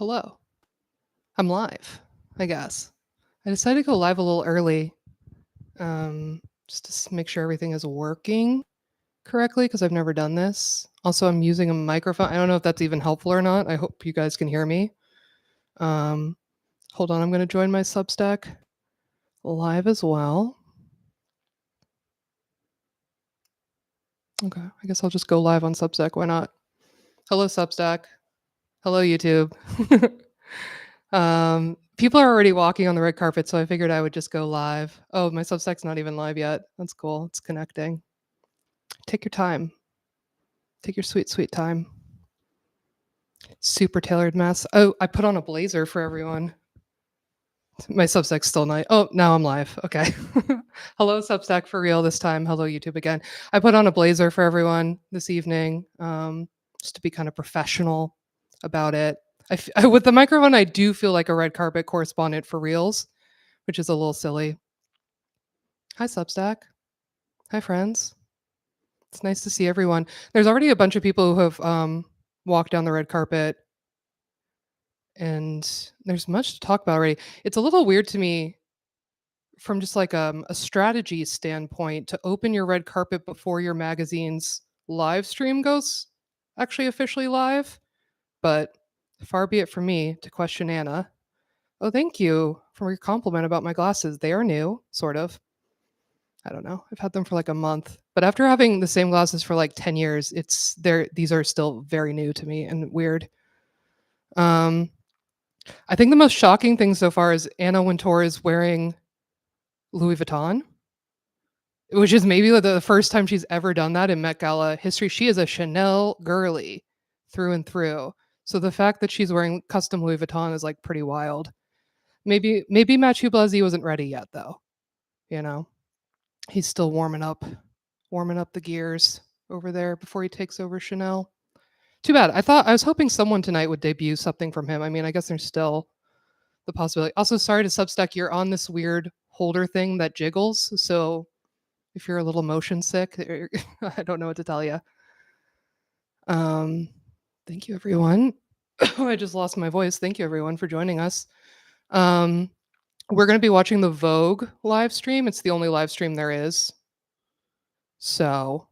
Hello. I'm live, I guess. I decided to go live a little early, just to make sure everything is working correctly because I've never done this. Also, I'm using a microphone. I don't know if that's even helpful or not. I hope you guys can hear me. Um, Hold on, I'm going to join my Substack live as well. Okay, I guess I'll just go live on Substack. Why not? Hello, Substack. Hello, YouTube. People are already walking on the red carpet, so I figured I would just go live. Oh, my Substack's not even live yet. That's cool. It's connecting. Take your time. Take your sweet, sweet time. Super tailored mess. Oh, I put on a blazer for everyone. My Substack's still night. Oh, now I'm live. Okay. Hello, Substack for real this time. Hello, YouTube again. I put on a blazer for everyone this evening, just to be kind of professional about it. With the microphone, I do feel like a red carpet correspondent for reals, which is a little silly. Hi, Substack. Hi, friends. It's nice to see everyone. There's already a bunch of people who have walked down the red carpet, and there's much to talk about already. It's a little weird to me from just like a strategy standpoint to open your red carpet before your magazine's live stream goes actually officially live. But far be it from me to question Anna. Oh, thank you for your compliment about my glasses. They are new, sort of. I don't know. I've had them for like a month. But after having the same glasses for like 10 years, these are still very new to me and weird. Um I think the most shocking thing so far is Anna Wintour is wearing Louis Vuitton, which is maybe the first time she's ever done that in Met Gala history. She is a Chanel girly through and through. So the fact that she's wearing custom Louis Vuitton is like pretty wild. Maybe Mathieu Blasi wasn't ready yet though. You know, he's still warming up the gears over there before he takes over Chanel. Too bad. I was hoping someone tonight would debut something from him. I mean, I guess there's still the possibility. Also, sorry to Substack, you're on this weird holder thing that jiggles. So if you're a little motion sick, I don't know what to tell you. Um, Thank you, everyone. I just lost my voice. Thank you, everyone, for joining us. Um, we're going to be watching the Vogue live stream. It's the only live stream there is. So,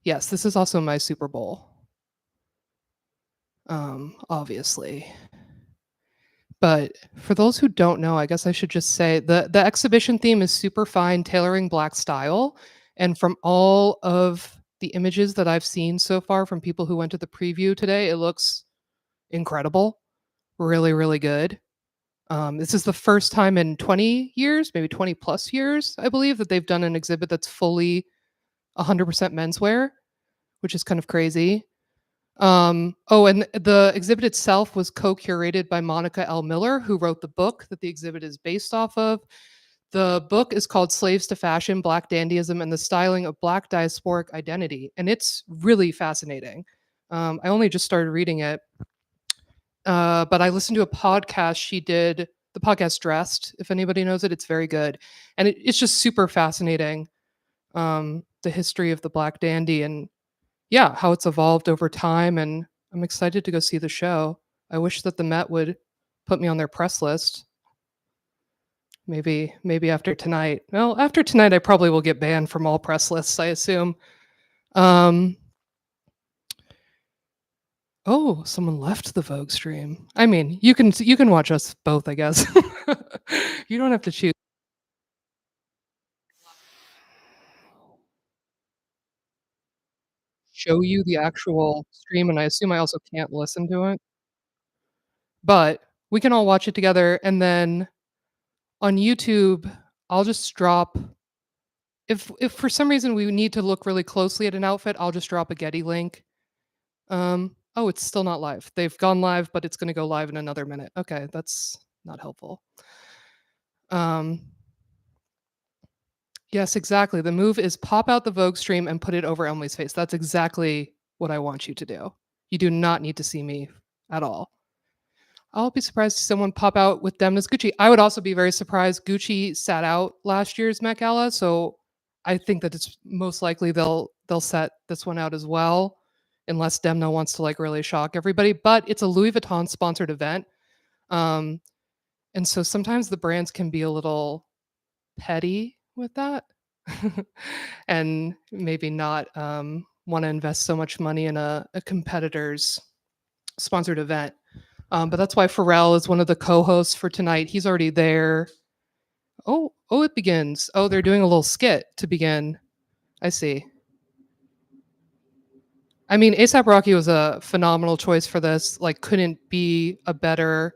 yes, this is also my Super Bowl. Obviously. But for those who don't know, I guess I should just say the exhibition theme is super fine tailoring black style. And from all of the images that I've seen so far from people who went to the preview today, it looks incredible. Really, really good. This is the first time in 20 years, maybe 20 plus years, I believe, that they've done an exhibit that's fully 100% menswear, which is kind of crazy. Oh, and the exhibit itself was co-curated by Monica L. Miller, who wrote the book that the exhibit is based off of. The book is called Slaves to Fashion, Black Dandyism and the Styling of Black Diasporic Identity. And it's really fascinating. I only just started reading it, but I listened to a podcast she did, the podcast Dressed, if anybody knows it. It's very good. And it's just super fascinating, the history of the Black Dandy and yeah, how it's evolved over time, and I'm excited to go see the show. I wish that the Met would put me on their press list. Maybe after tonight. Well, after tonight, I probably will get banned from all press lists, I assume. Um, oh, someone left the Vogue stream. I mean, you can watch us both, I guess. You don't have to choose. Show you the actual stream, and I assume I also can't listen to it. But we can all watch it together, and then on YouTube, I'll just drop if for some reason we need to look really closely at an outfit, I'll just drop a Getty link. Oh, it's still not live. They've gone live, but it's going to go live in another minute. Okay, that's not helpful. Um, yes, exactly. The move is pop out the Vogue stream and put it over Emily's face. That's exactly what I want you to do. You do not need to see me at all. I'll be surprised to see someone pop out with Demna's Gucci. I would also be very surprised. Gucci sat out last year's Met Gala, so I think that it's most likely they'll set this one out as well. unless Demna wants to like really shock everybody. But it's a Louis Vuitton sponsored event. Um, and so sometimes the brands can be a little petty with that and maybe not want to invest so much money in a competitor's sponsored event. But that's why Pharrell is one of the co-hosts for tonight. He's already there. Oh, it begins. Oh, they're doing a little skit to begin. I see. I mean, ASAP Rocky was a phenomenal choice for this. Like, couldn't be a better,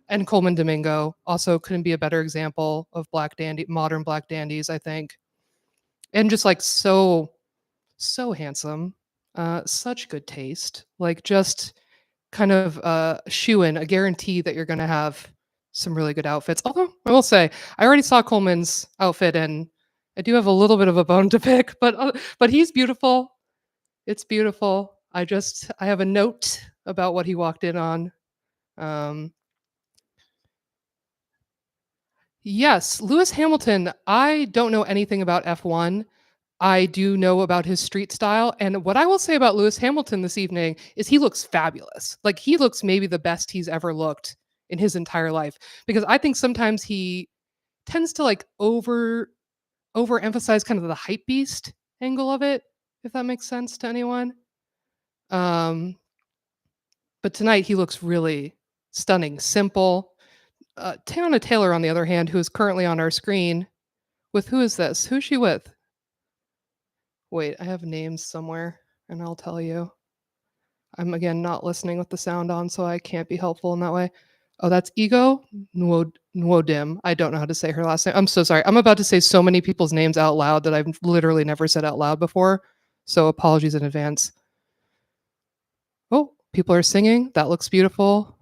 and Coleman Domingo also couldn't be a better example of modern black dandies. I think, and just like so handsome, such good taste. Like, just kind of shoe in a guarantee that you're going to have some really good outfits. Although I will say, I already saw Coleman's outfit, and I do have a little bit of a bone to pick, but he's beautiful. It's beautiful. I have a note about what he walked in on. Um, yes, Lewis Hamilton. I don't know anything about F1. I do know about his street style. And what I will say about Lewis Hamilton this evening is he looks fabulous. Like he looks maybe the best he's ever looked in his entire life. Because I think sometimes he tends to like overemphasize kind of the hype beast angle of it, if that makes sense to anyone. Um, but tonight he looks really stunning, simple. Tana Taylor, on the other hand, who is currently on our screen, with who is this? Who's she with? Wait, I have names somewhere, and I'll tell you. I'm again not listening with the sound on, so I can't be helpful in that way. Oh, that's Ego Nwodim. I don't know how to say her last name. I'm so sorry. I'm about to say so many people's names out loud that I've literally never said out loud before. So apologies in advance. Oh, people are singing. That looks beautiful.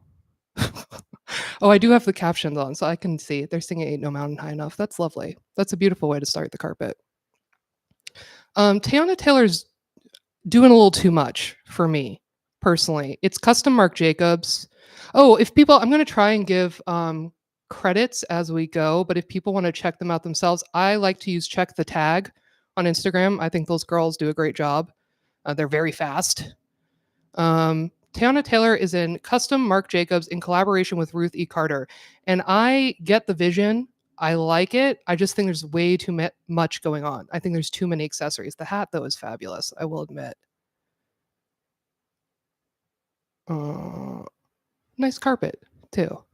Oh, I do have the captions on, so I can see they're singing "Ain't No Mountain High Enough." That's lovely. That's a beautiful way to start the carpet. Teyana Taylor's doing a little too much for me personally. It's custom Marc Jacobs. Oh, if people, I'm going to try and give credits as we go, but if people want to check them out themselves, I like to use Check the Tag on Instagram. I think those girls do a great job. They're very fast. Teyana Taylor is in custom Marc Jacobs in collaboration with Ruth E. Carter. And I get the vision. I like it. I just think there's way too much going on. I think there's too many accessories. The hat, though, is fabulous, I will admit. Uh, nice carpet, too.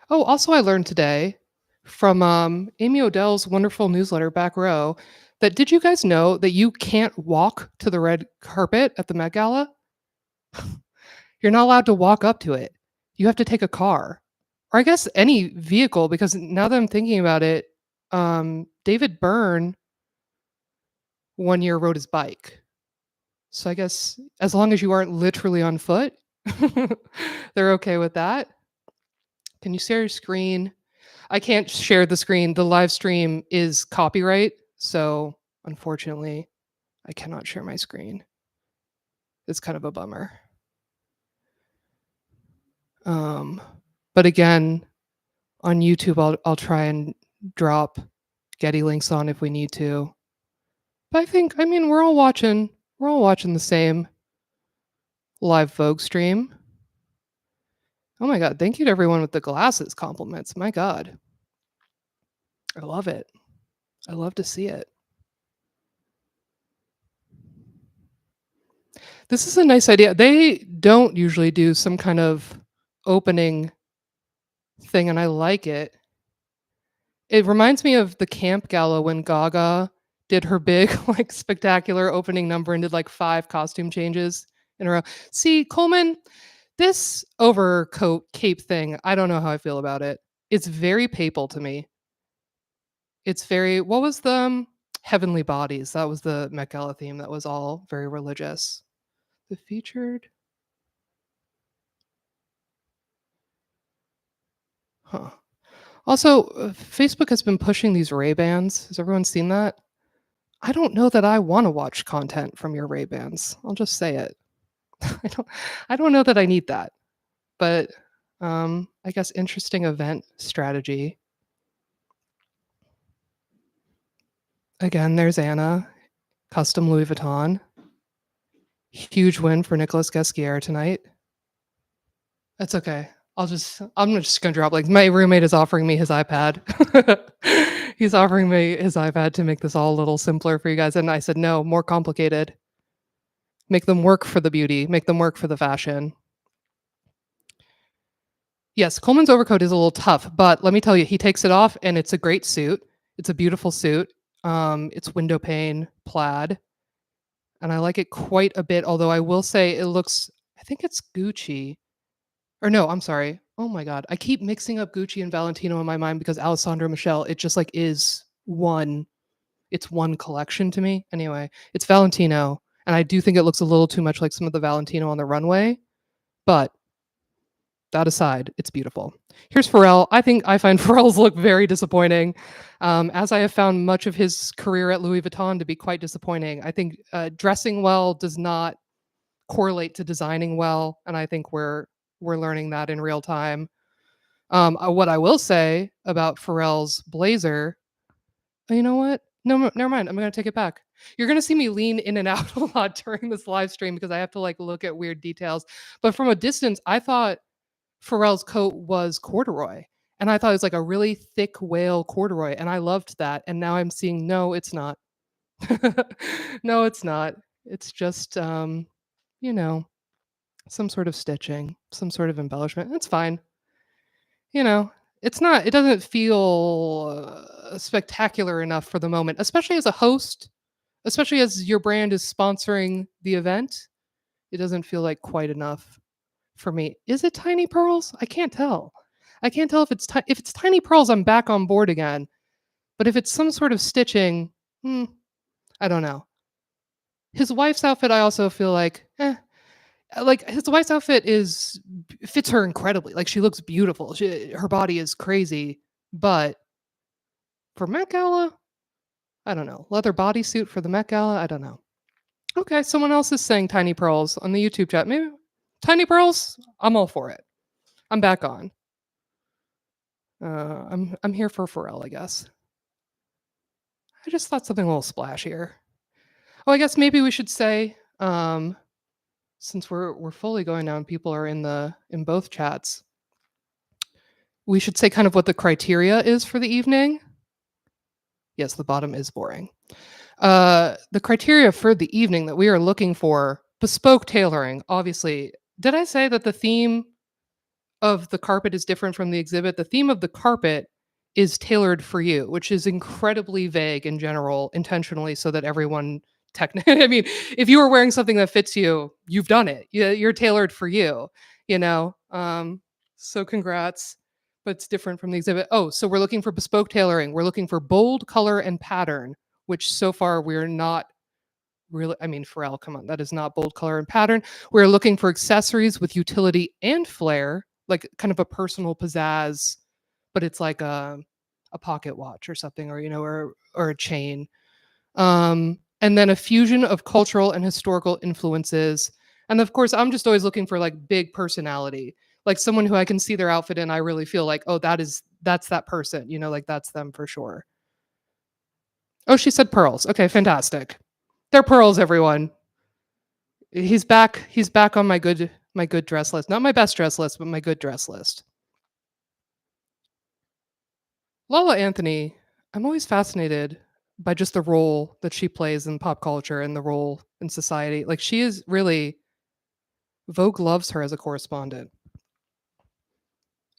Oh, also, I learned today from Amy Odell's wonderful newsletter, Back Row, that did you guys know that you can't walk to the red carpet at the Met Gala? You're not allowed to walk up to it. You have to take a car, or I guess any vehicle, because now that I'm thinking about it, David Byrne one year rode his bike. So I guess as long as you aren't literally on foot, they're okay with that. Can you share your screen? I can't share the screen. The live stream is copyright, so unfortunately, I cannot share my screen. It's kind of a bummer. But again, on YouTube, I'll try and drop Getty links on if we need to. But I mean, we're all watching the same live Vogue stream. Oh my god, thank you to everyone with the glasses compliments. My god. I love it. I love to see it. This is a nice idea. They don't usually do some kind of opening thing, and I like it. It reminds me of the Camp Gala when Gaga did her big, like, spectacular opening number and did like 5 costume changes in a row. See, Coleman, this overcoat cape thing, I don't know how I feel about it. It's very papal to me. It's very, what was the Heavenly Bodies? That was the Met Gala theme. That was all very religious. The featured, huh? Also, Facebook has been pushing these Ray-Bans. Has everyone seen that? I don't know that I want to watch content from your Ray-Bans. I'll just say it. I don't I don't know that I need that. But I guess interesting event strategy. Again, there's Anna, custom Louis Vuitton. Huge win for Nicolas Gasquière tonight. That's okay. I'm just gonna drop like my roommate is offering me his iPad. He's offering me his iPad to make this all a little simpler for you guys. And I said, no, more complicated. Make them work for the beauty, make them work for the fashion. Yes, Coleman's overcoat is a little tough, but let me tell you, he takes it off and it's a great suit. It's a beautiful suit. It's window pane plaid, and I like it quite a bit. Although I will say it looks, I think it's Gucci. Or no, I'm sorry. Oh my god. I keep mixing up Gucci and Valentino in my mind because Alessandro Michele, it just like is one, it's one collection to me. Anyway, it's Valentino, and I do think it looks a little too much like some of the Valentino on the runway, but that aside, it's beautiful. Here's Pharrell. I find Pharrell's look very disappointing, as I have found much of his career at Louis Vuitton to be quite disappointing. I think dressing well does not correlate to designing well, and I think we're learning that in real time. What I will say about Pharrell's blazer, oh, you know what? No, never mind. I'm gonna take it back. You're gonna see me lean in and out a lot during this live stream because I have to like look at weird details. But from a distance, I thought Pharrell's coat was corduroy, and I thought it was like a really thick whale corduroy, and I loved that. And now I'm seeing no, it's not. No, it's not. It's just you know, some sort of stitching, some sort of embellishment. It's fine. You know, it doesn't feel spectacular enough for the moment, especially as a host, especially as your brand is sponsoring the event. It doesn't feel like quite enough for me. Is it tiny pearls? I can't tell. I can't tell if if it's tiny pearls. I'm back on board again. But if it's some sort of stitching, hmm, I don't know. His wife's outfit, I also feel like his wife's outfit is fits her incredibly. Like she looks beautiful. Her body is crazy, but for Met Gala, I don't know. Leather bodysuit for the Met Gala, I don't know. Okay, someone else is saying tiny pearls on the YouTube chat. Maybe tiny pearls. I'm all for it. I'm back on. I'm here for Pharrell, I guess. I just thought something a little splashier. Oh, I guess maybe we should say, since we're fully going now and people are in both chats, we should say kind of what the criteria is for the evening. Yes, the bottom is boring. The criteria for the evening that we are looking for, bespoke tailoring. Obviously, did I say that the theme of the carpet is different from the exhibit? The theme of the carpet is tailored for you, which is incredibly vague in general, intentionally, so that everyone technically, I mean, if you are wearing something that fits you, you've done it. You're tailored for you, you know? So congrats. But it's different from the exhibit. Oh, so we're looking for bespoke tailoring. We're looking for bold color and pattern, which so far we're not really. I mean, Pharrell, come on, that is not bold color and pattern. We're looking for accessories with utility and flair, like kind of a personal pizzazz, but it's like a pocket watch or something, or or a chain. And then a fusion of cultural and historical influences. And of course, I'm just always looking for like big personality, like someone who I can see their outfit and I really feel like, oh, that's that person, like that's them for sure. Oh, she said pearls. Okay, fantastic. They're pearls, everyone. He's back on my good dress list. Not my best dress list, but my good dress list. Lala Anthony, I'm always fascinated by just the role that she plays in pop culture and the role in society. Like she is really Vogue loves her as a correspondent.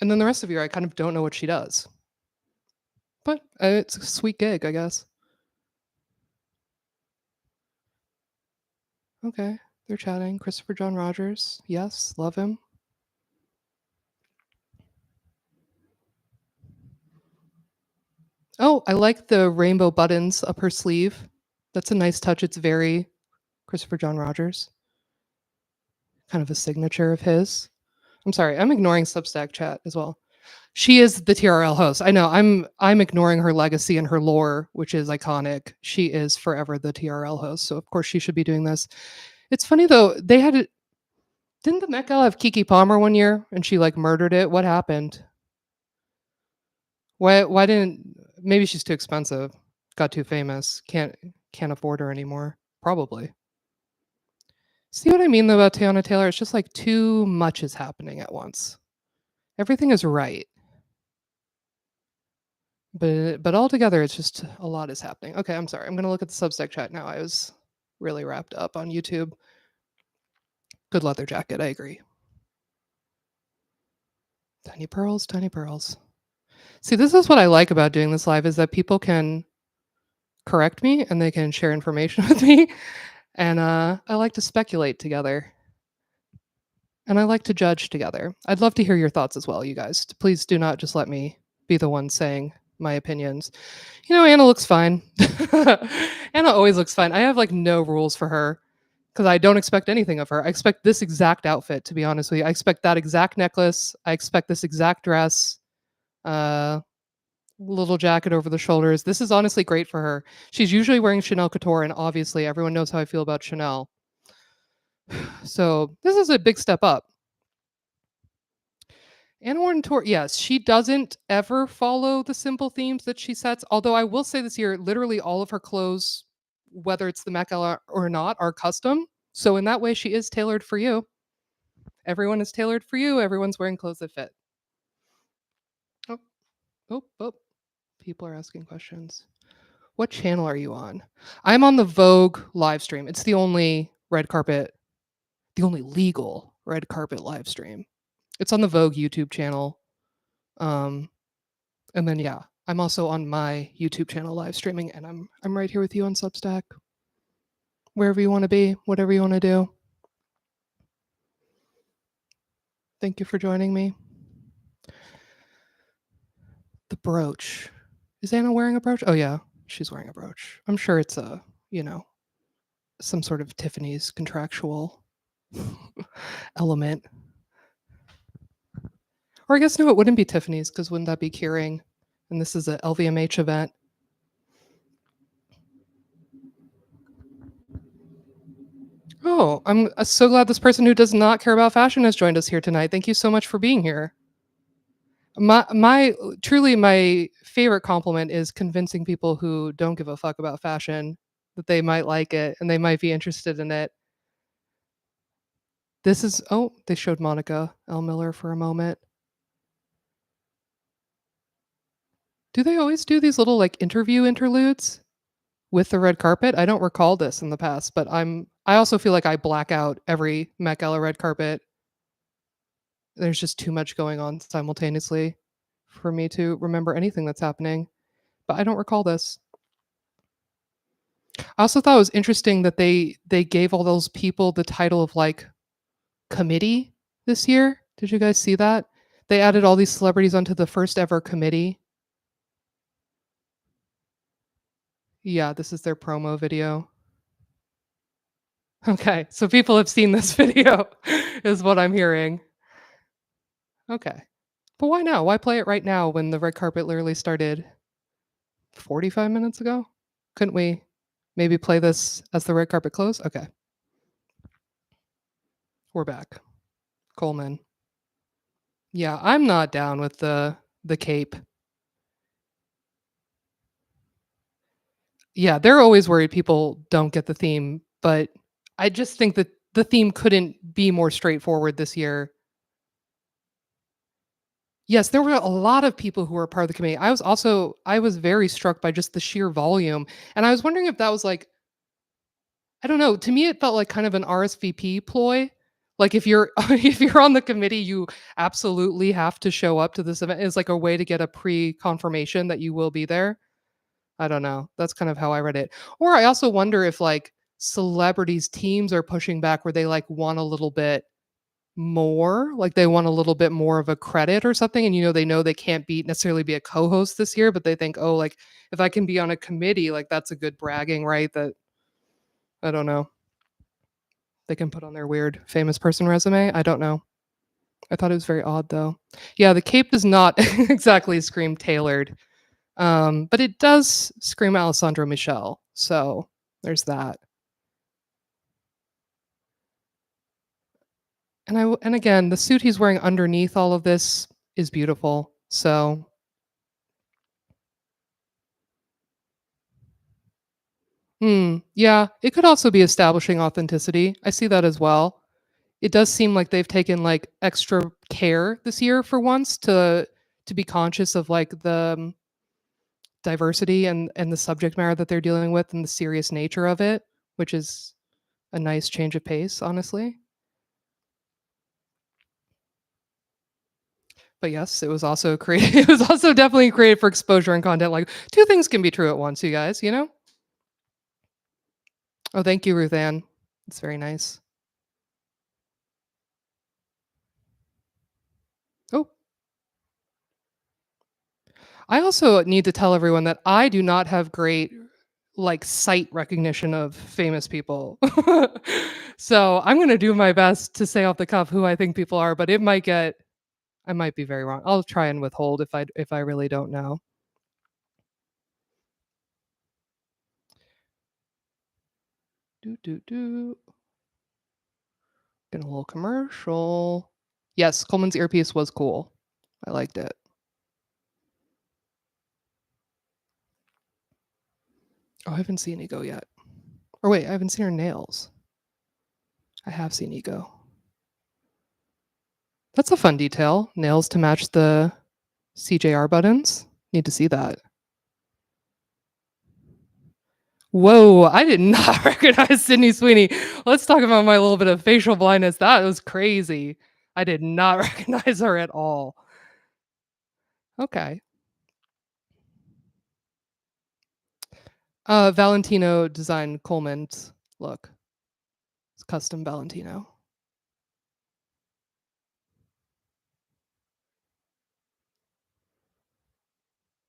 And then the rest of the year I kind of don't know what she does. But it's a sweet gig, I guess. Okay. They're chatting. Christopher John Rogers. Yes, love him. Oh, I like the rainbow buttons up her sleeve. That's a nice touch. It's very Christopher John Rogers. Kind of a signature of his. I'm sorry, I'm ignoring Substack chat as well. She is the TRL host. I know. I'm ignoring her legacy and her lore, which is iconic. She is forever the TRL host. So of course she should be doing this. It's funny though, didn't the Met Gala have Kiki Palmer one year and she like murdered it? What happened? Why didn't maybe she's too expensive, got too famous, can't afford her anymore. Probably. See what I mean though about Teyana Taylor? It's just like too much is happening at once. Everything is right, but altogether it's just a lot is happening. Okay, I'm sorry. I'm gonna look at the Substack chat now. I was really wrapped up on YouTube. Good leather jacket. I agree. Tiny pearls, tiny pearls. See, this is what I like about doing this live is that people can correct me and they can share information with me. And I like to speculate together. And I like to judge together. I'd love to hear your thoughts as well, you guys. Please do not just let me be the one saying my opinions. You know, Anna looks fine. Anna always looks fine. I have like no rules for her because I don't expect anything of her. I expect this exact outfit, to be honest with you. I expect that exact necklace. I expect this exact dress. Uh, Little jacket over the shoulders. This is honestly great for her. She's usually wearing Chanel Couture, and obviously everyone knows how I feel about Chanel. So this is a big step up. Anna Wintour, yes, she doesn't ever follow the simple themes that she sets. Although I will say this year, literally all of her clothes, whether it's the Met Gala or not, are custom. So in that way, she is tailored for you. Everyone is tailored for you. Everyone's wearing clothes that fit. Oh, oh, oh. People are asking questions. What channel are you on? I'm on the Vogue live stream. It's the only red carpet, the only legal red carpet live stream. It's on the Vogue YouTube channel. Um, and then yeah, I'm also on my YouTube channel live streaming, and I'm right here with you on Substack. Wherever you want to be, whatever you want to do. Thank you for joining me. The brooch. Is Anna wearing a brooch? Oh yeah, she's wearing a brooch. I'm sure it's a, some sort of Tiffany's contractual element. Or I guess no, it wouldn't be Tiffany's because wouldn't that be Keurig? And this is a LVMH event. Oh, I'm so glad this person who does not care about fashion has joined us here tonight. Thank you so much for being here. My truly my favorite compliment is convincing people who don't give a fuck about fashion that they might like it and they might be interested in it. This is oh, they showed Monica L. Miller for a moment. Do they always do these little like interview interludes with the red carpet? I don't recall this in the past, but I also feel like I black out every Met Gala red carpet. There's just too much going on simultaneously for me to remember anything that's happening. But I don't recall this. I also thought it was interesting that they gave all those people the title of like committee this year. Did you guys see that? They added all these celebrities onto the first ever committee. Yeah, this is their promo video. Okay, so people have seen this video, is what I'm hearing. Okay. But why now? Why play it right now when the red carpet literally started 45 minutes ago? Couldn't we maybe play this as the red carpet closed? Okay. We're back. Coleman. Yeah, I'm not down with the cape. Yeah, they're always worried people don't get the theme, but I just think that the theme couldn't be more straightforward this year. Yes, there were a lot of people who were part of the committee. I was very struck by just the sheer volume, and I was wondering if that was like I don't know, to me it felt like kind of an RSVP ploy. Like if you're if you're on the committee, you absolutely have to show up to this event. It's like a way to get a pre-confirmation that you will be there. I don't know. That's kind of how I read it. Or I also wonder if like celebrities teams are pushing back where they like want a little bit more, like they want a little bit more of a credit or something, and they know they can't be necessarily be a co-host this year, but they think, oh, like if I can be on a committee, like that's a good bragging right that I don't know. They can put on their weird famous person resume. I don't know. I thought it was very odd though. Yeah, the cape does not exactly scream tailored. But it does scream Alessandro Michel. So there's that. And again, the suit he's wearing underneath all of this is beautiful. So Yeah, it could also be establishing authenticity. I see that as well. It does seem like they've taken, like, extra care this year for once to be conscious of, like, the, diversity and the subject matter that they're dealing with and the serious nature of it, which is a nice change of pace, honestly. But yes, it was also created it was also definitely created for exposure and content, like, 2 things can be true at once, you guys, you know? Oh, thank you, Ruth Ann. It's very nice. Oh, I also need to tell everyone that I do not have great, like, sight recognition of famous people. So, I'm gonna do my best to say off the cuff who I think people are, but I might be very wrong. I'll try and withhold if I really don't know. Do, do, do. Get a little commercial. Yes, Coleman's earpiece was cool. I liked it. Oh, I haven't seen Ego yet. Or wait, I haven't seen her nails. I have seen Ego. That's a fun detail. Nails to match the CJR buttons. Need to see that. Whoa, I did not recognize Sydney Sweeney. Let's talk about my little bit of facial blindness. That was crazy. I did not recognize her at all. Okay. Valentino designed Coleman's look. It's custom Valentino.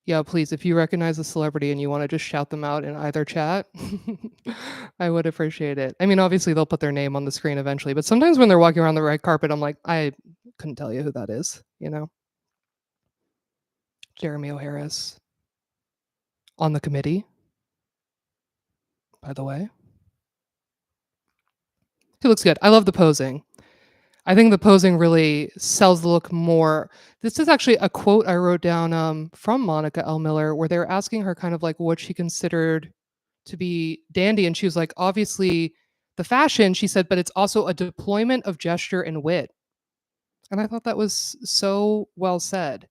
Yeah, please, if you recognize a celebrity and you wanna just shout them out in either chat, I would appreciate it. I mean, obviously, they'll put their name on the screen eventually, but sometimes when they're walking around the red carpet, I'm like, "I couldn't tell you who that is," you know? Jeremy O'Harris on the committee, by the way. He looks good. I love the posing. I think the posing really sells the look more. This is actually a quote I wrote down, from Monica L. Miller, where they were asking her kind of like what she considered to be dandy, and she was like, "Obviously, the fashion," she said, "but it's also a deployment of gesture and wit." And I thought that was so well said.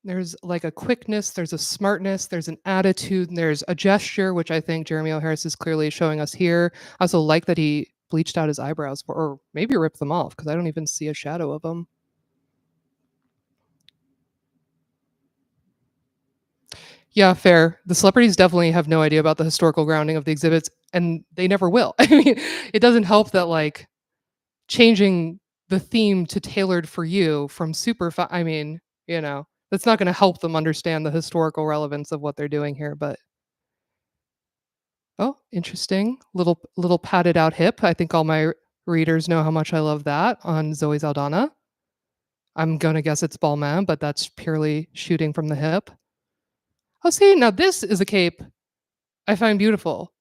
There's like a quickness, there's a smartness, there's an attitude, and there's a gesture, which I think Jeremy O. Harris is clearly showing us here. I also like that he bleached out his eyebrows, or maybe ripped them off because I don't even see a shadow of them. Yeah, fair. The celebrities definitely have no idea about the historical grounding of the exhibits, and they never will. I mean, it doesn't help that like changing the theme to tailored for you from I mean, that's not going to help them understand the historical relevance of what they're doing here. But oh, interesting. Little padded out hip. I think all my readers know how much I love that on Zoe Saldana. I'm gonna guess it's Balmain, but that's purely shooting from the hip. Oh, see, now this is a cape I find beautiful.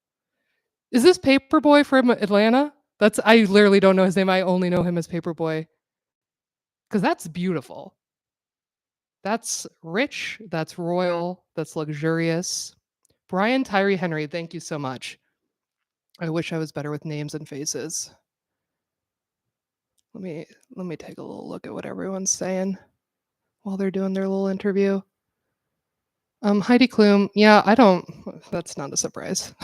Is this Paperboy from Atlanta? That's I literally don't know his name. I only know him as Paperboy because that's beautiful. That's rich. That's royal. That's luxurious. Brian Tyree Henry, thank you so much. I wish I was better with names and faces. Let me let me take a little look at what everyone's saying while they're doing their little interview. Heidi Klum, yeah, I don't. That's not a surprise.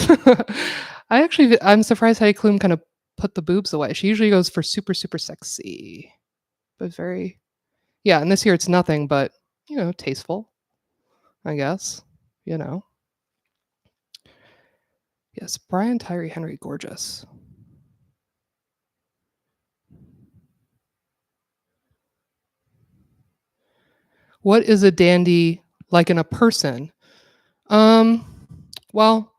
I'm surprised Heidi Klum kind of put the boobs away. She usually goes for super super sexy, but very yeah. And this year it's nothing but tasteful, I guess. You know, yes, Brian Tyree Henry, gorgeous. What is a dandy like in a person? Um, well,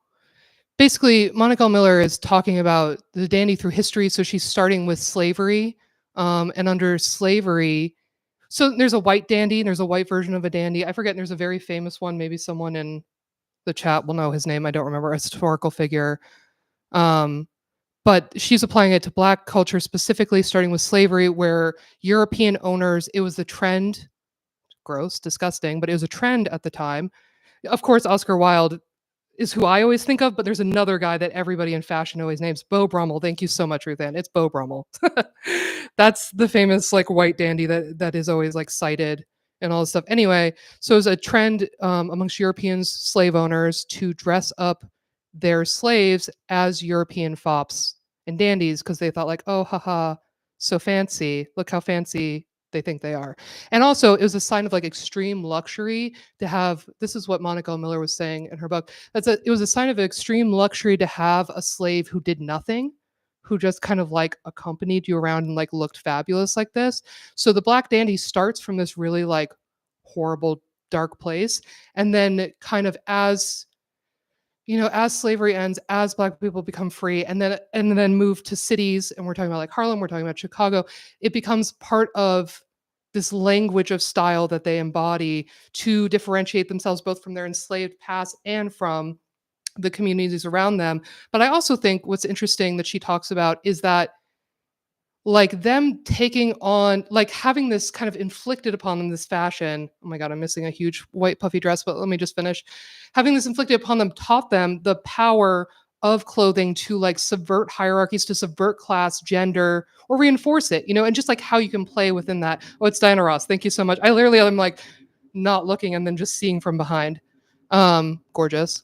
basically, Monica L. Miller is talking about the dandy through history. So she's starting with slavery, and under slavery, so there's a white dandy and there's a white version of a dandy. I forget. There's a very famous one. Maybe someone in the chat will know his name. I don't remember. A historical figure. Um, but she's applying it to black culture specifically, starting with slavery, where European owners, it was the trend, gross, disgusting, but it was a trend at the time. Of course, Oscar Wilde is who I always think of, but there's another guy that everybody in fashion always names, Beau Brummel. Thank you so much, Ruth Ann. It's Beau Brummel. That's the famous like white dandy that is always like cited and all this stuff. Anyway, so it's a trend amongst European slave owners to dress up their slaves as European fops and dandies because they thought like, oh, haha, so fancy. Look how fancy they think they are. And also, it was a sign of like extreme luxury to have. This is what Monica Miller was saying in her book. It was a sign of extreme luxury to have a slave who did nothing, who just kind of like accompanied you around and like looked fabulous like this. So the Black Dandy starts from this really like horrible dark place, and then kind of as as slavery ends, as Black people become free, and then move to cities, and we're talking about like Harlem, we're talking about Chicago, it becomes part of this language of style that they embody to differentiate themselves both from their enslaved past and from the communities around them. But I also think what's interesting that she talks about is that like them taking on like having this kind of inflicted upon them this fashion. Oh my god, I'm missing a huge white puffy dress, but let me just finish. Having this inflicted upon them taught them the power of clothing to like subvert hierarchies, to subvert class, gender, or reinforce it, and just like how you can play within that. Oh, it's Diana Ross. Thank you so much. I literally am like not looking and then just seeing from behind. Gorgeous.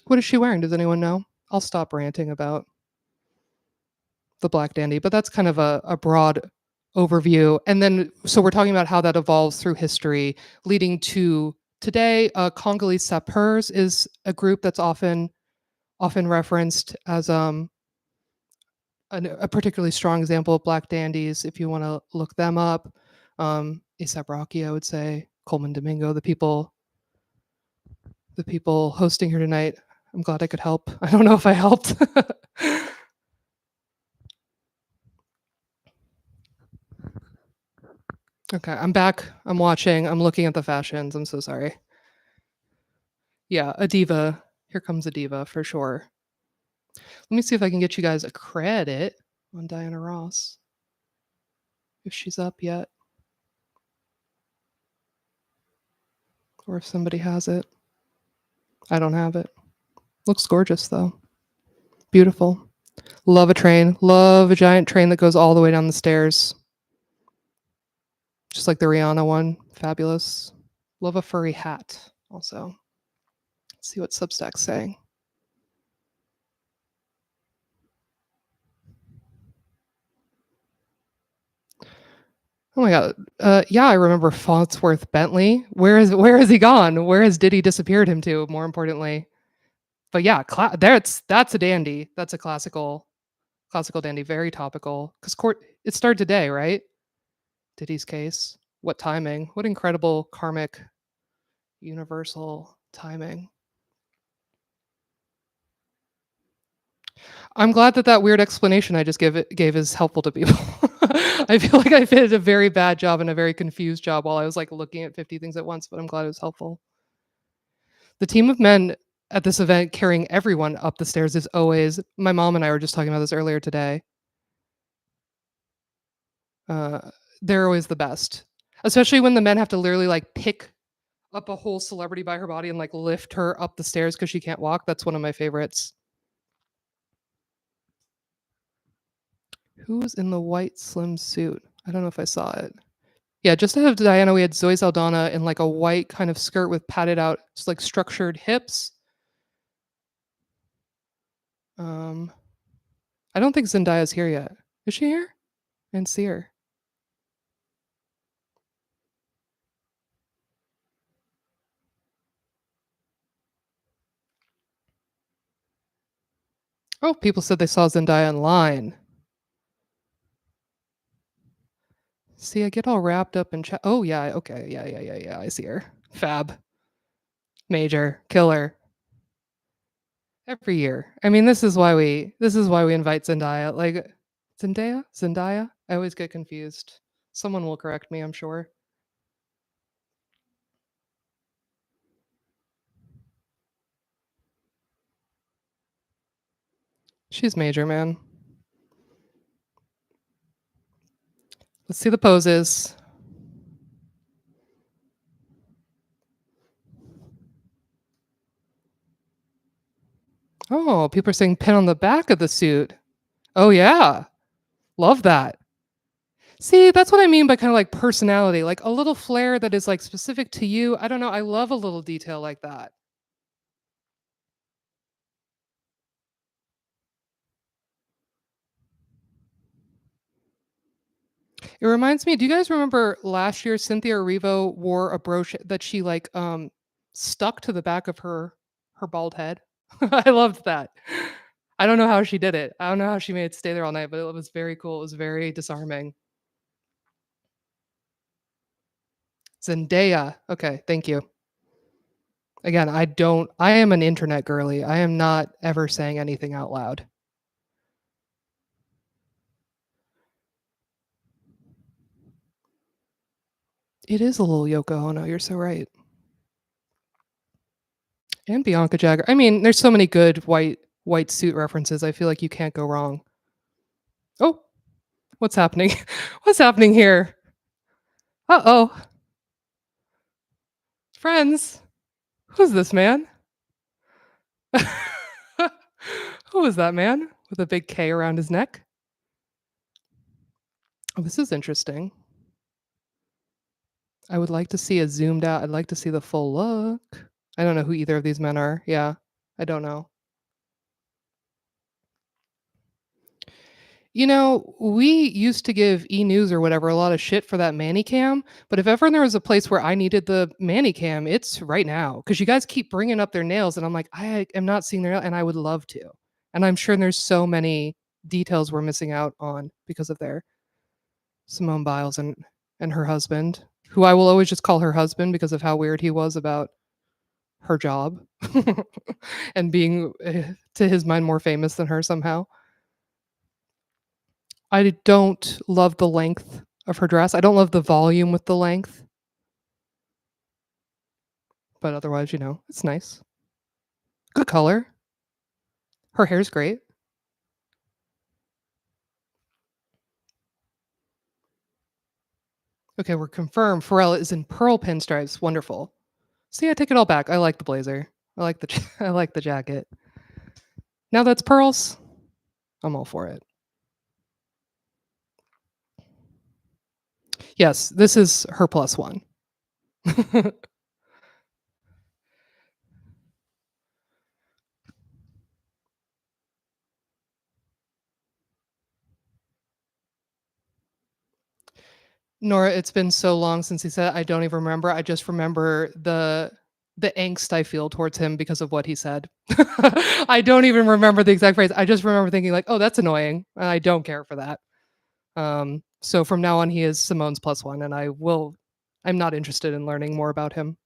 What is she wearing? Does anyone know? I'll stop ranting about the Black Dandy, but that's kind of a broad overview. And then, so we're talking about how that evolves through history, leading to today. Congolese sapeurs is a group that's often referenced as a particularly strong example of Black dandies. If you want to look them up, ASAP Rocky, I would say Coleman Domingo, the people hosting here tonight. I'm glad I could help. I don't know if I helped. Okay, I'm back. I'm watching. I'm looking at the fashions. I'm so sorry. Yeah, a diva. Here comes a diva for sure. Let me see if I can get you guys a credit on Diana Ross, if she's up yet, or if somebody has it. I don't have it. Looks gorgeous though. Beautiful. Love a train. Love a giant train that goes all the way down the stairs. Just like the Rihanna one. Fabulous. Love a furry hat also. Let's see what Substack's saying. Oh my god. Yeah, I remember Farnsworth Bentley. Where has he gone? Where has Diddy disappeared him to? More importantly, but yeah, that's a dandy. That's a classical dandy. Very topical. Because court it started today, right? Diddy's case. What timing? What incredible karmic, universal timing. I'm glad that that weird explanation I just gave is helpful to people. I feel like I did a very bad job and a very confused job while I was like looking at 50 things at once, but I'm glad it was helpful. The team of men at this event carrying everyone up the stairs is always, my mom and I were just talking about this earlier today. Uh, they're always the best, especially when the men have to literally like pick up a whole celebrity by her body and like lift her up the stairs because she can't walk. That's one of my favorites. Who was in the white slim suit? I don't know if I saw it. Yeah, just to have Diana, we had Zoe Saldana in like a white kind of skirt with padded out, just like structured hips. Um, I don't think Zendaya's here yet. Is she here? I didn't see her. Oh, people said they saw Zendaya in line. See, I get all wrapped up in chat. Oh yeah, okay, yeah. I see her. Fab, major, killer. Every year. I mean, this is why we invite Zendaya. Like Zendaya. I always get confused. Someone will correct me, I'm sure. She's major, man. Let's see the poses. Oh, people are saying pin on the back of the suit. Oh, yeah. Love that. See, that's what I mean by kinda like personality, like a little flair that is, like, specific to you. I don't know, I love a little detail like that. It reminds me, do you guys remember last year Cynthia Erivo wore a brooch that she, like, stuck to the back of her bald head? I loved that. I don't know how she did it. I don't know how she made it stay there all night, but it was very cool. It was very disarming. Zendaya. Okay, thank you. Again, I am an internet girly. I am not ever saying anything out loud. It is a little Yoko Ono, you're so right. And Bianca Jagger. I mean, there's so many good white suit references. I feel like you can't go wrong. Oh, what's happening? What's happening here? Uh-oh. Friends. Who's this man? Who is that man with a big K around his neck? Oh, this is interesting. I would like to see a zoomed out. I'd like to see the full look. I don't know who either of these men are. Yeah, I don't know. You know, we used to give E! News or whatever a lot of shit for that Manicam, but if ever there was a place where I needed the Manicam, it's right now. Because you guys keep bringing up their nails, and I'm like, I am not seeing their nail, and I would love to. And I'm sure there's so many details we're missing out on because of their Simone Biles and her husband, who I will always just call her husband because of how weird he was about her job and being, to his mind, more famous than her somehow. I don't love the length of her dress. I don't love the volume with the length, but otherwise, it's nice. Good color. Her hair's great. Okay, we're confirmed. Pharrell is in pearl pinstripes. Wonderful. See, I take it all back. I like the blazer. I like the I like the jacket. Now that's pearls. I'm all for it. Yes, this is her plus one. Nora, it's been so long since he said it, I don't even remember. I just remember the angst I feel towards him because of what he said. I don't even remember the exact phrase. I just remember thinking like, "Oh, that's annoying." And I don't care for that. So from now on he is Simone's plus one and I'm not interested in learning more about him.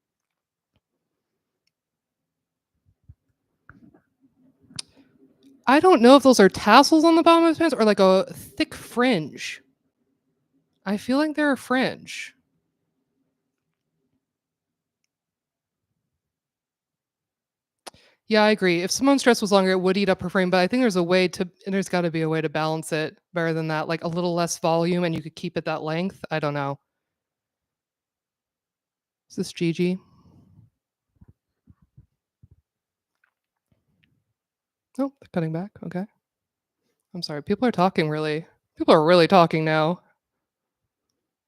I don't know if those are tassels on the bottom of his pants or like a thick fringe. I feel like they're a fringe. Yeah, I agree. If Simone's dress was longer, it would eat up her frame, but I think there's gotta be a way to balance it better than that, like a little less volume and you could keep it that length. I don't know. Is this Gigi? Oh, they're cutting back. Okay. I'm sorry. People are really talking now.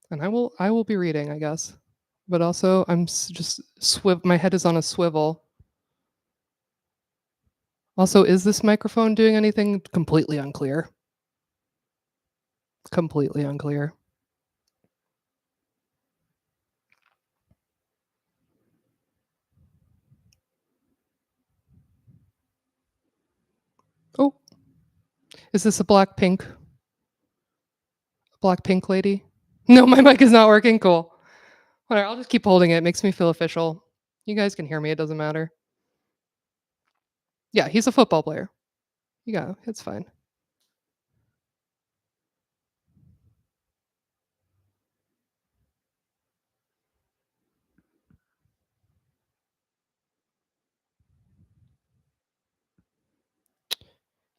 And I will be reading, I guess. But also just my head is on a swivel. Also, is this microphone doing anything? Completely unclear. Completely unclear. Oh, is this a black pink lady? No, my mic is not working. Cool. Whatever, I'll just keep holding it. It makes me feel official. You guys can hear me, it doesn't matter. Yeah, he's a football player. You got it. It's fine.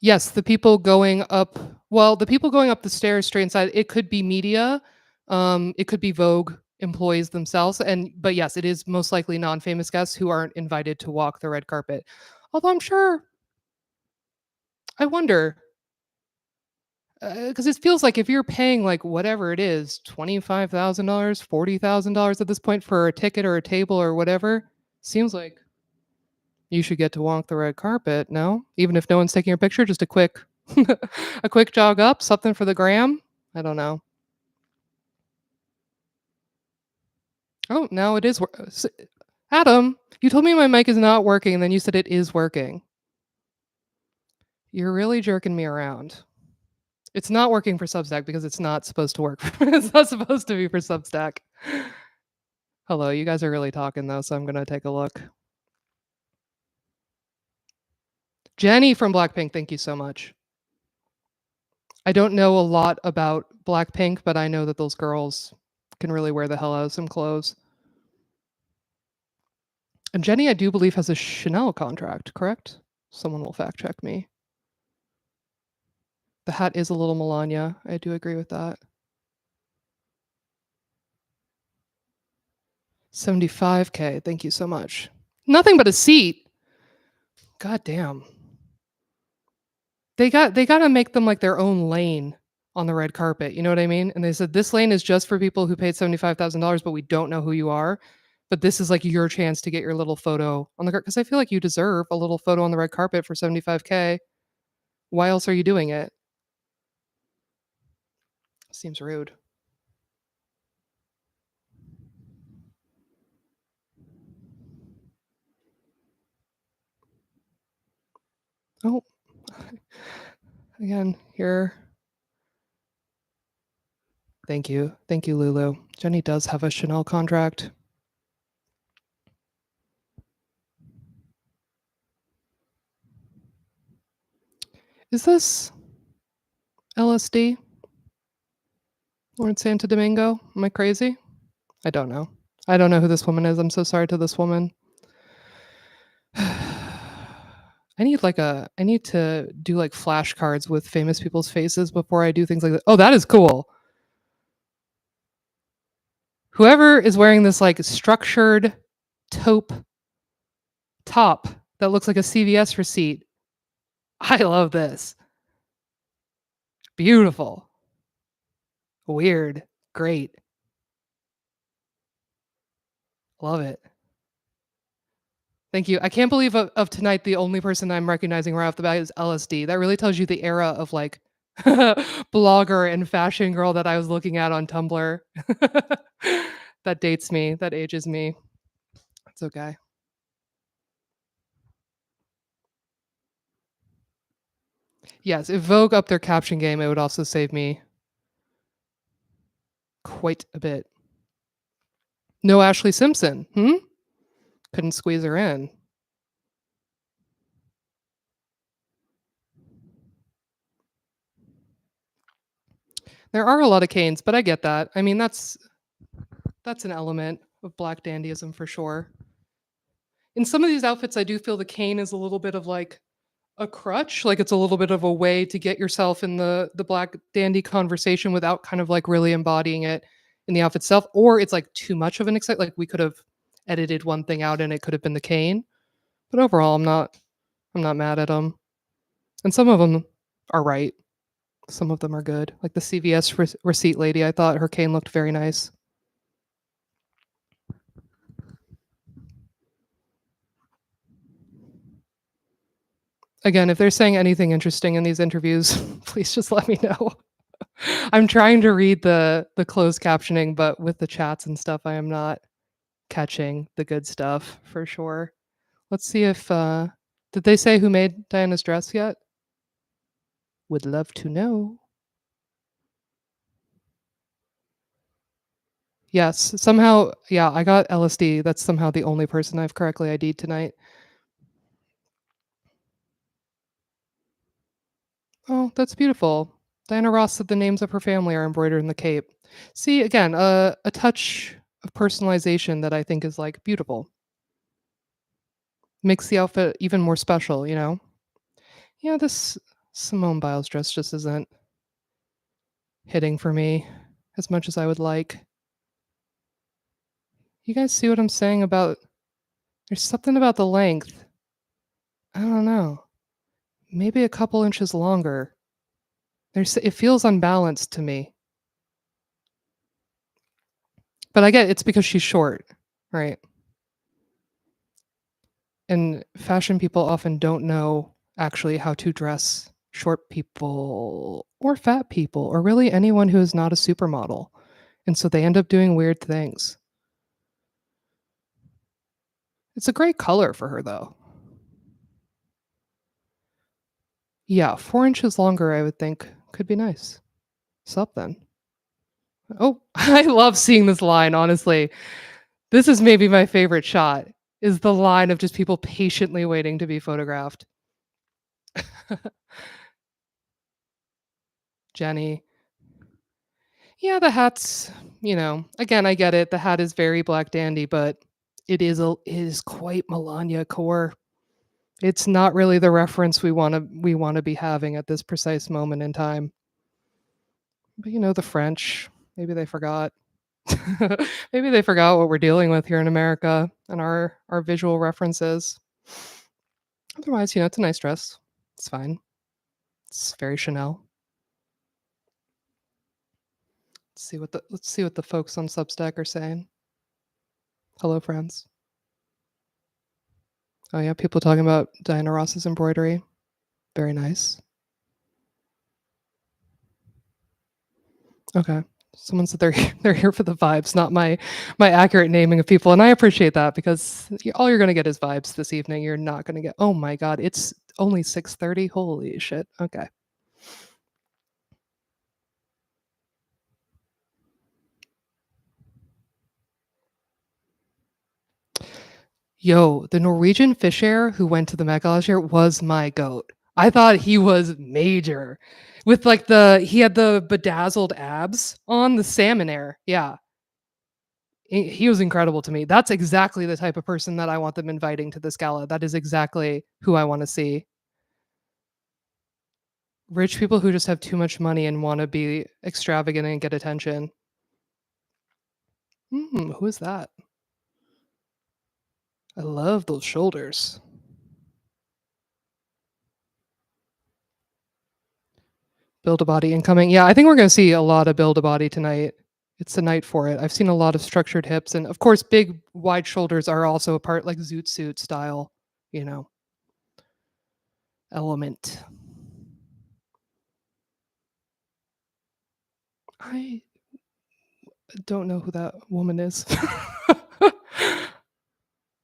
Yes, the people going up the stairs straight inside, it could be media, it could be Vogue employees themselves, but yes, it is most likely non-famous guests who aren't invited to walk the red carpet. Although I'm sure I wonder, because it feels like if you're paying, like, whatever it is, $25,000, $40,000 at this point for a ticket or a table or whatever, seems like you should get to walk the red carpet, no? Even if no one's taking your picture, just a quick a quick jog up, something for the gram? I don't know. Oh, now it is Adam, you told me my mic is not working, and then you said it is working. You're really jerking me around. It's not working for Substack because it's not supposed to work. It's not supposed to be for Substack. Hello, you guys are really talking though, so I'm gonna take a look. Jenny from Blackpink, thank you so much. I don't know a lot about Blackpink, but I know that those girls can really wear the hell out of some clothes. And Jenny, I do believe, has a Chanel contract, correct? Someone will fact check me. The hat is a little Melania. I do agree with that. 75K. Thank you so much. Nothing but a seat. God damn. They gotta make them like their own lane on the red carpet. You know what I mean? And they said this lane is just for people who paid $75,000, but we don't know who you are. But this is like your chance to get your little photo on the because I feel like you deserve a little photo on the red carpet for 75K. Why else are you doing it? Seems rude. Oh, again, here. Thank you. Thank you, Lulu. Jenny does have a Chanel contract. Is this LSD? Or in Santo Domingo? Am I crazy? I don't know. I don't know who this woman is. I'm so sorry to this woman. I need to do like flashcards with famous people's faces before I do things like that. Oh, that is cool. Whoever is wearing this like structured taupe top that looks like a CVS receipt. I love this. Beautiful. Weird. Great. Love it. Thank you. I can't believe of tonight the only person I'm recognizing right off the bat is LSD. That really tells you the era of like blogger and fashion girl that I was looking at on Tumblr. That dates me. That ages me. It's okay. Yes, if Vogue upped their caption game, it would also save me quite a bit. No Ashley Simpson. Couldn't squeeze her in. There are a lot of canes, but I get that. I mean, that's an element of black dandyism for sure. In some of these outfits, I do feel the cane is a little bit of like a crutch, like it's a little bit of a way to get yourself in the black dandy conversation without kind of like really embodying it in the outfit itself, or it's like too much of an excite. Like we could have edited one thing out and it could have been the cane. But overall, I'm not mad at them, and some of them are right. Some of them are good. Like the CVS receipt lady, I thought her cane looked very nice. Again, if they're saying anything interesting in these interviews, please just let me know. I'm trying to read the closed captioning, but with the chats and stuff, I am not catching the good stuff for sure. Let's see if did they say who made Diana's dress yet? Would love to know. Yes, somehow, yeah, I got LSD. That's somehow the only person I've correctly ID'd tonight. Oh, that's beautiful. Diana Ross said the names of her family are embroidered in the cape. See, again, a touch of personalization that I think is like beautiful. Makes the outfit even more special, you know? Yeah, this Simone Biles dress just isn't hitting for me as much as I would like. You guys see what I'm saying about there's something about the length. I don't know. maybe a couple inches longer. It feels unbalanced to me. But I get it's because she's short, right? And fashion people often don't know actually how to dress short people or fat people or really anyone who is not a supermodel. And so they end up doing weird things. It's a great color for her though. Yeah, 4 inches longer, I would think, could be nice. Sup then. Oh, I love seeing this line, honestly. This is maybe my favorite shot, is the line of just people patiently waiting to be photographed. Jenny. Yeah, the hat's, again, I get it. The hat is very Black Dandy, but it is quite Melania core. It's not really the reference we wanna be having at this precise moment in time. But, the French, maybe they forgot. Maybe they forgot what we're dealing with here in America and our visual references. Otherwise, it's a nice dress. It's fine. It's very Chanel. Let's see what the folks on Substack are saying. Hello, friends. Oh yeah, people talking about Diana Ross's embroidery. Very nice. Okay. Someone said they're here for the vibes, not my accurate naming of people, and I appreciate that because all you're gonna get is vibes this evening. You're not gonna get. Oh my god, it's only 6:30. Holy shit. Okay. Yo, the Norwegian fish air who went to the Met Gala last year was my goat. I thought he was major. With like he had the bedazzled abs on the salmon air. Yeah. He was incredible to me. That's exactly the type of person that I want them inviting to this gala. That is exactly who I want to see. Rich people who just have too much money and want to be extravagant and get attention. Who is that? I love those shoulders. Build a body incoming. Yeah, I think we're going to see a lot of build a body tonight. It's the night for it. I've seen a lot of structured hips, and of course, big wide shoulders are also a part, like zoot suit style, you know, element. I don't know who that woman is.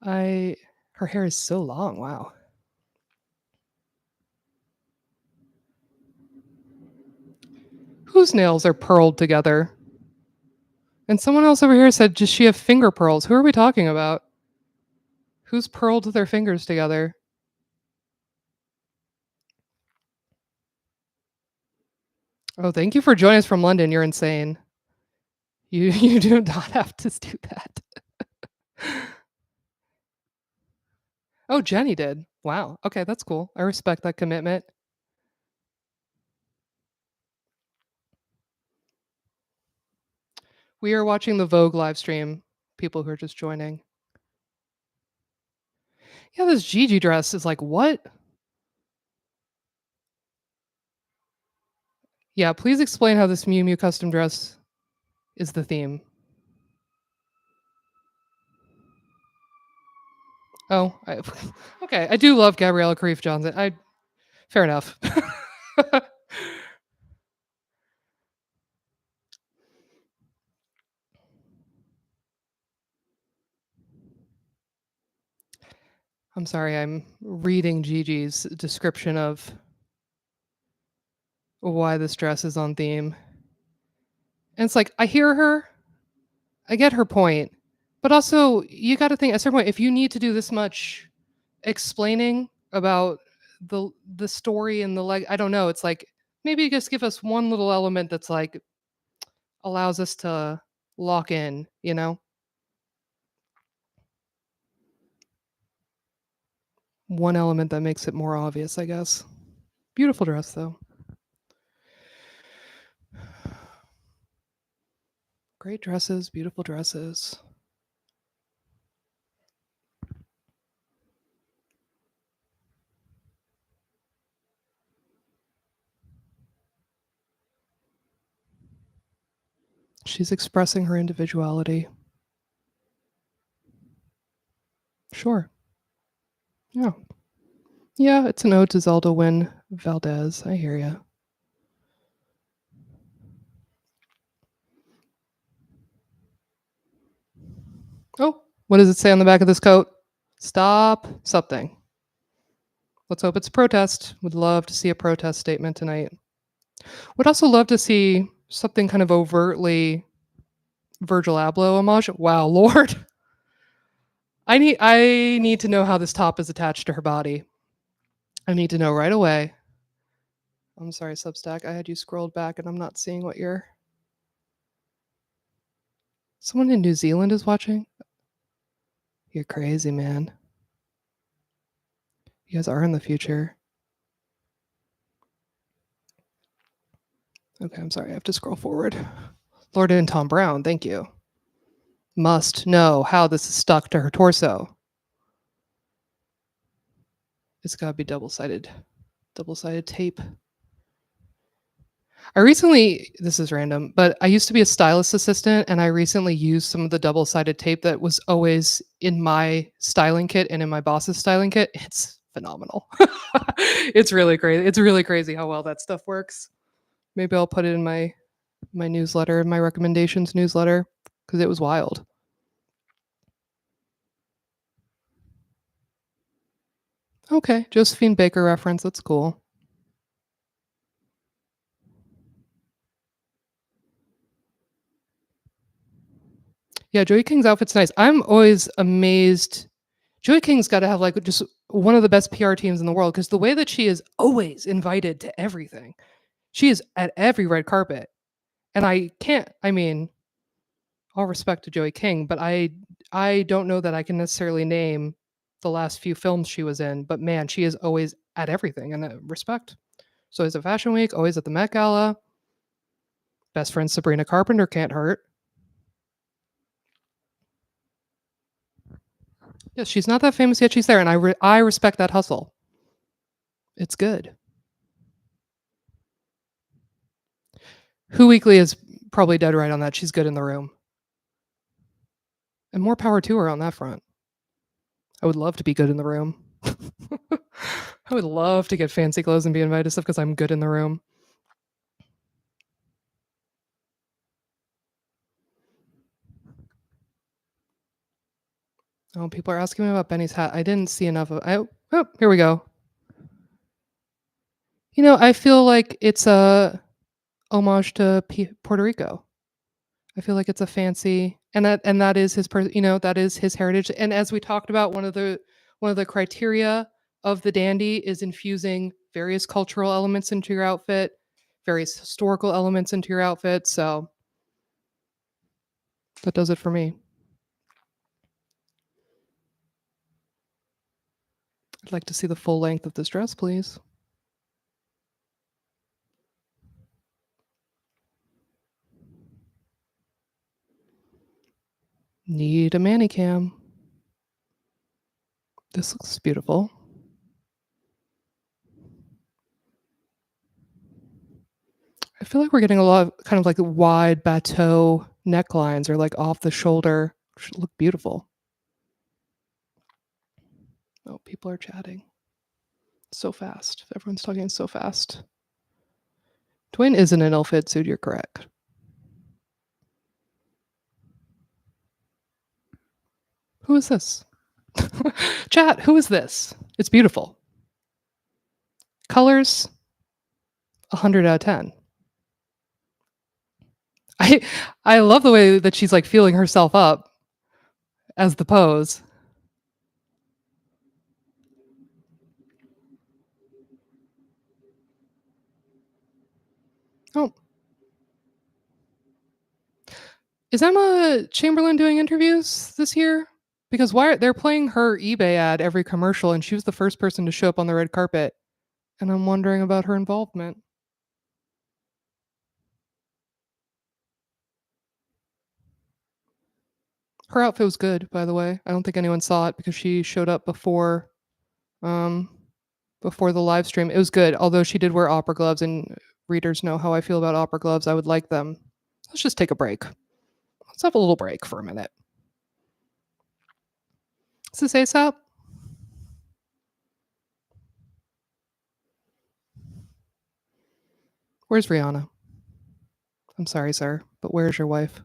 I Her hair is so long. Wow. Whose nails are pearled together? And someone else over here said, does she have finger pearls? Who are we talking about? Who's pearled their fingers together? Oh, thank you for joining us from London. You're insane. You do not have to do that. Oh, Jenny did. Wow. Okay, that's cool. I respect that commitment. We are watching the Vogue live stream. People who are just joining. Yeah, this Gigi dress is like what? Yeah, please explain how this Miu Miu custom dress is the theme. Oh, okay. I do love Gabriella Kareef Johnson. Fair enough. I'm sorry. I'm reading Gigi's description of why this dress is on theme, and it's like I hear her. I get her point, but also you got to think at a certain point if you need to do this much explaining about the story and the I don't know. It's like maybe just give us one little element that's like allows us to lock in. One element that makes it more obvious, I guess. Beautiful dress though. Great dresses, beautiful dresses. She's expressing her individuality. Sure. Yeah. Yeah, it's an ode to Zelda Wynne Valdez. I hear ya. Oh, what does it say on the back of this coat? Stop something. Let's hope it's a protest. Would love to see a protest statement tonight. Would also love to see something kind of overtly Virgil Abloh homage. Wow, Lord. I need to know how this top is attached to her body. I need to know right away. I'm sorry, Substack. I had you scrolled back and I'm not seeing what you're. Someone in New Zealand is watching? You're crazy, man. You guys are in the future. Okay, I'm sorry. I have to scroll forward. Lord and Tom Brown, thank you. Must know how this is stuck to her torso. It's gotta be double-sided tape. I recently, this is random, but I used to be a stylist assistant and I recently used some of the double-sided tape that was always in my styling kit and in my boss's styling kit. It's phenomenal. It's really crazy. It's really crazy how well that stuff works. Maybe I'll put it in my newsletter, my recommendations newsletter, because it was wild. Okay, Josephine Baker reference. That's cool. Yeah, Joey King's outfit's nice. I'm always amazed. Joey King's got to have like just one of the best PR teams in the world because the way that she is always invited to everything. She is at every red carpet. And I can't, I mean, all respect to Joey King, but I don't know that I can necessarily name the last few films she was in, but man, she is always at everything and respect. So always at Fashion Week, always at the Met Gala. Best friend Sabrina Carpenter can't hurt. Yeah, she's not that famous yet. She's there, and I respect that hustle. It's good. Who Weekly is probably dead right on that. She's good in the room, and more power to her on that front. I would love to be good in the room. I would love to get fancy clothes and be invited to stuff because I'm good in the room. Oh, people are asking me about Benny's hat. I didn't see enough of. Oh, here we go. You know, I feel like it's a homage to Puerto Rico. I feel like it's a fancy, and that is his, that is his heritage. And as we talked about, one of the criteria of the dandy is infusing various cultural elements into your outfit, various historical elements into your outfit. So that does it for me. I'd like to see the full length of this dress, please. Need a manicam. This looks beautiful. I feel like we're getting a lot of kind of like wide bateau necklines or like off the shoulder. Which look beautiful. Oh, people are chatting so fast. Everyone's talking so fast. Dwayne is in an ill-fit suit, you're correct. Who is this? Chat, who is this? It's beautiful. Colors, 100 out of 10. I love the way that she's like feeling herself up as the pose. Oh. Is Emma Chamberlain doing interviews this year? Because why they're playing her eBay ad every commercial and she was the first person to show up on the red carpet. And I'm wondering about her involvement. Her outfit was good, by the way. I don't think anyone saw it because she showed up before the live stream. It was good, although she did wear opera gloves, and readers know how I feel about opera gloves. I would like them Let's just take a break. Let's have a little break for a minute. Is this ASAP? Where's Rihanna? I'm sorry, sir, but where's your wife?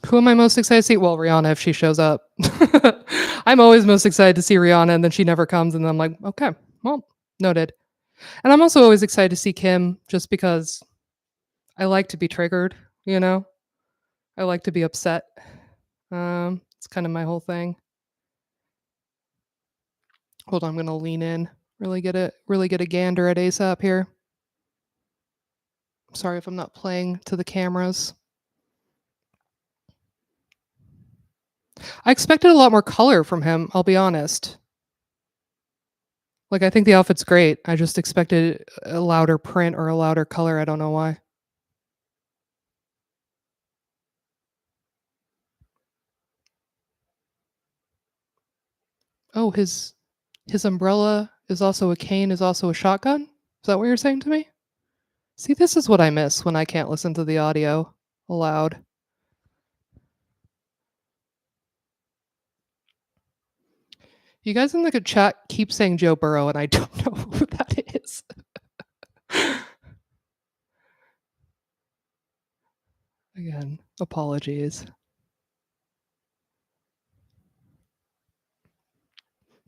Who am I most excited to see? Well, Rihanna, if she shows up. I'm always most excited to see Rihanna, and then she never comes, and then I'm like, okay, well, noted. And I'm also always excited to see Kim, just because I like to be triggered. You know, I like to be upset. It's kind of my whole thing. Hold on, I'm gonna lean in, really get a gander at ASAP here. Sorry if I'm not playing to the cameras. I expected a lot more color from him, I'll be honest. Like, I think the outfit's great. I just expected a louder print or a louder color. I don't know why. Oh, his umbrella is also a cane, is also a shotgun? Is that what you're saying to me? See, this is what I miss when I can't listen to the audio aloud. You guys in the good chat keep saying Joe Burrow, and I don't know who that is. Again, apologies.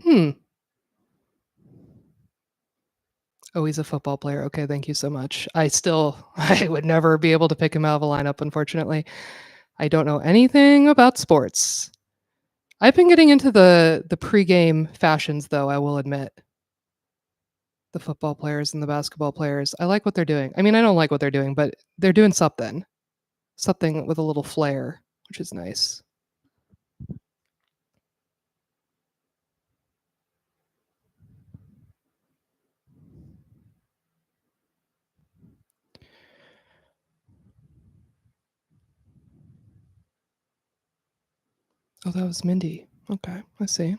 Hmm. Oh, he's a football player. Okay, thank you so much. I would never be able to pick him out of a lineup, unfortunately. I don't know anything about sports. I've been getting into the pregame fashions, though, I will admit. The football players and the basketball players. I like what they're doing. I mean, I don't like what they're doing, but they're doing something. Something with a little flair, which is nice. Oh, that was Mindy. Okay, I see.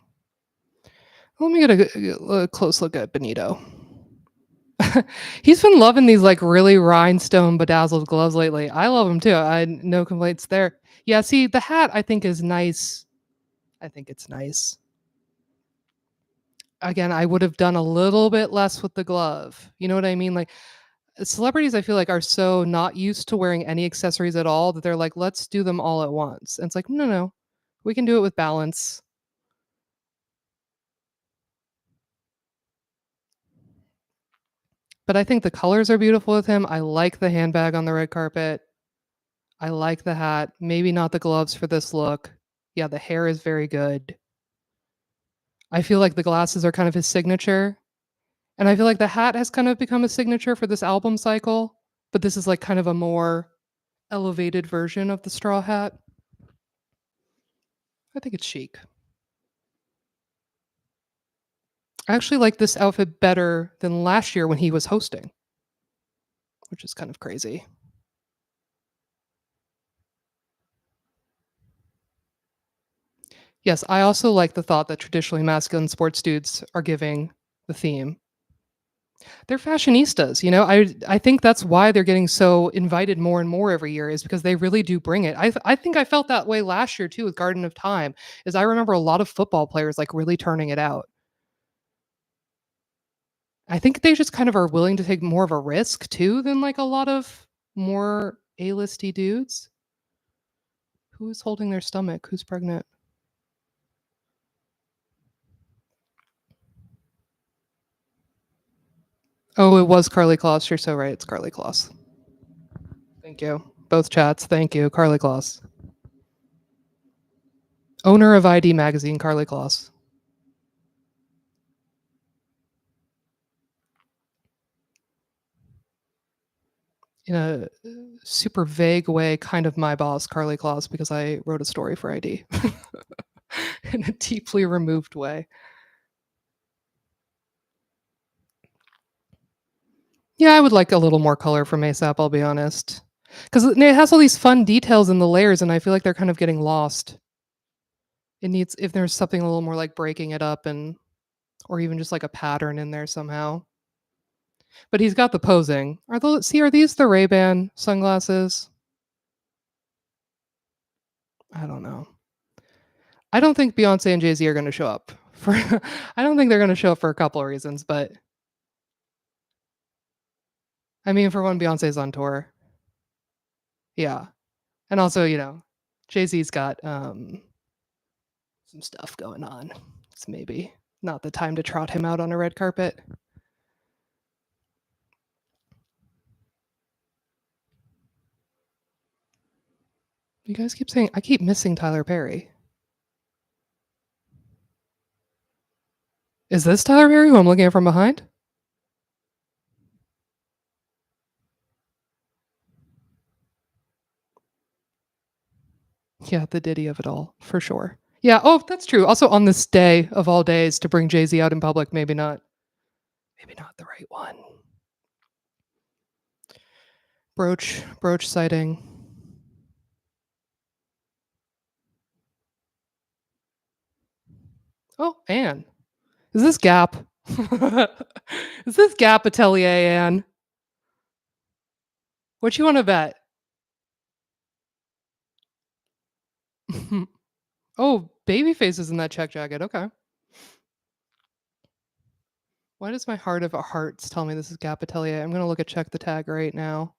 Let me get a close look at Benito. He's been loving these like really rhinestone bedazzled gloves lately. I love them too. I no complaints there. Yeah, see, the hat I think is nice. I think it's nice. Again, I would have done a little bit less with the glove. You know what I mean? Like celebrities, I feel like are so not used to wearing any accessories at all that they're like, let's do them all at once. And it's like, no, no, we can do it with balance. But I think the colors are beautiful with him. I like the handbag on the red carpet. I like the hat. Maybe not the gloves for this look. Yeah, the hair is very good. I feel like the glasses are kind of his signature. And I feel like the hat has kind of become a signature for this album cycle. But this is like kind of a more elevated version of the straw hat. I think it's chic. I actually like this outfit better than last year when he was hosting, which is kind of crazy. Yes, I also like the thought that traditionally masculine sports dudes are giving the theme. They're fashionistas, you know. I think that's why they're getting so invited more and more every year is because they really do bring it. I think I felt that way last year too with Garden of Time. Is I remember a lot of football players like really turning it out. I think they just kind of are willing to take more of a risk too than like a lot of more A-listy dudes. Who's holding their stomach? Who's pregnant? Oh, it was Carly Kloss. You're so right. It's Carly Kloss. Thank you. Both chats. Thank you. Carly Kloss. Owner of ID Magazine, Carly Kloss. In a super vague way, kind of my boss, Carly Kloss, because I wrote a story for ID in a deeply removed way. Yeah, I would like a little more color from ASAP, I'll be honest. Because it has all these fun details in the layers, and I feel like they're kind of getting lost. It needs if there's something a little more like breaking it up and or even just like a pattern in there somehow. But he's got the posing. Are these the Ray-Ban sunglasses? I don't know. I don't think Beyonce and Jay-Z are gonna show up for I don't think they're gonna show up for a couple of reasons, but I mean, for one, Beyonce's on tour. Yeah. And also, Jay-Z's got, some stuff going on. It's maybe not the time to trot him out on a red carpet. You guys keep saying I keep missing Tyler Perry. Is this Tyler Perry who I'm looking at from behind? Yeah, the ditty of it all, for sure. Yeah, oh, that's true. Also on this day of all days to bring Jay-Z out in public, maybe not the right one. Brooch sighting. Oh, Anne. Is this Gap? Is this Gap Atelier, Anne? What you want to bet? Oh, Babyface is in that check jacket. Okay. Why does my heart of hearts tell me this is Gap Atelier? I'm gonna look at check the tag right now.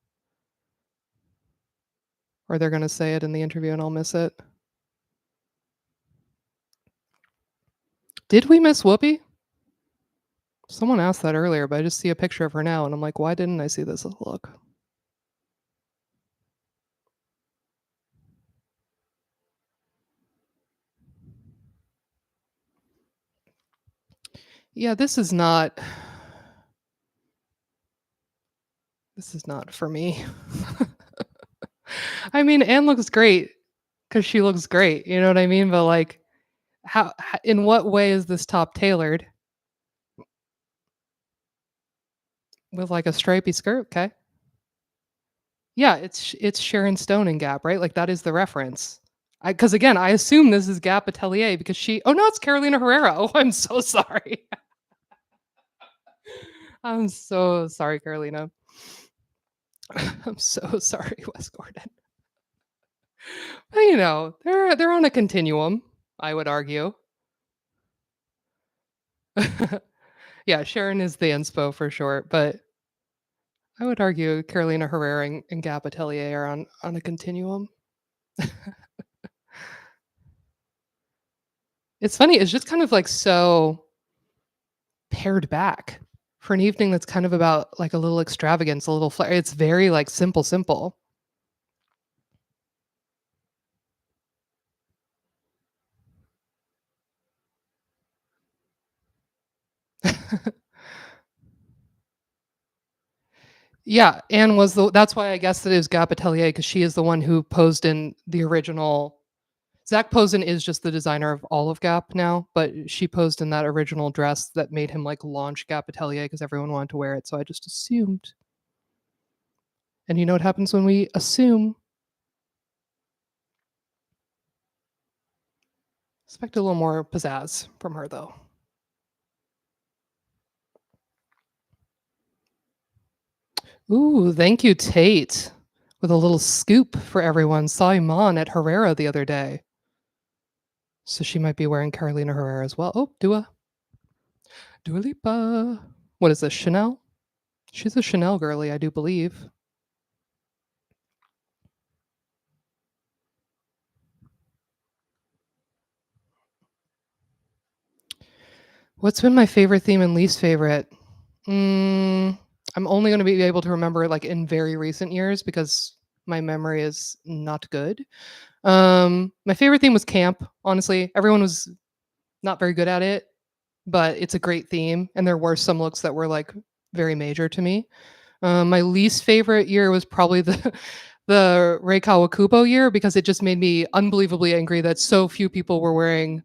Or they're gonna say it in the interview and I'll miss it. Did we miss Whoopi? Someone asked that earlier, but I just see a picture of her now and I'm like, why didn't I see this look? Yeah, this is not for me. I mean, Anne looks great because she looks great. You know what I mean? But like, in what way is this top tailored with like a stripy skirt? Okay, yeah, it's Sharon Stone in Gap, right? Like that is the reference. Because again, I assume this is Gap Atelier because she. Oh no, it's Carolina Herrera. Oh, I'm so sorry. I'm so sorry, Carolina. I'm so sorry, Wes Gordon. But they're on a continuum, I would argue. Yeah, Sharon is the inspo for sure, but I would argue Carolina Herrera and Gap Atelier are on a continuum. It's funny, it's just kind of like so pared back for an evening that's kind of about like a little extravagance, a little flair. It's very like simple. Yeah, Anne was that's why I guess it is Gap Atelier because she is the one who posed in the original. Zach Posen is just the designer of all of Gap now, but she posed in that original dress that made him like launch Gap Atelier because everyone wanted to wear it. So I just assumed. And you know what happens when we assume? Expect a little more pizzazz from her though. Ooh, thank you, Tate. With a little scoop for everyone. Saw Iman at Herrera the other day. So she might be wearing Carolina Herrera as well. Oh, Dua Lipa. What is this, Chanel? She's a Chanel girly, I do believe. What's been my favorite theme and least favorite? I'm only going to be able to remember it like in very recent years because my memory is not good. My favorite theme was camp. Honestly, everyone was not very good at it, but it's a great theme, and there were some looks that were like very major to me. My least favorite year was probably the the Rei Kawakubo year because it just made me unbelievably angry that so few people were wearing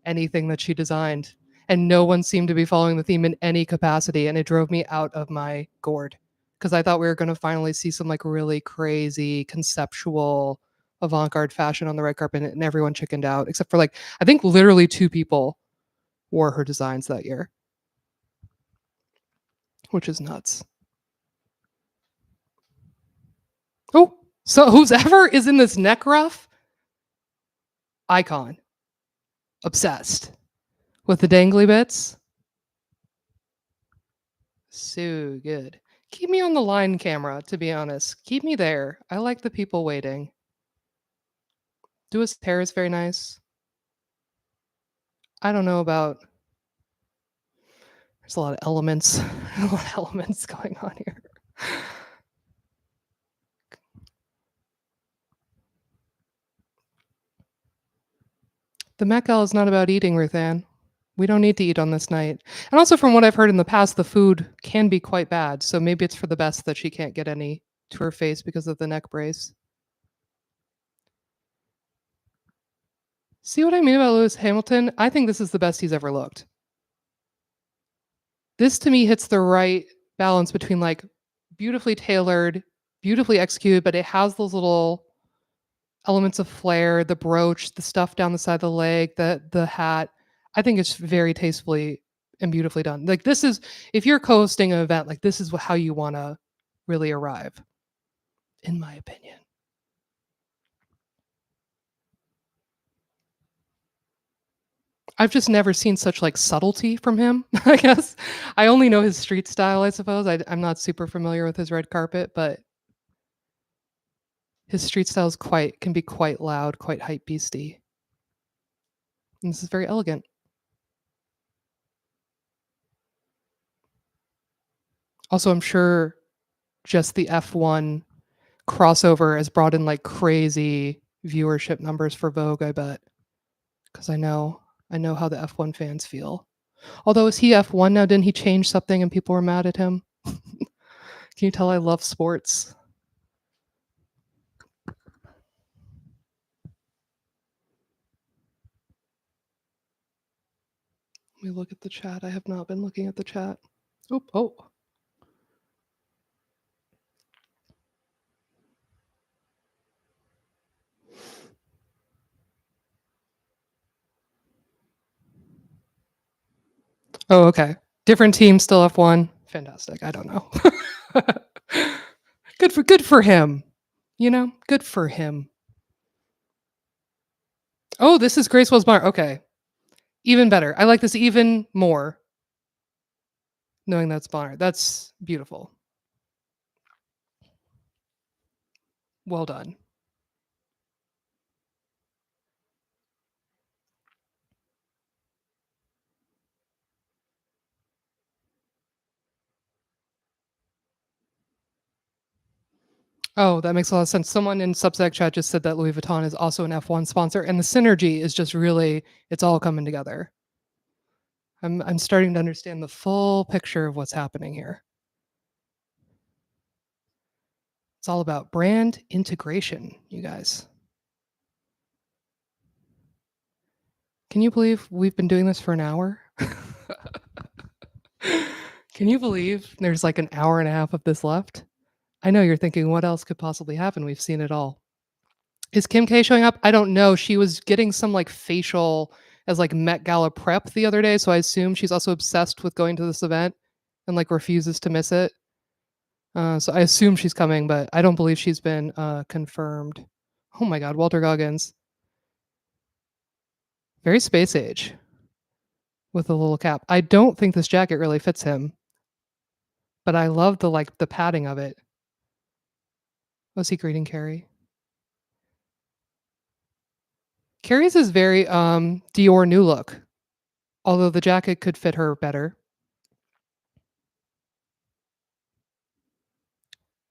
anything that she designed and no one seemed to be following the theme in any capacity and it drove me out of my gourd because I thought we were going to finally see some like really crazy conceptual avant-garde fashion on the red carpet, and everyone chickened out except for, like, I think literally 2 people wore her designs that year, which is nuts. Oh, so whoever is in this neck ruff, icon, obsessed with the dangly bits. So good. Keep me on the line camera, to be honest. Keep me there. I like the people waiting. Dua's hair is very nice. I don't know about. There's a lot of elements, a lot of elements going on here. The Met Gala is not about eating, Ruth Ann. We don't need to eat on this night. And also, from what I've heard in the past, the food can be quite bad. So maybe it's for the best that she can't get any to her face because of the neck brace. See what I mean about Lewis Hamilton? I think this is the best he's ever looked. This to me hits the right balance between like beautifully tailored, beautifully executed, but it has those little elements of flair, the brooch, the stuff down the side of the leg, the hat. I think it's very tastefully and beautifully done. Like this is if you're co-hosting an event, like this is how you want to really arrive, in my opinion. I've just never seen such like subtlety from him. I guess I only know his street style. I suppose I'm not super familiar with his red carpet, but his street style is quite can be quite loud, quite hype beasty. And this is very elegant. Also, I'm sure just the F1 crossover has brought in like crazy viewership numbers for Vogue, I bet. Because I know how the F1 fans feel. Although is he F1 now? Didn't he change something and people were mad at him? Can you tell I love sports? Let me look at the chat. I have not been looking at the chat. Oh. Oh, okay. Different team, still F1. Fantastic. I don't know. good for him. You know, good for him. Oh, this is Gracewell's bar. Okay. Even better. I like this even more. Knowing that's Bonner. That's beautiful. Well done. Oh, that makes a lot of sense. Someone in Substack chat just said that Louis Vuitton is also an F1 sponsor, and the synergy is just really, it's all coming together. I'm starting to understand the full picture of what's happening here. It's all about brand integration, you guys. Can you believe we've been doing this for an hour? Can you believe there's like an hour and a half of this left? I know you're thinking, what else could possibly happen? We've seen it all. Is Kim K showing up? I don't know. She was getting some like facial as like Met Gala prep the other day, so I assume she's also obsessed with going to this event and like refuses to miss it. So I assume she's coming, but I don't believe she's been confirmed. Oh my God, Walter Goggins, very space age with a little cap. I don't think this jacket really fits him, but I love the padding of it. Was he greeting Carrie? Carrie's is very Dior new look, although the jacket could fit her better.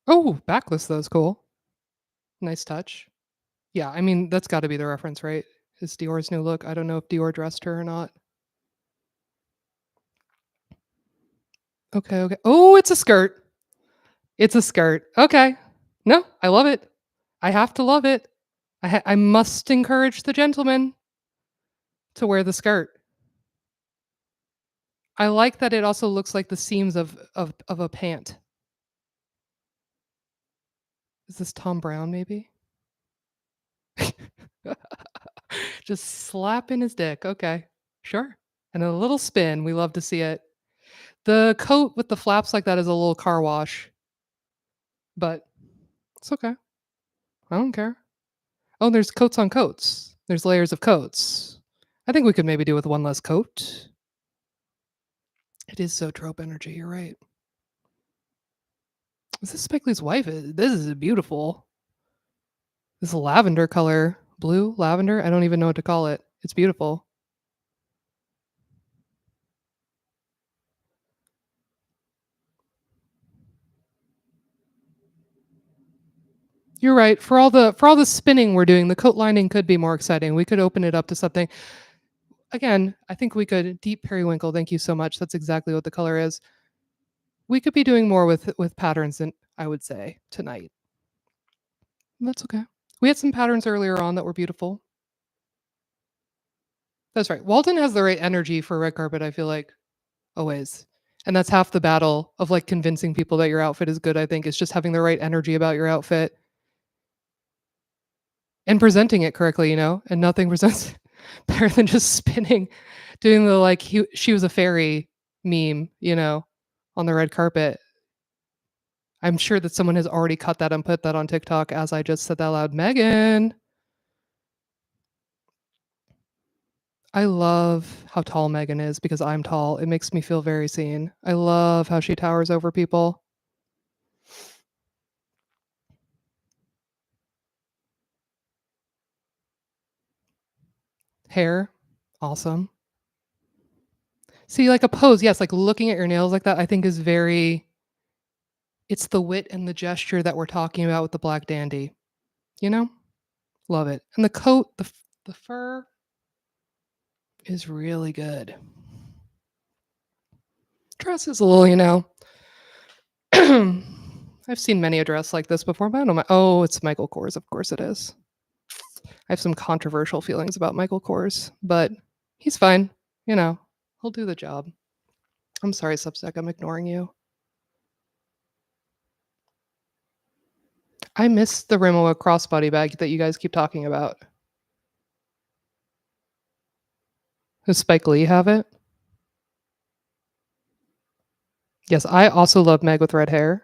Oh, backless though is cool. Nice touch. Yeah, I mean that's got to be the reference, right? Is Dior's new look? I don't know if Dior dressed her or not. Okay. Oh, it's a skirt. It's a skirt. Okay. No, I love it. I have to love it. I must encourage the gentleman to wear the skirt. I like that it also looks like the seams of a pant. Is this Tom Brown maybe? Just slapping his dick, okay, sure, and a little spin, we love to see it. The coat with the flaps like that is a little car wash, but it's okay, I don't care. Oh, there's coats on coats. There's layers of coats. I think we could maybe do with one less coat. It is so trope energy, you're right. Is this Spike Lee's wife? This is beautiful. This lavender color. Blue? Lavender? I don't even know what to call it. It's beautiful. You're right. For all the spinning we're doing, the coat lining could be more exciting. We could open it up to something. Again, I think we could deep periwinkle. Thank you so much. That's exactly what the color is. We could be doing more with patterns than I would say tonight. That's okay. We had some patterns earlier on that were beautiful. That's right. Walton has the right energy for red carpet, I feel like, always. And that's half the battle of like convincing people that your outfit is good, I think, is just having the right energy about your outfit and presenting it correctly, and nothing presents better than just spinning, doing the like she was a fairy meme, on the red carpet. I'm sure that someone has already cut that and put that on TikTok as I just said that loud. Megan, I love how tall Megan is because I'm tall. It makes me feel very seen. I love how she towers over people. Hair, awesome. See, like a pose, yes, like looking at your nails like that, I think is very it's the wit and the gesture that we're talking about with the black dandy, you know? Love it. And the coat, the fur is really good. Dress is a little, I've seen many a dress like this before, but I don't mind. Oh, it's Michael Kors. Of course it is. I have some controversial feelings about Michael Kors, but he's fine. He'll do the job. I'm sorry, Substack. I'm ignoring you. I miss the Rimowa crossbody bag that you guys keep talking about. Does Spike Lee have it? Yes, I also love Meg with red hair.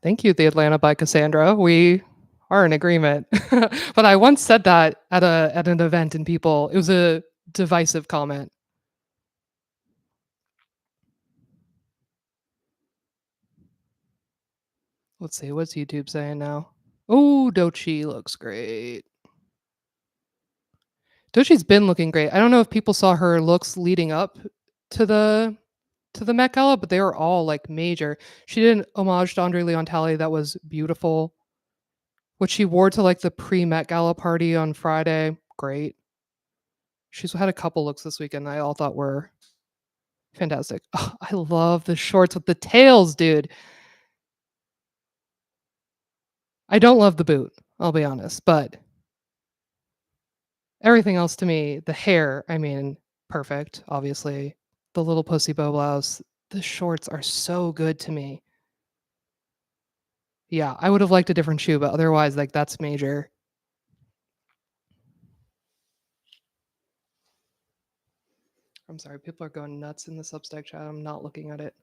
Thank you, The Atlanta by Cassandra. We are in agreement. But I once said that at an event and it was a divisive comment. Let's see, what's YouTube saying now? Oh, Dochi looks great. Dochi's been looking great. I don't know if people saw her looks leading up to the Met Gala, but they were all like major. She did an homage to Andre Leon Talley that was beautiful. What she wore to like the pre Met Gala party on Friday, great. She's had a couple looks this weekend I all thought were fantastic. Oh, I love the shorts with the tails, dude. I don't love the boot, I'll be honest, but everything else to me, the hair, I mean, perfect, obviously. The little pussy bow blouse, the shorts are so good to me. Yeah, I would have liked a different shoe, but otherwise, like, that's major. I'm sorry, people are going nuts in the Substack chat. I'm not looking at it.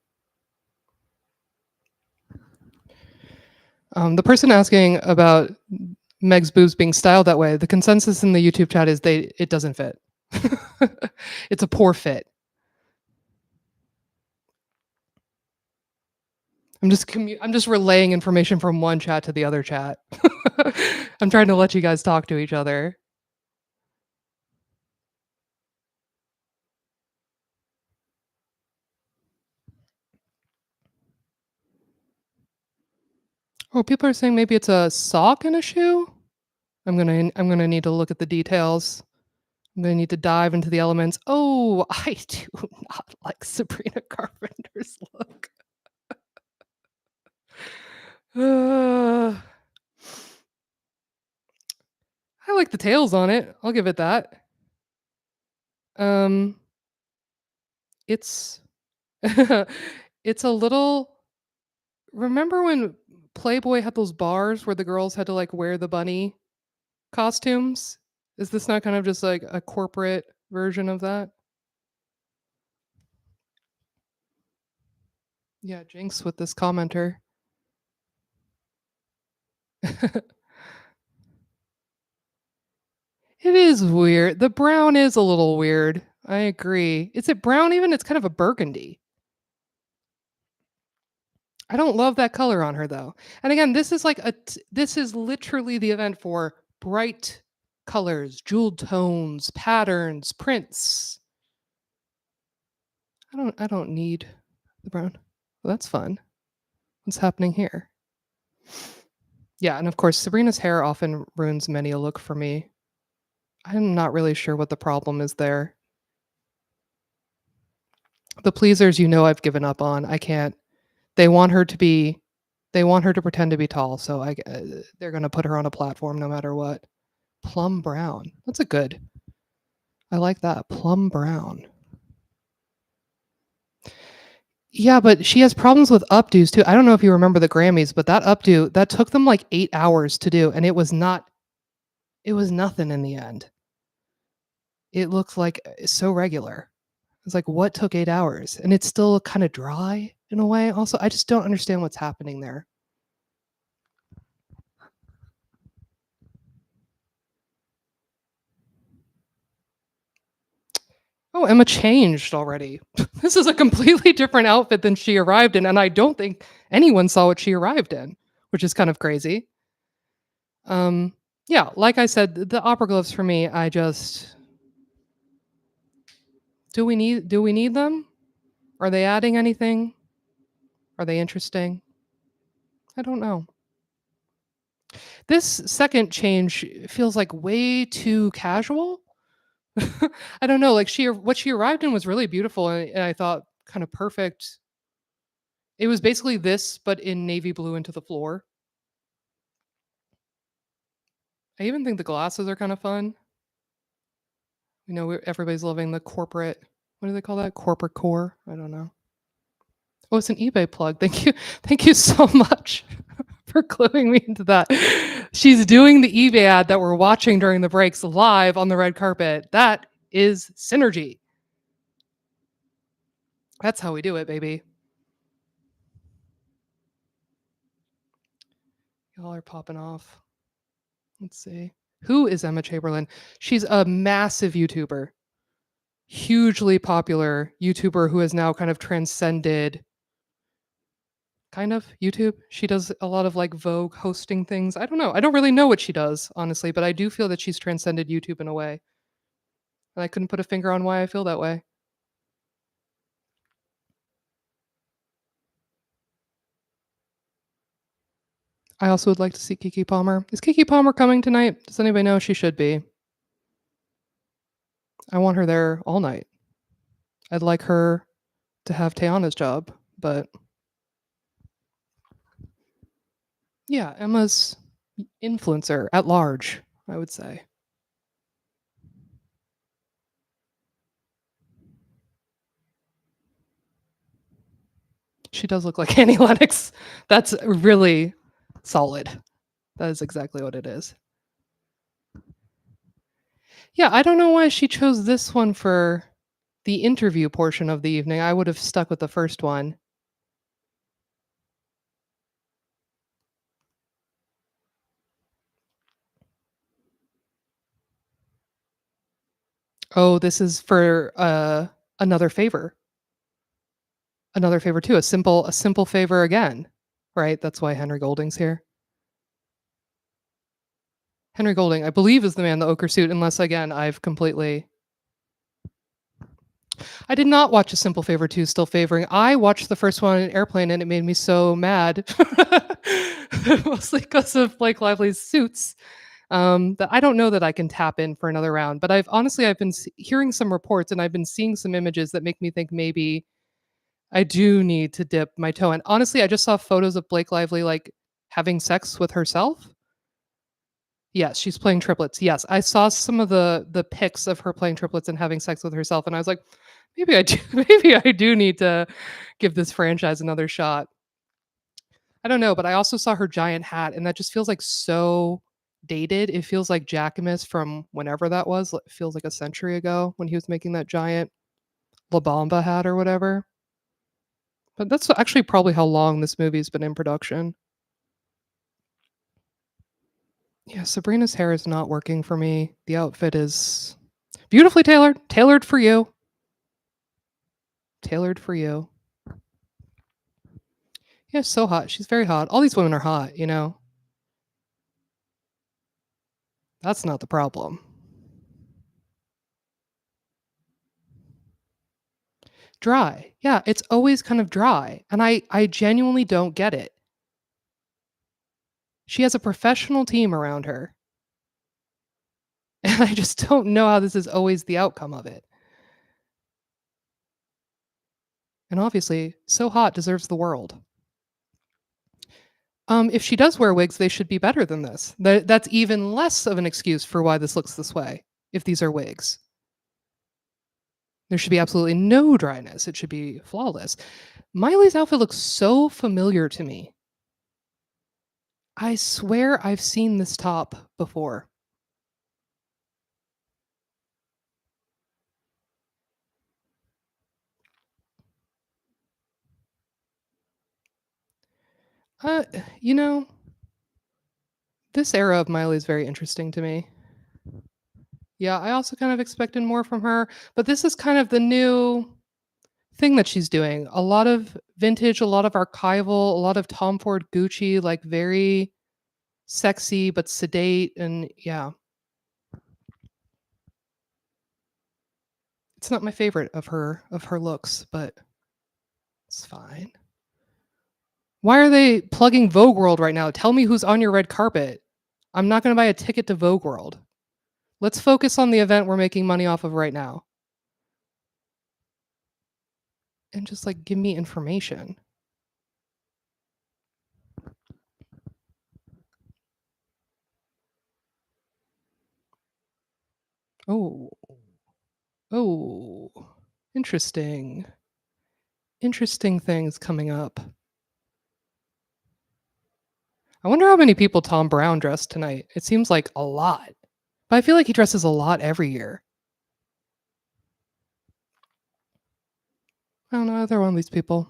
The person asking about Meg's boobs being styled that way, the consensus in the YouTube chat is it doesn't fit. It's a poor fit. I'm just relaying information from one chat to the other chat. I'm trying to let you guys talk to each other. Oh, people are saying maybe it's a sock and a shoe. I'm gonna need to look at the details. I'm gonna need to dive into the elements. Oh, I do not like Sabrina Carpenter's look. I like the tails on it. I'll give it that. Um, It's it's a little remember when Playboy had those bars where the girls had to, like, wear the bunny costumes? Is this not kind of just, like, a corporate version of that? Yeah, jinx with this commenter. It is weird. The brown is a little weird. I agree. Is it brown even? It's kind of a burgundy. I don't love that color on her though. And again, this is like this is literally the event for bright colors, jeweled tones, patterns, prints. I don't need the brown. Well, that's fun. What's happening here? Yeah, and of course Sabrina's hair often ruins many a look for me. I'm not really sure what the problem is there. The pleasers, I've given up on. I can't. They want her to be they want her to pretend to be tall, so they're gonna put her on a platform no matter what. Plum brown. That's a good. I like that. Plum brown. Yeah, but she has problems with updos too. I don't know if you remember the Grammys, but that updo, that took them like 8 hours to do, and it was nothing in the end. It looked like so regular. It's like, what took 8 hours? And it's still kinda dry in a way also. I just don't understand what's happening there. Oh, Emma changed already. This is a completely different outfit than she arrived in, and I don't think anyone saw what she arrived in, which is kind of crazy. Um, yeah, like I said, the opera gloves for me, I just do we need them? Are they adding anything? Are they interesting? I don't know. This second change feels like way too casual. I don't know, like what she arrived in was really beautiful and I thought kind of perfect. It was basically this, but in navy blue into the floor. I even think the glasses are kind of fun. Everybody's loving the corporate. What do they call that? Corporate core. I don't know. Oh, it's an eBay plug. Thank you. Thank you so much for cluing me into that. She's doing the eBay ad that we're watching during the breaks live on the red carpet. That is synergy. That's how we do it, baby. Y'all are popping off. Let's see. Who is Emma Chamberlain? She's a massive YouTuber, hugely popular YouTuber who has now kind of transcended kind of YouTube. She does a lot of like Vogue hosting things. I don't know. I don't really know what she does, honestly, but I do feel that she's transcended YouTube in a way. And I couldn't put a finger on why I feel that way. I also would like to see Kiki Palmer. Is Kiki Palmer coming tonight? Does anybody know? She should be. I want her there all night. I'd like her to have Tayana's job, but yeah, Emma's influencer at large, I would say. She does look like Annie Lennox. That's really solid. That is exactly what it is. Yeah, I don't know why she chose this one for the interview portion of the evening. I would have stuck with the first one. Oh, this is for another favor. Another favor too. A simple favor again. Right? That's why Henry Golding's here. Henry Golding, I believe, is the man in the ochre suit, unless again I did not watch A Simple Favor 2 Still Favoring. I watched the first one on an airplane and it made me so mad. Mostly because of Blake Lively's suits. That I don't know that I can tap in for another round. But I've been hearing some reports and I've been seeing some images that make me think maybe I do need to dip my toe in. Honestly, I just saw photos of Blake Lively like having sex with herself. Yes, she's playing triplets. Yes, I saw some of the pics of her playing triplets and having sex with herself, and I was like, maybe I do, maybe I do need to give this franchise another shot. I don't know, but I also saw her giant hat, and that just feels like so dated. It feels like Jacquemus from whenever that was. It feels like a century ago when he was making that giant La Bamba hat or whatever. But that's actually probably how long this movie's been in production. Yeah, Sabrina's hair is not working for me. The outfit is beautifully tailored, tailored for you, tailored for you. Yeah, so hot. She's very hot. All these women are hot, you know. That's not the problem. Dry. Yeah, it's always kind of dry, and I genuinely don't get it. She has a professional team around her, and I just don't know how this is always the outcome of it. And obviously, so hot deserves the world. If she does wear wigs, they should be better than this. That's even less of an excuse for why this looks this way. If these are wigs, there should be absolutely no dryness. It should be flawless. Miley's outfit looks so familiar to me. I swear I've seen this top before. Uh, you know, this era of Miley is very interesting to me. Yeah, I also kind of expected more from her, but this is kind of the new thing that she's doing. A lot of vintage, a lot of archival, a lot of Tom Ford Gucci, like very sexy but sedate, and yeah, it's not my favorite of her looks, but it's fine. Why are they plugging Vogue World right now? Tell me who's on your red carpet. I'm not going to buy a ticket to Vogue World. Let's focus on the event we're making money off of right now. And just like give me information. Oh, oh, interesting. Interesting things coming up. I wonder how many people Tom Brown dressed tonight. It seems like a lot. But I feel like he dresses a lot every year. I don't know, either one of these people.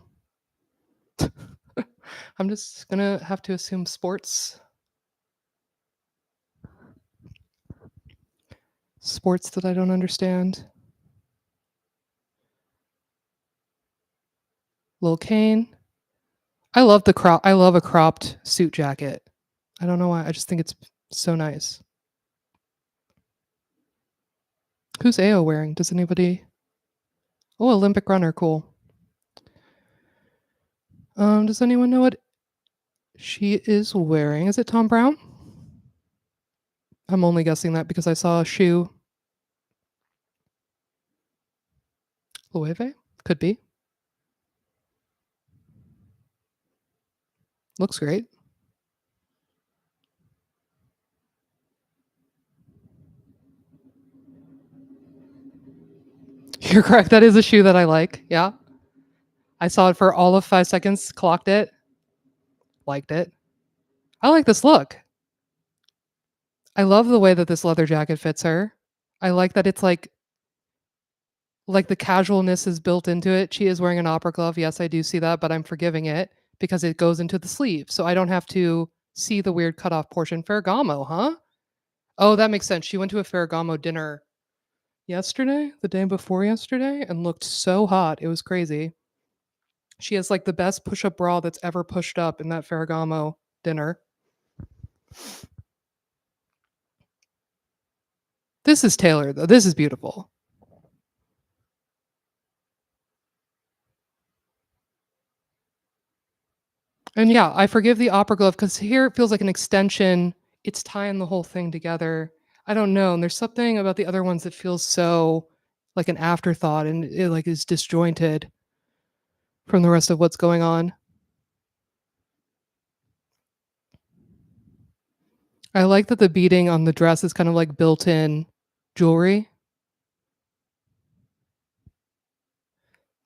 I'm just gonna have to assume sports. Sports that I don't understand. Lil Kane. I love the crop. I love a cropped suit jacket. I don't know why. I just think it's so nice. Who's AO wearing? Does anybody? Oh, Olympic runner. Cool. Does anyone know what she is wearing? Is it Tom Brown? I'm only guessing that because I saw a shoe. Loewe? Could be. Looks great. You're correct. That is a shoe that I like. Yeah. I saw it for all of 5 seconds, clocked it, liked it. I like this look. I love the way that this leather jacket fits her. I like that it's like the casualness is built into it. She is wearing an opera glove. Yes, I do see that, but I'm forgiving it because it goes into the sleeve. So I don't have to see the weird cutoff portion. Ferragamo, huh? Oh, that makes sense. She went to a Ferragamo dinner yesterday, the day before yesterday, and looked so hot. It was crazy. She has like the best push up bra that's ever pushed up in that Ferragamo dinner. This is tailored, though. This is beautiful. And yeah, I forgive the opera glove because here it feels like an extension. It's tying the whole thing together. I don't know. And there's something about the other ones that feels so like an afterthought and it like is disjointed from the rest of what's going on. I like that the beading on the dress is kind of like built-in jewelry.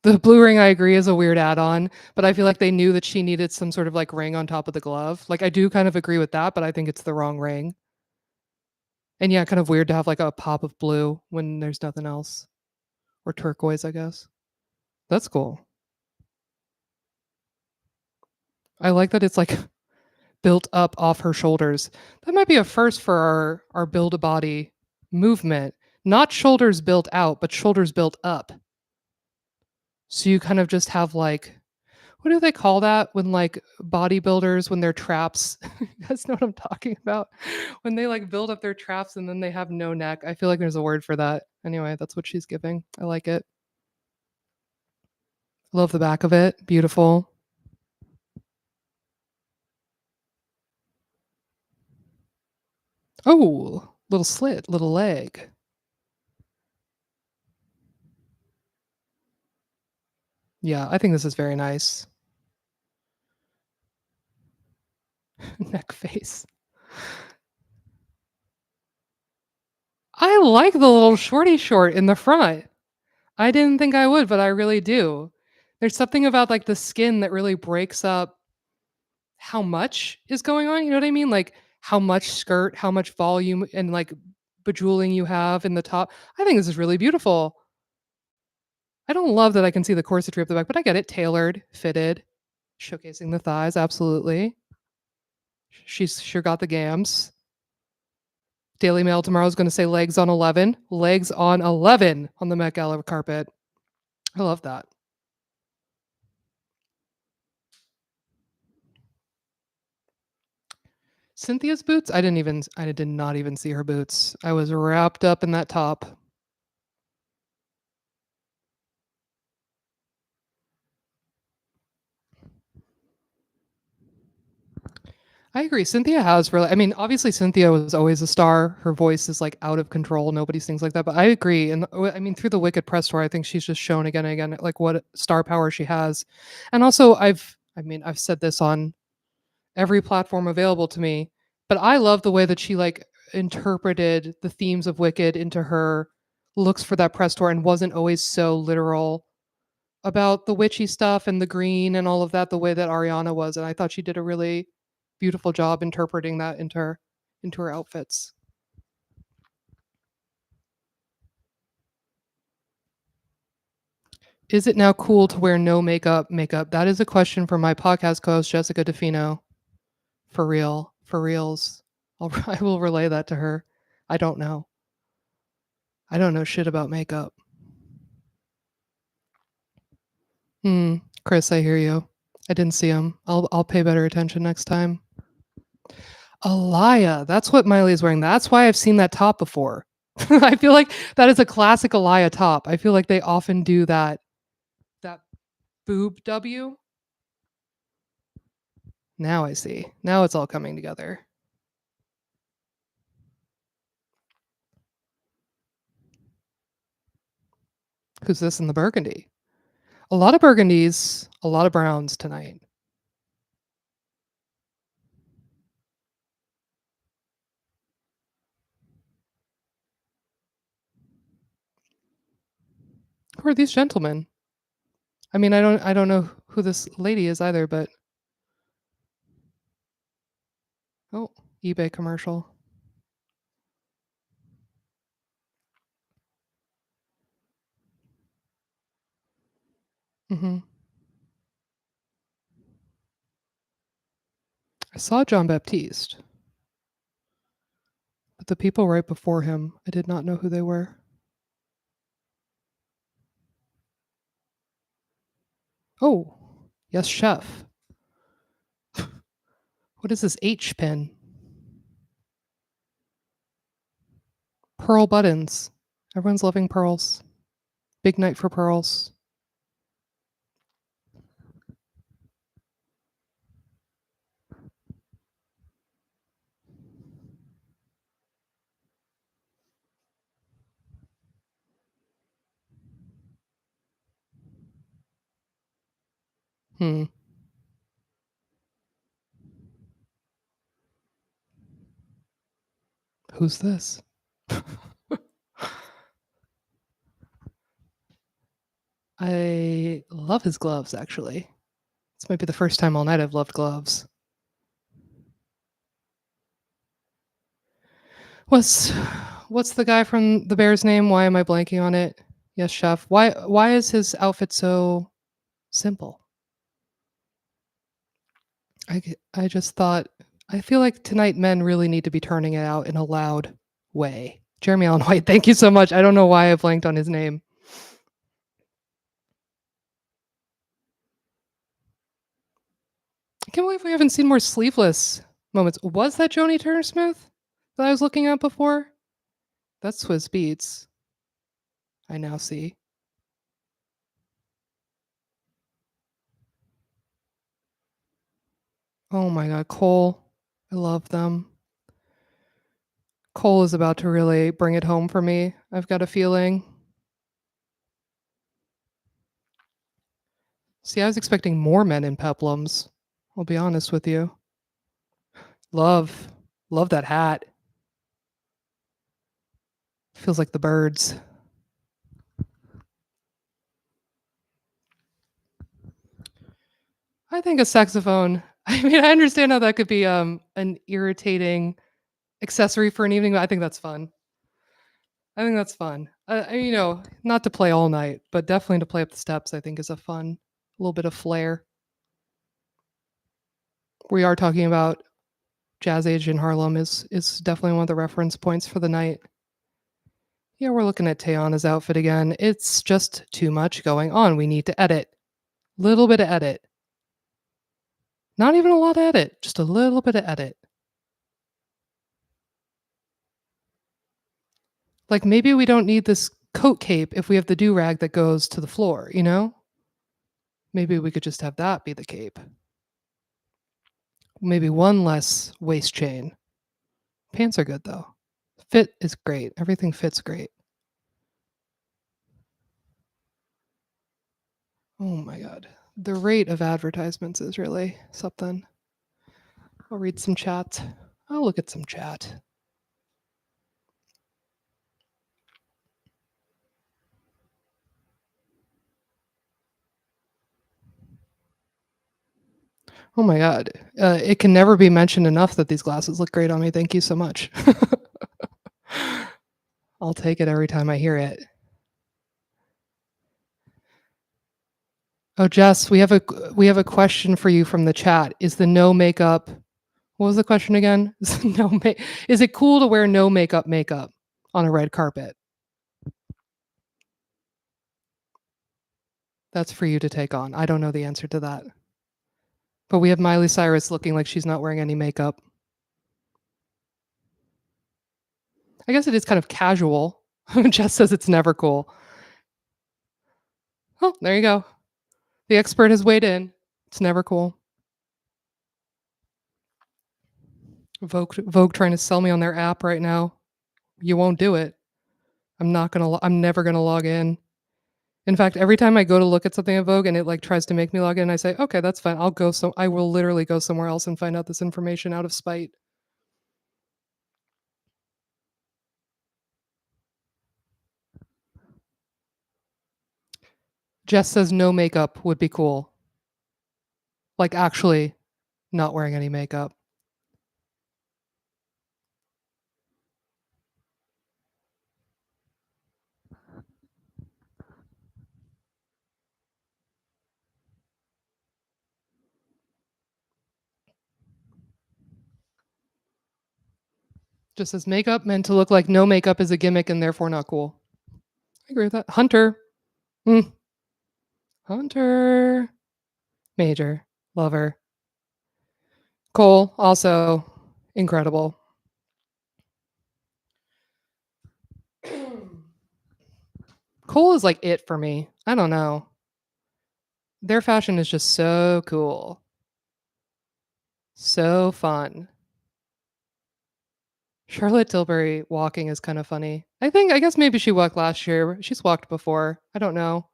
The blue ring, I agree, is a weird add-on, but I feel like they knew that she needed some sort of like ring on top of the glove. Like I do kind of agree with that, but I think it's the wrong ring. And yeah, kind of weird to have like a pop of blue when there's nothing else. Or turquoise, I guess. That's cool. I like that it's like built up off her shoulders. That might be a first for our build a body movement. Not shoulders built out, but shoulders built up. So you kind of just have like what do they call that when like bodybuilders when their traps you guys know what I'm talking about? When they like build up their traps and then they have no neck. I feel like there's a word for that. Anyway, that's what she's giving. I like it. Love the back of it. Beautiful. Oh, little slit, little leg. Yeah, I think this is very nice. Neck face. I like the little shorty short in the front. I didn't think I would, but I really do. There's something about like the skin that really breaks up how much is going on. You know what I mean? Like how much skirt, how much volume and like bejeweling you have in the top. I think this is really beautiful. I don't love that I can see the corsetry up the back, but I get it. Tailored, fitted, showcasing the thighs. Absolutely. She's sure got the gams. Daily Mail tomorrow is going to say legs on 11. Legs on 11 on the Met Gala carpet. I love that. Cynthia's boots? I did not even see her boots. I was wrapped up in that top. I agree. Cynthia has really, I mean, obviously Cynthia was always a star. Her voice is like out of control. Nobody sings like that. But I agree. And I mean, through the Wicked press tour, I think she's just shown again and again like what star power she has. And also, I've said this on every platform available to me, but I love the way that she like interpreted the themes of Wicked into her looks for that press tour and wasn't always so literal about the witchy stuff and the green and all of that the way that Ariana was, and I thought she did a really beautiful job interpreting that into her outfits. Is it now cool to wear no makeup? Makeup. That is a question for my podcast co-host Jessica DeFino. For real, for reals. I will relay that to her. I don't know. I don't know shit about makeup. Hmm. Chris, I hear you. I didn't see him. I'll pay better attention next time. Alaya, that's what Miley's wearing. That's why I've seen that top before. I feel like that is a classic Alaya top. I feel like they often do that boob W. Now I see. Now it's all coming together. Who's this in the burgundy? A lot of burgundies, a lot of browns tonight. Who are these gentlemen? I mean, I don't know who this lady is either, but oh, eBay commercial. Hmm. I saw John Baptiste, but the people right before him, I did not know who they were. Oh, yes, chef. What is this H pin? Pearl buttons. Everyone's loving pearls. Big night for pearls. Hmm. Who's this? I love his gloves, actually. This might be the first time all night I've loved gloves. What's what's the guy from the Bears name? Why am I blanking on it? Yes, chef. Why is his outfit so simple? I just thought I feel like tonight men really need to be turning it out in a loud way. Jeremy Allen White, thank you so much. I don't know why I blanked on his name. I can't believe we haven't seen more sleeveless moments. Was that Joni Turner Smith that I was looking at before? That's Swizz Beats. I now see. Oh my god, Cole. I love them. Cole is about to really bring it home for me. I've got a feeling. See, I was expecting more men in peplums. I'll be honest with you. Love. Love that hat. Feels like the birds. I think a saxophone. I mean, I understand how that could be an irritating accessory for an evening, but I think that's fun. I think that's fun. Not to play all night, but definitely to play up the steps, I think is a fun little bit of flair. We are talking about Jazz Age in Harlem is definitely one of the reference points for the night. Yeah, we're looking at Tayana's outfit again. It's just too much going on. We need to edit. Little bit of edit. Not even a lot of edit, just a little bit of edit. Like maybe we don't need this coat cape if we have the do rag that goes to the floor, you know? Maybe we could just have that be the cape. Maybe one less waist chain. Pants are good though. Fit is great. Everything fits great. Oh my god. The rate of advertisements is really something. I'll read some chat. I'll look at some chat. Oh my god. It can never be mentioned enough that these glasses look great on me. Thank you so much. I'll take it every time I hear it. Oh, Jess, we have a question for you from the chat. Is the no makeup? What was the question again? Is it cool to wear no makeup on a red carpet? That's for you to take on. I don't know the answer to that. But we have Miley Cyrus looking like she's not wearing any makeup. I guess it is kind of casual. Jess says it's never cool. Oh, there you go. The expert has weighed in. It's never cool. Vogue trying to sell me on their app right now. You won't do it. I'm never gonna log in. In fact, every time I go to look at something at Vogue and it like tries to make me log in, I say, okay, that's fine. I will literally go somewhere else and find out this information out of spite. Jess says no makeup would be cool. Like actually not wearing any makeup. Just says makeup meant to look like no makeup is a gimmick and therefore not cool. I agree with that. Hunter. Mm. Hunter. Major. Lover. Cole. Also incredible. Cole is like it for me. I don't know. Their fashion is just so cool. So fun. Charlotte Tilbury walking is kind of funny. I guess maybe she walked last year. She's walked before. I don't know.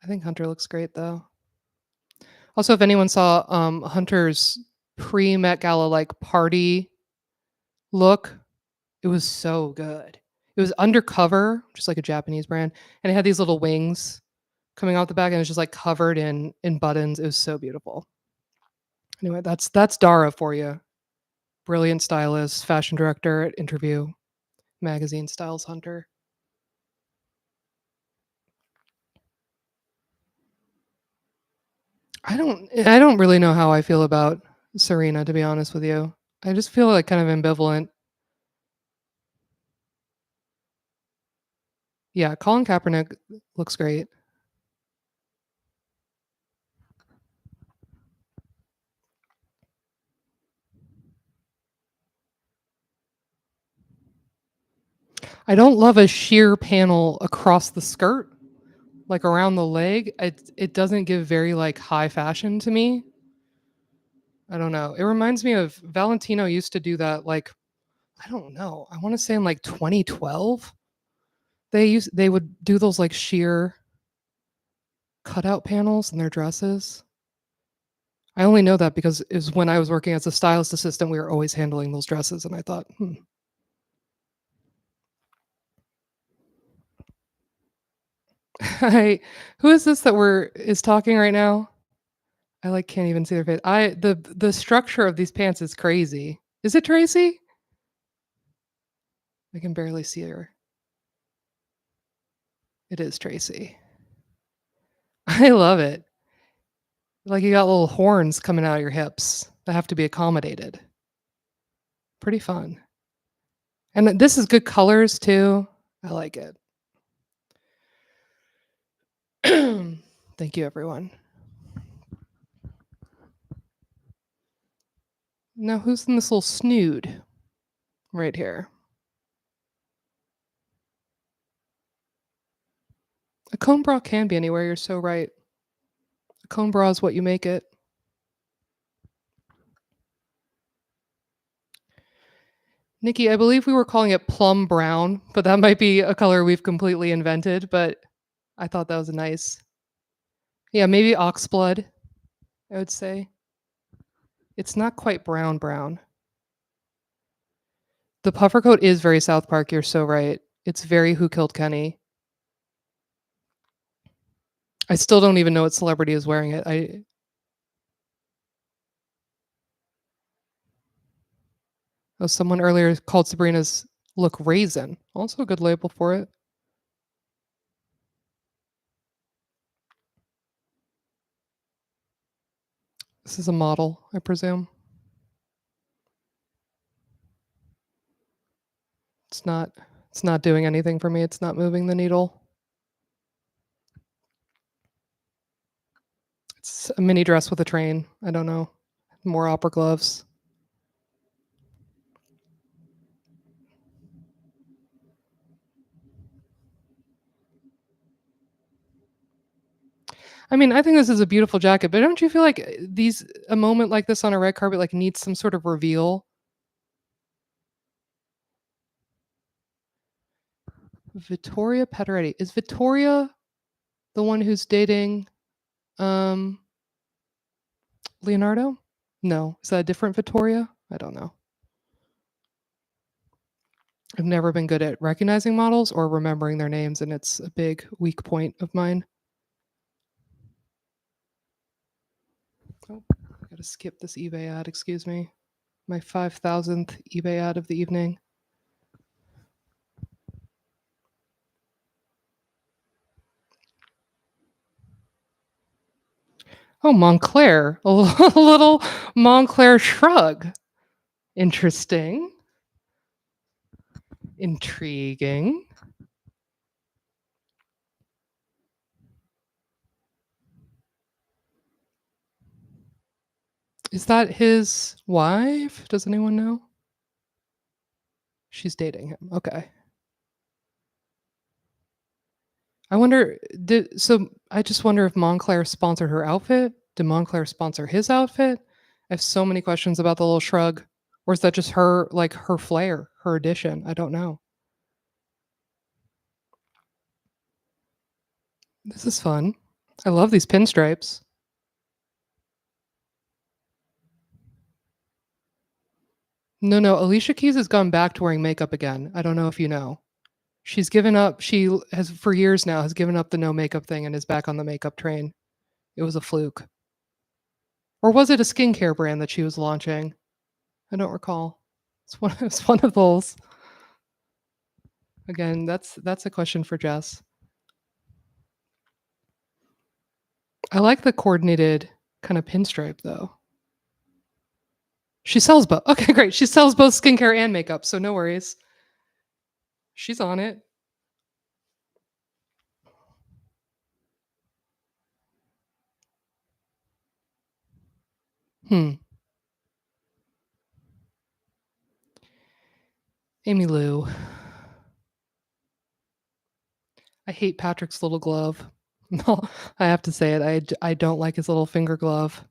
I think Hunter looks great though. Also, if anyone saw Hunter's pre-Met Gala, like, party look. It was so good. It was undercover, just like a Japanese brand, and it had these little wings coming out the back, and it was just, like, covered in buttons. It was so beautiful. Anyway, that's Dara for you. Brilliant stylist, fashion director at Interview Magazine, styles hunter. I don't really know how I feel about Serena, to be honest with you. I just feel, like, kind of ambivalent. Yeah, Colin Kaepernick looks great. I don't love a sheer panel across the skirt, like, around the leg. It doesn't give very, like, high fashion to me. I don't know. It reminds me of Valentino used to do that, like, I don't know. I wanna say in, like, 2012? They would do those, like, sheer cutout panels in their dresses. I only know that because it was when I was working as a stylist assistant, we were always handling those dresses, and I thought, "Hmm." I who is this that is talking right now? I, like, can't even see their face. The structure of these pants is crazy. Is it Tracy? I can barely see her. It is Tracy. I love it. Like, you got little horns coming out of your hips that have to be accommodated. Pretty fun. And this is good colors too. I like it. Thank you, everyone. Now, who's in this little snood right here? A cone bra can be anywhere. You're so right. A cone bra is what you make it. Nikki, I believe we were calling it plum brown, but that might be a color we've completely invented. But I thought that was nice. Yeah, maybe oxblood, I would say. It's not quite brown brown. The puffer coat is very South Park. You're so right. It's very Who Killed Kenny. I still don't even know what celebrity is wearing it. Someone earlier called Sabrina's look raisin. Also a good label for it. This is a model, I presume. It's not it's not doing anything for me. It's not moving the needle. It's a mini dress with a train. I don't know. More opera gloves. I mean, I think this is a beautiful jacket, but don't you feel like these a moment like this on a red carpet like needs some sort of reveal? Vittoria Pederetti. Is Vittoria the one who's dating um Leonardo? No. Is that a different Vittoria? I don't know. I've never been good at recognizing models or remembering their names, and it's a big weak point of mine. Oh, I gotta skip this eBay ad, excuse me. My 5,000th eBay ad of the evening. Oh, Montclair. A little Montclair shrug. Interesting. Intriguing. Is that his wife? Does anyone know? She's dating him. Okay. I wonder I just wonder if Montclair sponsored her outfit. Did Montclair sponsor his outfit? I have so many questions about the little shrug. Or is that just her, like, her flair, her addition? I don't know. This is fun. I love these pinstripes. No, no, Alicia Keys has gone back to wearing makeup again. I don't know if you know. She's given up. Has for years now has given up the no makeup thing and is back on the makeup train. It was a fluke. Or was it a skincare brand that she was launching? I don't recall. It's one of those. Again, that's a question for Jess. I like the coordinated kind of pinstripe though. She sells both. Okay, great. She sells both skincare and makeup, so no worries. She's on it. Hmm. Amy Lou. I hate Patrick's little glove. No, I have to say it. I don't like his little finger glove.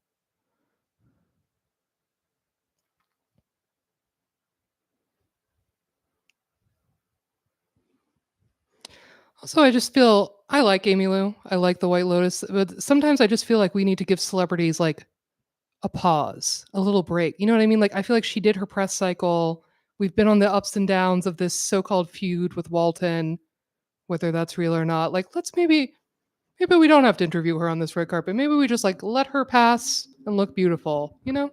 Also, I just feel I like Amy Lou. I like the White Lotus, but sometimes I just feel like we need to give celebrities like a pause, a little break. You know what I mean? Like I feel like she did her press cycle. We've been on the ups and downs of this so-called feud with Walton, whether that's real or not. Like let's maybe we don't have to interview her on this red carpet. Maybe we just like let her pass and look beautiful, you know?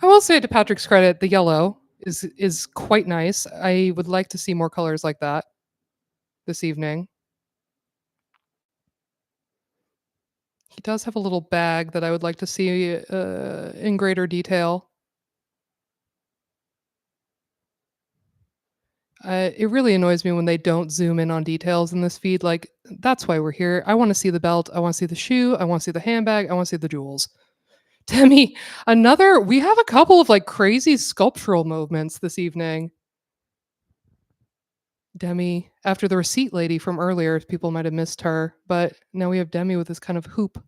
I will say to Patrick's credit, the yellow is quite nice. I would like to see more colors like that this evening. He does have a little bag that I would like to see in greater detail. It really annoys me when they don't zoom in on details in this feed. Like, that's why we're here. I want to see the belt. I want to see the shoe. I want to see the handbag. I want to see the jewels. Demi, we have a couple of like crazy sculptural movements this evening. Demi, after the receipt lady from earlier, people might have missed her, but now we have Demi with this kind of hoop.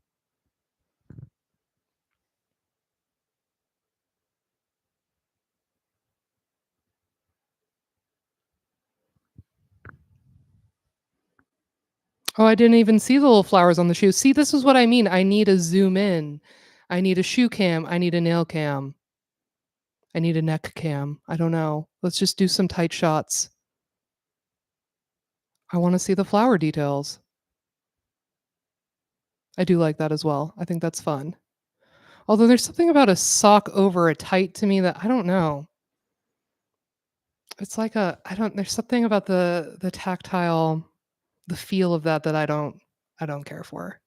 Oh, I didn't even see the little flowers on the shoe. See, this is what I mean. I need a zoom in. I need a shoe cam. I need a nail cam. I need a neck cam. I don't know. Let's just do some tight shots. I want to see the flower details. I do like that as well. I think that's fun. Although there's something about a sock over a tight to me that I don't know. It's like a I don't there's something about the tactile, the feel of that that I don't care for.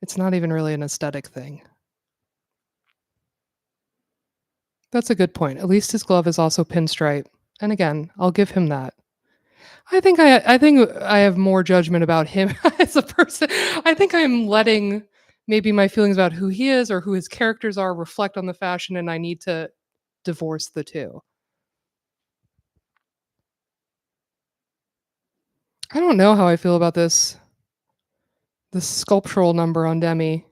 It's not even really an aesthetic thing. That's a good point. At least his glove is also pinstripe. And again, I'll give him that. I think I have more judgment about him as a person. I think I'm letting maybe my feelings about who he is or who his characters are reflect on the fashion and I need to divorce the two. I don't know how I feel about this sculptural number on Demi.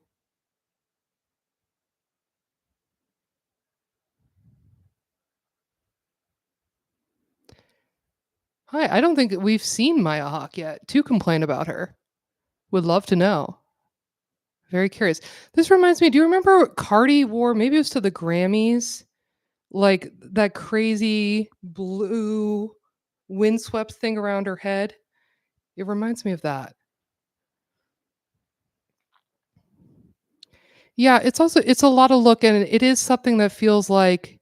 Hi, I don't think we've seen Maya Hawk yet to complain about her. Would love to know. Very curious. This reminds me, do you remember what Cardi wore? Maybe it was to the Grammys, like that crazy blue windswept thing around her head. It reminds me of that. Yeah, it's a lot of look and it is something that feels like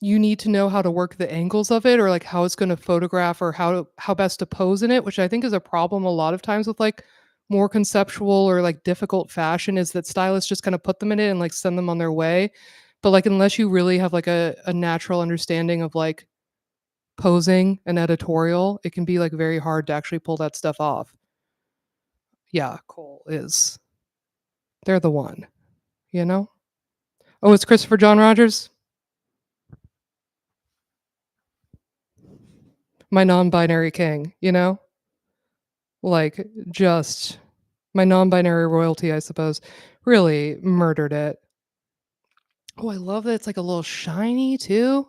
you need to know how to work the angles of it or like how it's going to photograph or how best to pose in it, which I think is a problem a lot of times with like more conceptual or like difficult fashion is that stylists just kind of put them in it and like send them on their way. But like unless you really have like a natural understanding of like posing and editorial, it can be like very hard to actually pull that stuff off. Yeah, Cole is. They're the one, you know? Oh, it's Christopher John Rogers? My non-binary king, you know? Like just my non-binary royalty, I suppose, really murdered it. Oh, I love that it's like a little shiny too.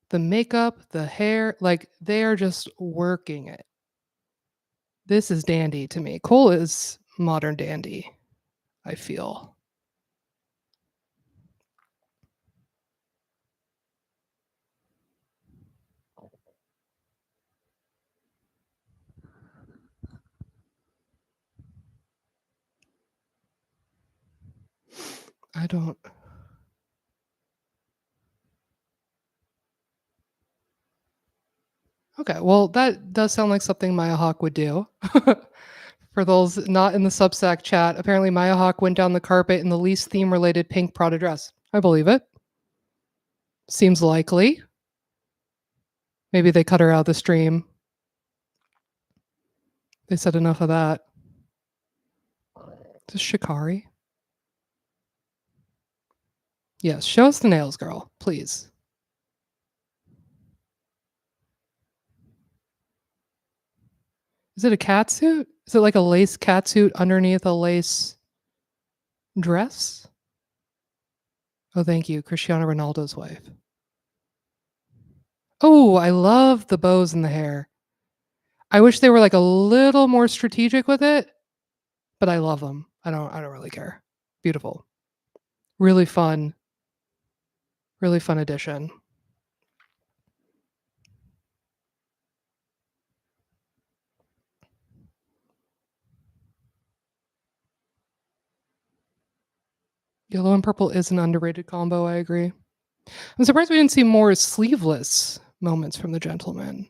The makeup, the hair, like they are just working it. This is dandy to me. Cole is modern dandy. I feel. I don't. Okay, well, that does sound like something Maya Hawk would do. For those not in the Substack chat, apparently Maya Hawk went down the carpet in the least theme related pink Prada dress. I believe it. Seems likely. Maybe they cut her out of the stream. They said enough of that. Is this Shikari? Yes, show us the nails, girl, please. Is it a cat suit? Is it like a lace cat suit underneath a lace dress? Oh, thank you. Cristiano Ronaldo's wife. Oh, I love the bows in the hair. I wish they were like a little more strategic with it, but I love them. I don't really care. Beautiful. Really fun. Really fun addition. Yellow and purple is an underrated combo, I agree. I'm surprised we didn't see more sleeveless moments from the gentleman.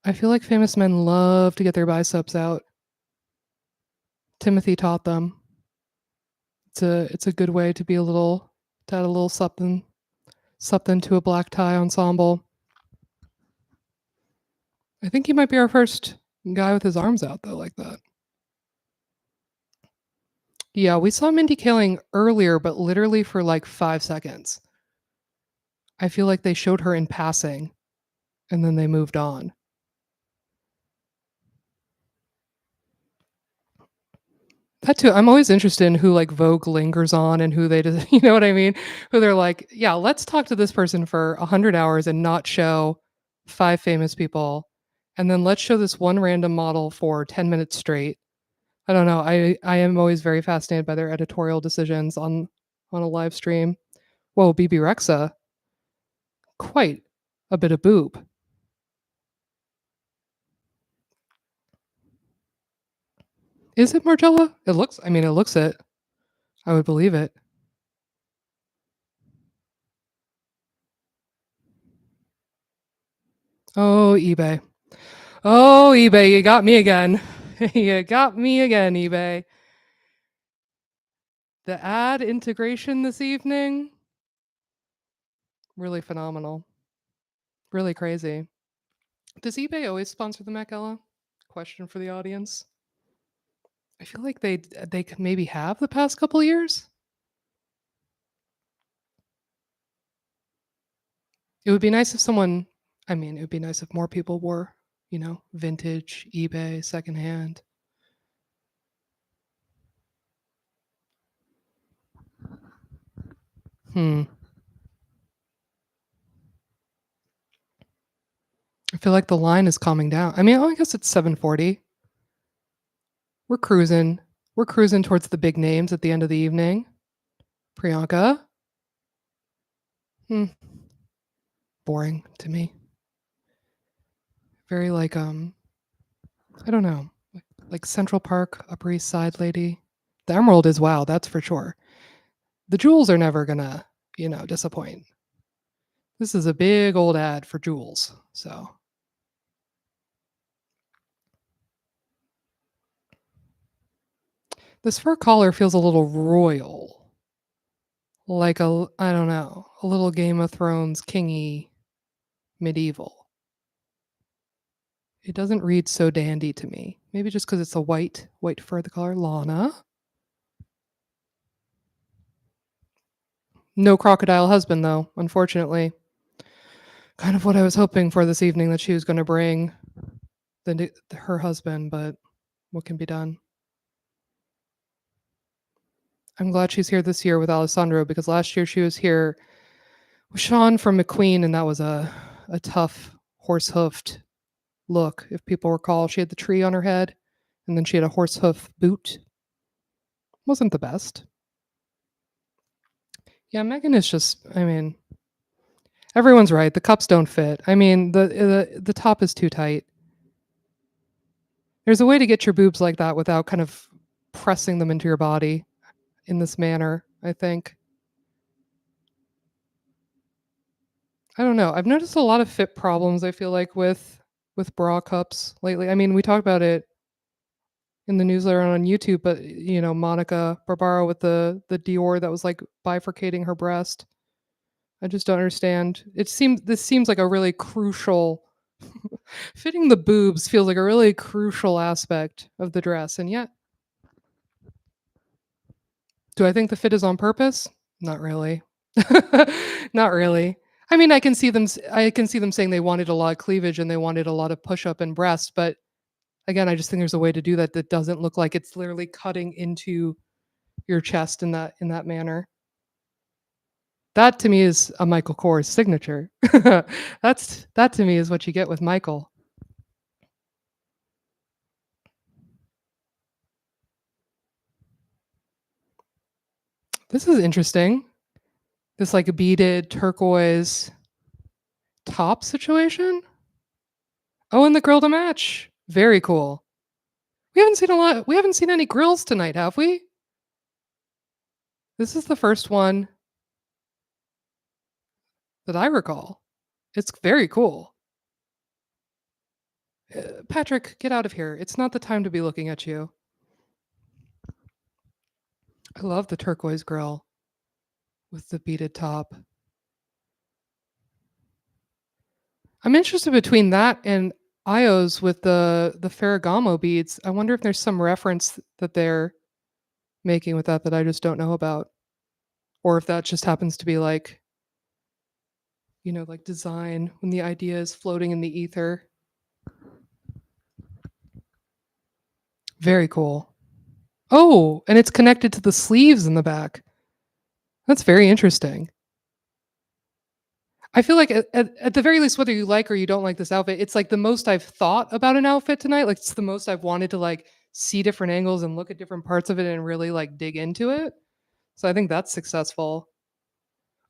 I feel like famous men love to get their biceps out. Timothy taught them. It's a good way to be to add a little something to a black tie ensemble. I think he might be our first guy with his arms out though, like that. Yeah, we saw Mindy Kaling earlier, but literally for like 5 seconds. I feel like they showed her in passing and then they moved on. That too. I'm always interested in who like Vogue lingers on and who they just, you know what I mean? Who they're like, yeah, let's talk to this person for 100 hours and not show 5 famous people. And then let's show this one random model for 10 minutes straight. I don't know. I am always very fascinated by their editorial decisions on a live stream. Whoa, BB Rexa, quite a bit of boob. Is it Margiela? It looks. I mean, it looks it. I would believe it. Oh, eBay. Oh, eBay, you got me again. You got me again, eBay. The ad integration this evening, really phenomenal. Really crazy. Does eBay always sponsor the Met Gala? Question for the audience. I feel like they could maybe have the past couple years. It would be nice if someone, I mean, it would be nice if more people wore, vintage, eBay, secondhand. Hmm. I feel like the line is calming down. I mean, I guess it's 7:40. We're cruising. We're cruising towards the big names at the end of the evening. Priyanka. Hmm. Boring to me. Very like I don't know. Like Central Park, Upper East Side lady. The Emerald is wow, that's for sure. The jewels are never gonna, disappoint. This is a big old ad for jewels. So this fur collar feels a little royal. Like I don't know, a little Game of Thrones kingy medieval. It doesn't read so dandy to me. Maybe just because it's a white fur, the color. Lana. No crocodile husband, though, unfortunately. Kind of what I was hoping for this evening, that she was going to bring her husband, but what can be done? I'm glad she's here this year with Alessandro, because last year she was here with Sean from McQueen, and that was a tough horse hoofed look. If people recall, she had the tree on her head, and then she had a horse hoof boot. Wasn't the best. Yeah, Megan is just I mean, everyone's right, the cups don't fit. I mean, the top is too tight. There's a way to get your boobs like that without kind of pressing them into your body in this manner, I think. I don't know. I've noticed a lot of fit problems, I feel like, with bra cups lately. I mean, we talked about it in the newsletter on YouTube, but, Monica Barbaro with the Dior that was, like, bifurcating her breast. I just don't understand. This seems like a really crucial fitting the boobs feels like a really crucial aspect of the dress, and yet do I think the fit is on purpose? Not really. Not really. I mean, I can see them saying they wanted a lot of cleavage and they wanted a lot of push-up and breast, but again, I just think there's a way to do that that doesn't look like it's literally cutting into your chest in that manner. That to me is a Michael Kors signature. That to me is what you get with Michael. This is interesting. This like beaded turquoise top situation. Oh, and the grill to match. Very cool. We haven't seen any grills tonight, have we? This is the first one that I recall. It's very cool. Patrick, get out of here. It's not the time to be looking at you. I love the turquoise grill with the beaded top. I'm interested between that and Io's with the Ferragamo beads. I wonder if there's some reference that they're making with that that I just don't know about, or if that just happens to be like, like design when the idea is floating in the ether. Very cool. Oh, and it's connected to the sleeves in the back. That's very interesting. I feel like at the very least, whether you like or you don't like this outfit, it's like the most I've thought about an outfit tonight. Like it's the most I've wanted to like see different angles and look at different parts of it and really like dig into it. So I think that's successful.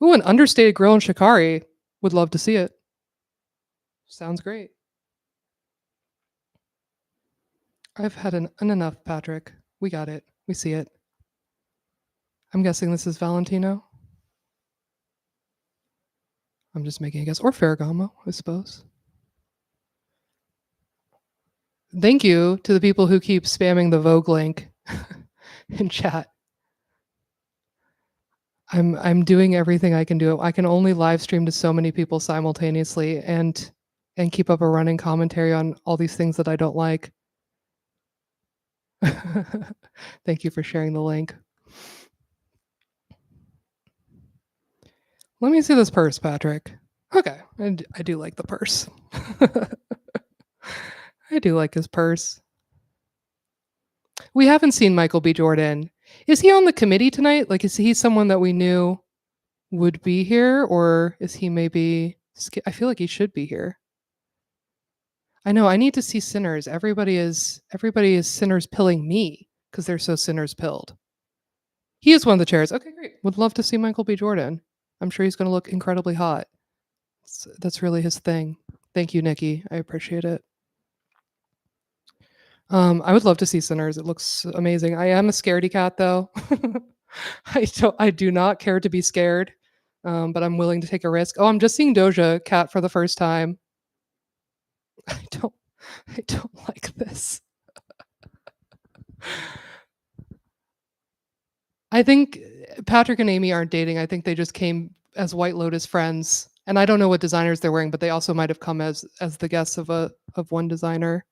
Ooh, an understated grill in Shikari. Would love to see it. Sounds great. I've had an enough, Patrick. We got it. We see it. I'm guessing this is Valentino. I'm just making a guess. Or Ferragamo, I suppose. Thank you to the people who keep spamming the Vogue link in chat. I'm doing everything I can do. I can only live stream to so many people simultaneously and keep up a running commentary on all these things that I don't like. Thank you for sharing the link. Let me see this purse, Patrick. Okay, I do like the purse. I do like his purse. We haven't seen Michael B. Jordan. Is he on the committee tonight? Like, is he someone that we knew would be here, or is he maybe? I feel like he should be here. I know. I need to see Sinners. Everybody is Sinners pilling me because they're so Sinners pilled. He is one of the chairs. Okay, great. Would love to see Michael B. Jordan. I'm sure he's going to look incredibly hot. That's really his thing. Thank you, Nikki. I appreciate it. I would love to see Sinners. It looks amazing. I am a scaredy cat, though. I do not care to be scared, but I'm willing to take a risk. Oh, I'm just seeing Doja Cat for the first time. I don't I don't like this. I think Patrick and Amy aren't dating. I think they just came as White Lotus friends. And I don't know what designers they're wearing, but they also might have come as the guests of one designer.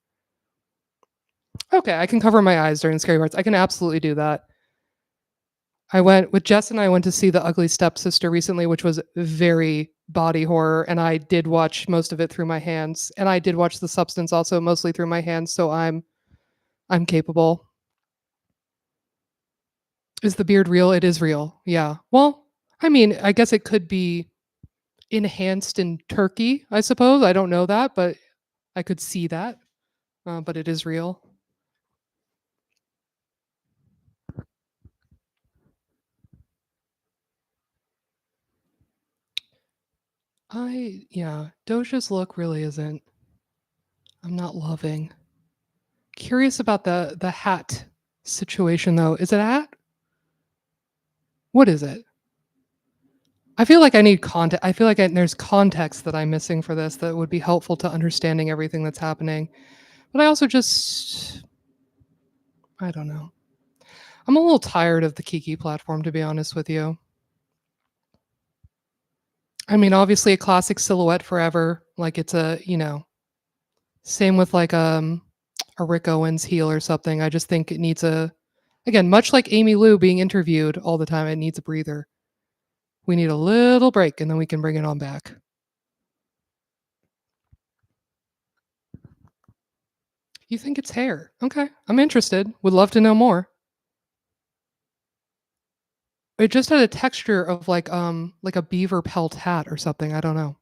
Okay, I can cover my eyes during scary parts. I can absolutely do that. I went with Jess and I went to see The Ugly Stepsister recently, which was very body horror, and I did watch most of it through my hands. And I did watch The Substance also mostly through my hands, so I'm capable. Is the beard real? It is real. Yeah. Well, I mean, I guess it could be enhanced in Turkey, I suppose. I don't know that, but I could see that. But it is real. Doja's look really isn't I'm not loving. Curious about the hat situation though. Is it a hat? What is it? I feel like I need context. I feel like there's context that I'm missing for this that would be helpful to understanding everything that's happening. But I also just, I don't know. I'm a little tired of the Kiki platform, to be honest with you. I mean, obviously, a classic silhouette forever. Like it's same with like a Rick Owens heel or something. I just think it needs again, much like Amy Lou being interviewed all the time, it needs a breather. We need a little break and then we can bring it on back. You think it's hair? Okay, I'm interested. Would love to know more. It just had a texture of like a beaver pelt hat or something. I don't know.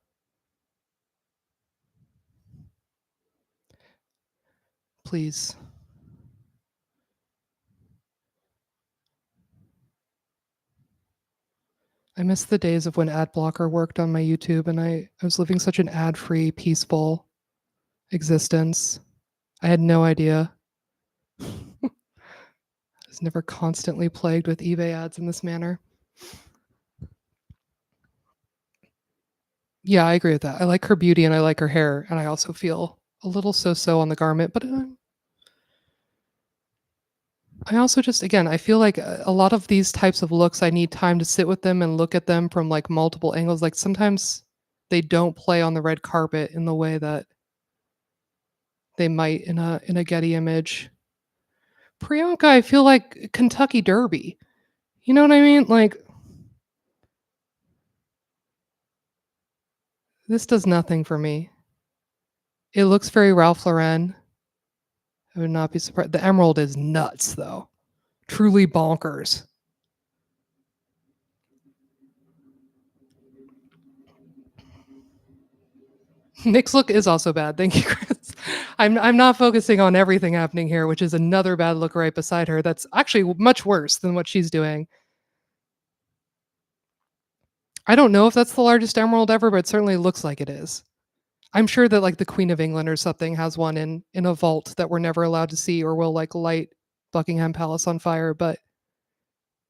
Please. I miss the days of when ad blocker worked on my YouTube and I was living such an ad-free, peaceful existence. I had no idea. I was never constantly plagued with eBay ads in this manner. Yeah, I agree with that. I like her beauty and I like her hair, and I also feel a little so-so on the garment, but I also just again, I feel like a lot of these types of looks, I need time to sit with them and look at them from like multiple angles. Like sometimes they don't play on the red carpet in the way that they might in a Getty image. Priyanka, I feel like Kentucky Derby. You know what I mean? Like this does nothing for me. It looks very Ralph Lauren. I would not be surprised. The emerald is nuts though. Truly bonkers. Nick's look is also bad. Thank you, Chris. I'm not focusing on everything happening here, which is another bad look right beside her. That's actually much worse than what she's doing. I don't know if that's the largest emerald ever, but it certainly looks like it is. I'm sure that like the Queen of England or something has one in a vault that we're never allowed to see or will like light Buckingham Palace on fire, but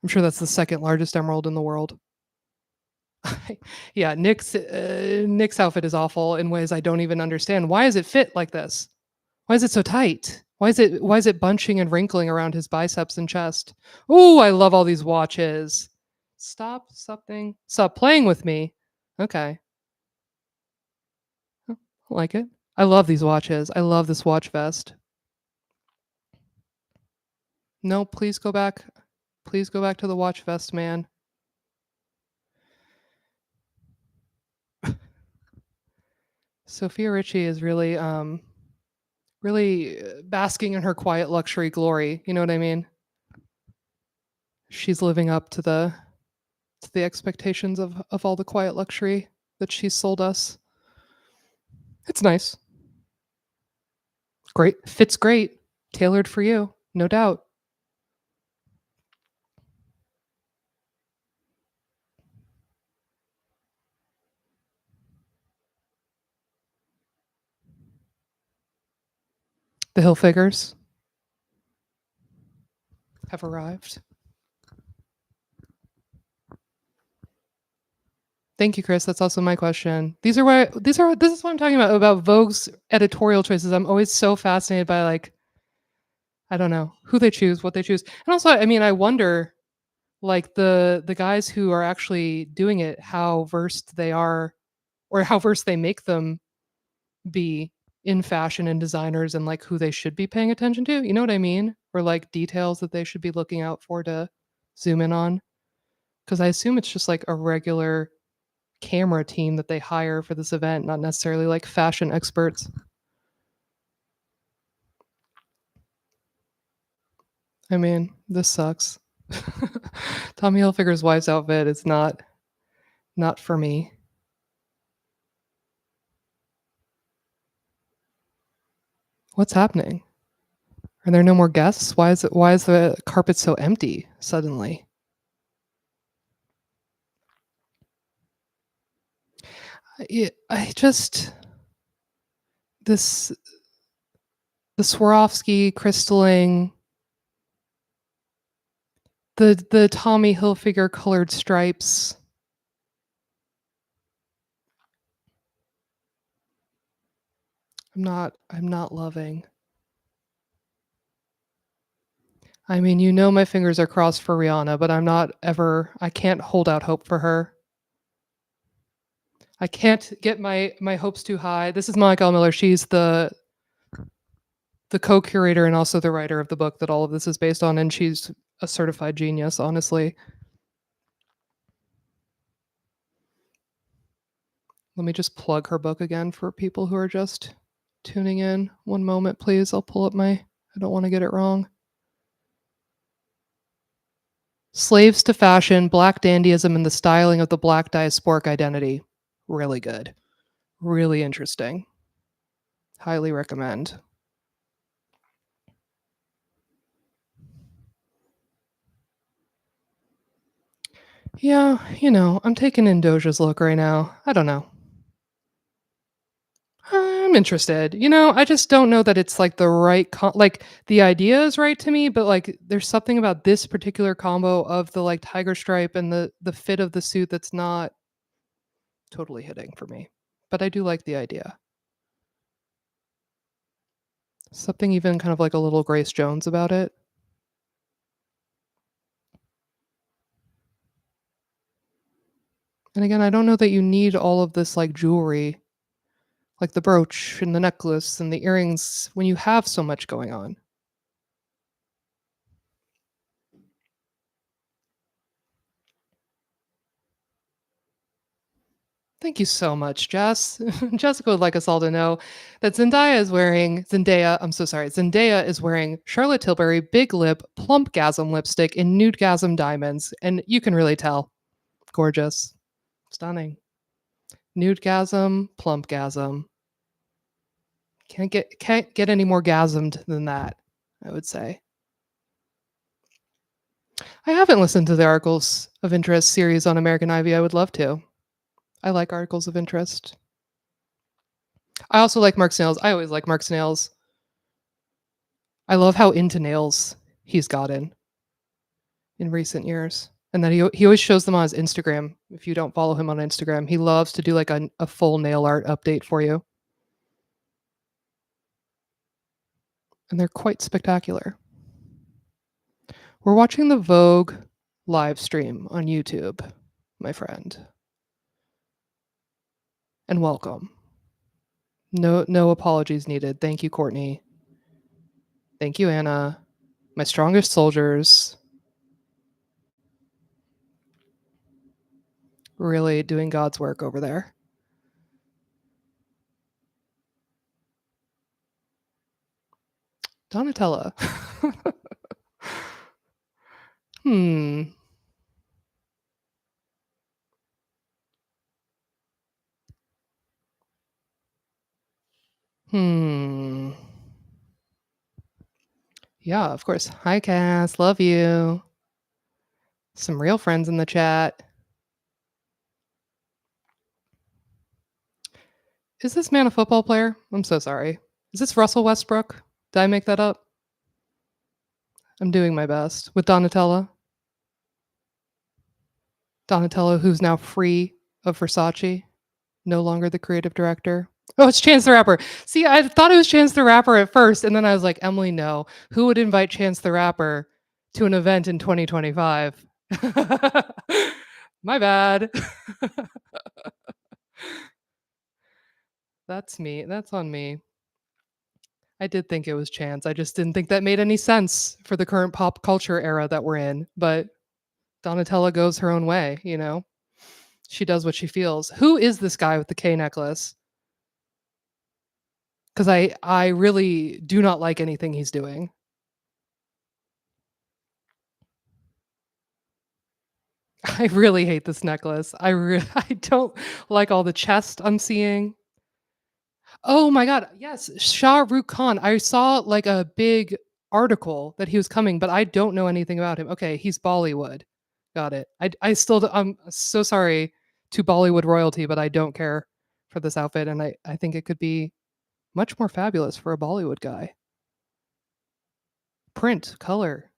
I'm sure that's the second largest emerald in the world. Yeah, Nick's outfit is awful in ways I don't even understand. Why is it fit like this? Why is it so tight? Why is it bunching and wrinkling around his biceps and chest? Ooh, I love all these watches. Stop something. Stop playing with me. Okay. I like it. I love these watches. I love this watch vest. No, please go back. Please go back to the watch vest, man. Sophia Richie is really basking in her quiet luxury glory. You know what I mean? She's living up to the expectations of all the quiet luxury that she's sold us. It's nice. Great. Fits great. Tailored for you, no doubt. The hill figures have arrived. Thank you, Chris. That's also my question. This is what I'm talking about Vogue's editorial choices. I'm always so fascinated by like I don't know who they choose, what they choose, and also I mean I wonder like the guys who are actually doing it, how versed they are, or how versed they make them be in fashion and designers and like who they should be paying attention to. You know what I mean? Or like details that they should be looking out for to zoom in on. Because I assume it's just like a regular camera team that they hire for this event, not necessarily like fashion experts. I mean, this sucks. Tommy Hilfiger's wife's outfit is not for me. What's happening? Are there no more guests? Why is the carpet so empty suddenly? I just this the Swarovski crystalling, the Tommy Hilfiger colored stripes. I'm not loving. I mean, my fingers are crossed for Rihanna, but I can't hold out hope for her. I can't get my hopes too high. This is Monica L. Miller. She's the co-curator and also the writer of the book that all of this is based on, and she's a certified genius, honestly. Let me just plug her book again for people who are just tuning in. One moment, please. I'll pull up I don't want to get it wrong. Slaves to Fashion, Black Dandyism, and the Styling of the Black Diasporic Identity. Really good. Really interesting. Highly recommend. Yeah, I'm taking in Doja's look right now. I don't know. I'm interested. I just don't know that it's like the right like the idea is right to me, but like there's something about this particular combo of the like tiger stripe and the fit of the suit that's not totally hitting for me. But I do like the idea. Something even kind of like a little Grace Jones about it. And again, I don't know that you need all of this like jewelry, like the brooch and the necklace and the earrings when you have so much going on. Thank you so much, Jess. Jessica would like us all to know that Zendaya is wearing Charlotte Tilbury Big Lip Plumpgasm lipstick in Nudegasm diamonds. And you can really tell. Gorgeous. Stunning. Nudegasm, Plumpgasm. Can't get any more gasmed than that, I would say. I haven't listened to the Articles of Interest series on American Ivy. I would love to. I like Articles of Interest. I also like Mark Snails. I always like Mark Snails. I love how into nails he's gotten in recent years. And that he always shows them on his Instagram. If you don't follow him on Instagram, he loves to do like a full nail art update for you. And they're quite spectacular. We're watching the Vogue live stream on YouTube, my friend. And welcome. No apologies needed. Thank you, Courtney. Thank you, Anna. My strongest soldiers. Really doing God's work over there. Donatella. Hmm. Hmm. Yeah, of course. Hi, Cass. Love you. Some real friends in the chat. Is this man a football player? I'm so sorry. Is this Russell Westbrook? Did I make that up? I'm doing my best with Donatella. Donatella, who's now free of Versace, no longer the creative director. Oh, it's Chance the Rapper. See, I thought it was Chance the Rapper at first, and then I was like, Emily, no. Who would invite Chance the Rapper to an event in 2025? My bad. That's me. That's on me. I did think it was Chance. I just didn't think that made any sense for the current pop culture era that we're in. But Donatella goes her own way. She does what she feels. Who is this guy with the K necklace? Because I really do not like anything he's doing. I really hate this necklace. I don't like all the chest I'm seeing. Oh my god, yes, Shah Rukh Khan. I saw like a big article that he was coming, but I don't know anything about him. Okay, he's Bollywood. Got it. I'm so sorry to Bollywood royalty, but I don't care for this outfit, and I think it could be much more fabulous for a Bollywood guy. Print, color.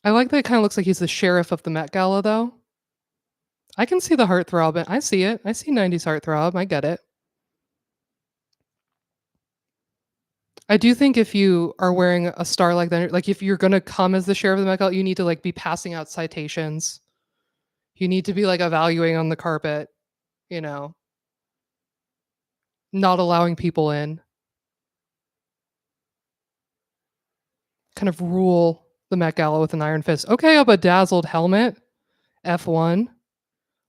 I like that it kinda looks like he's the sheriff of the Met Gala, though. I can see the heartthrob, I see it. I see 90s heartthrob, I get it. I do think if you are wearing a star like that, like, if you're gonna come as the sheriff of the Met Gala, you need to, like, be passing out citations. You need to be, like, evaluating on the carpet, you know, not allowing people in, kind of rule the Met Gala with an iron fist. Okay, a bedazzled helmet, F1,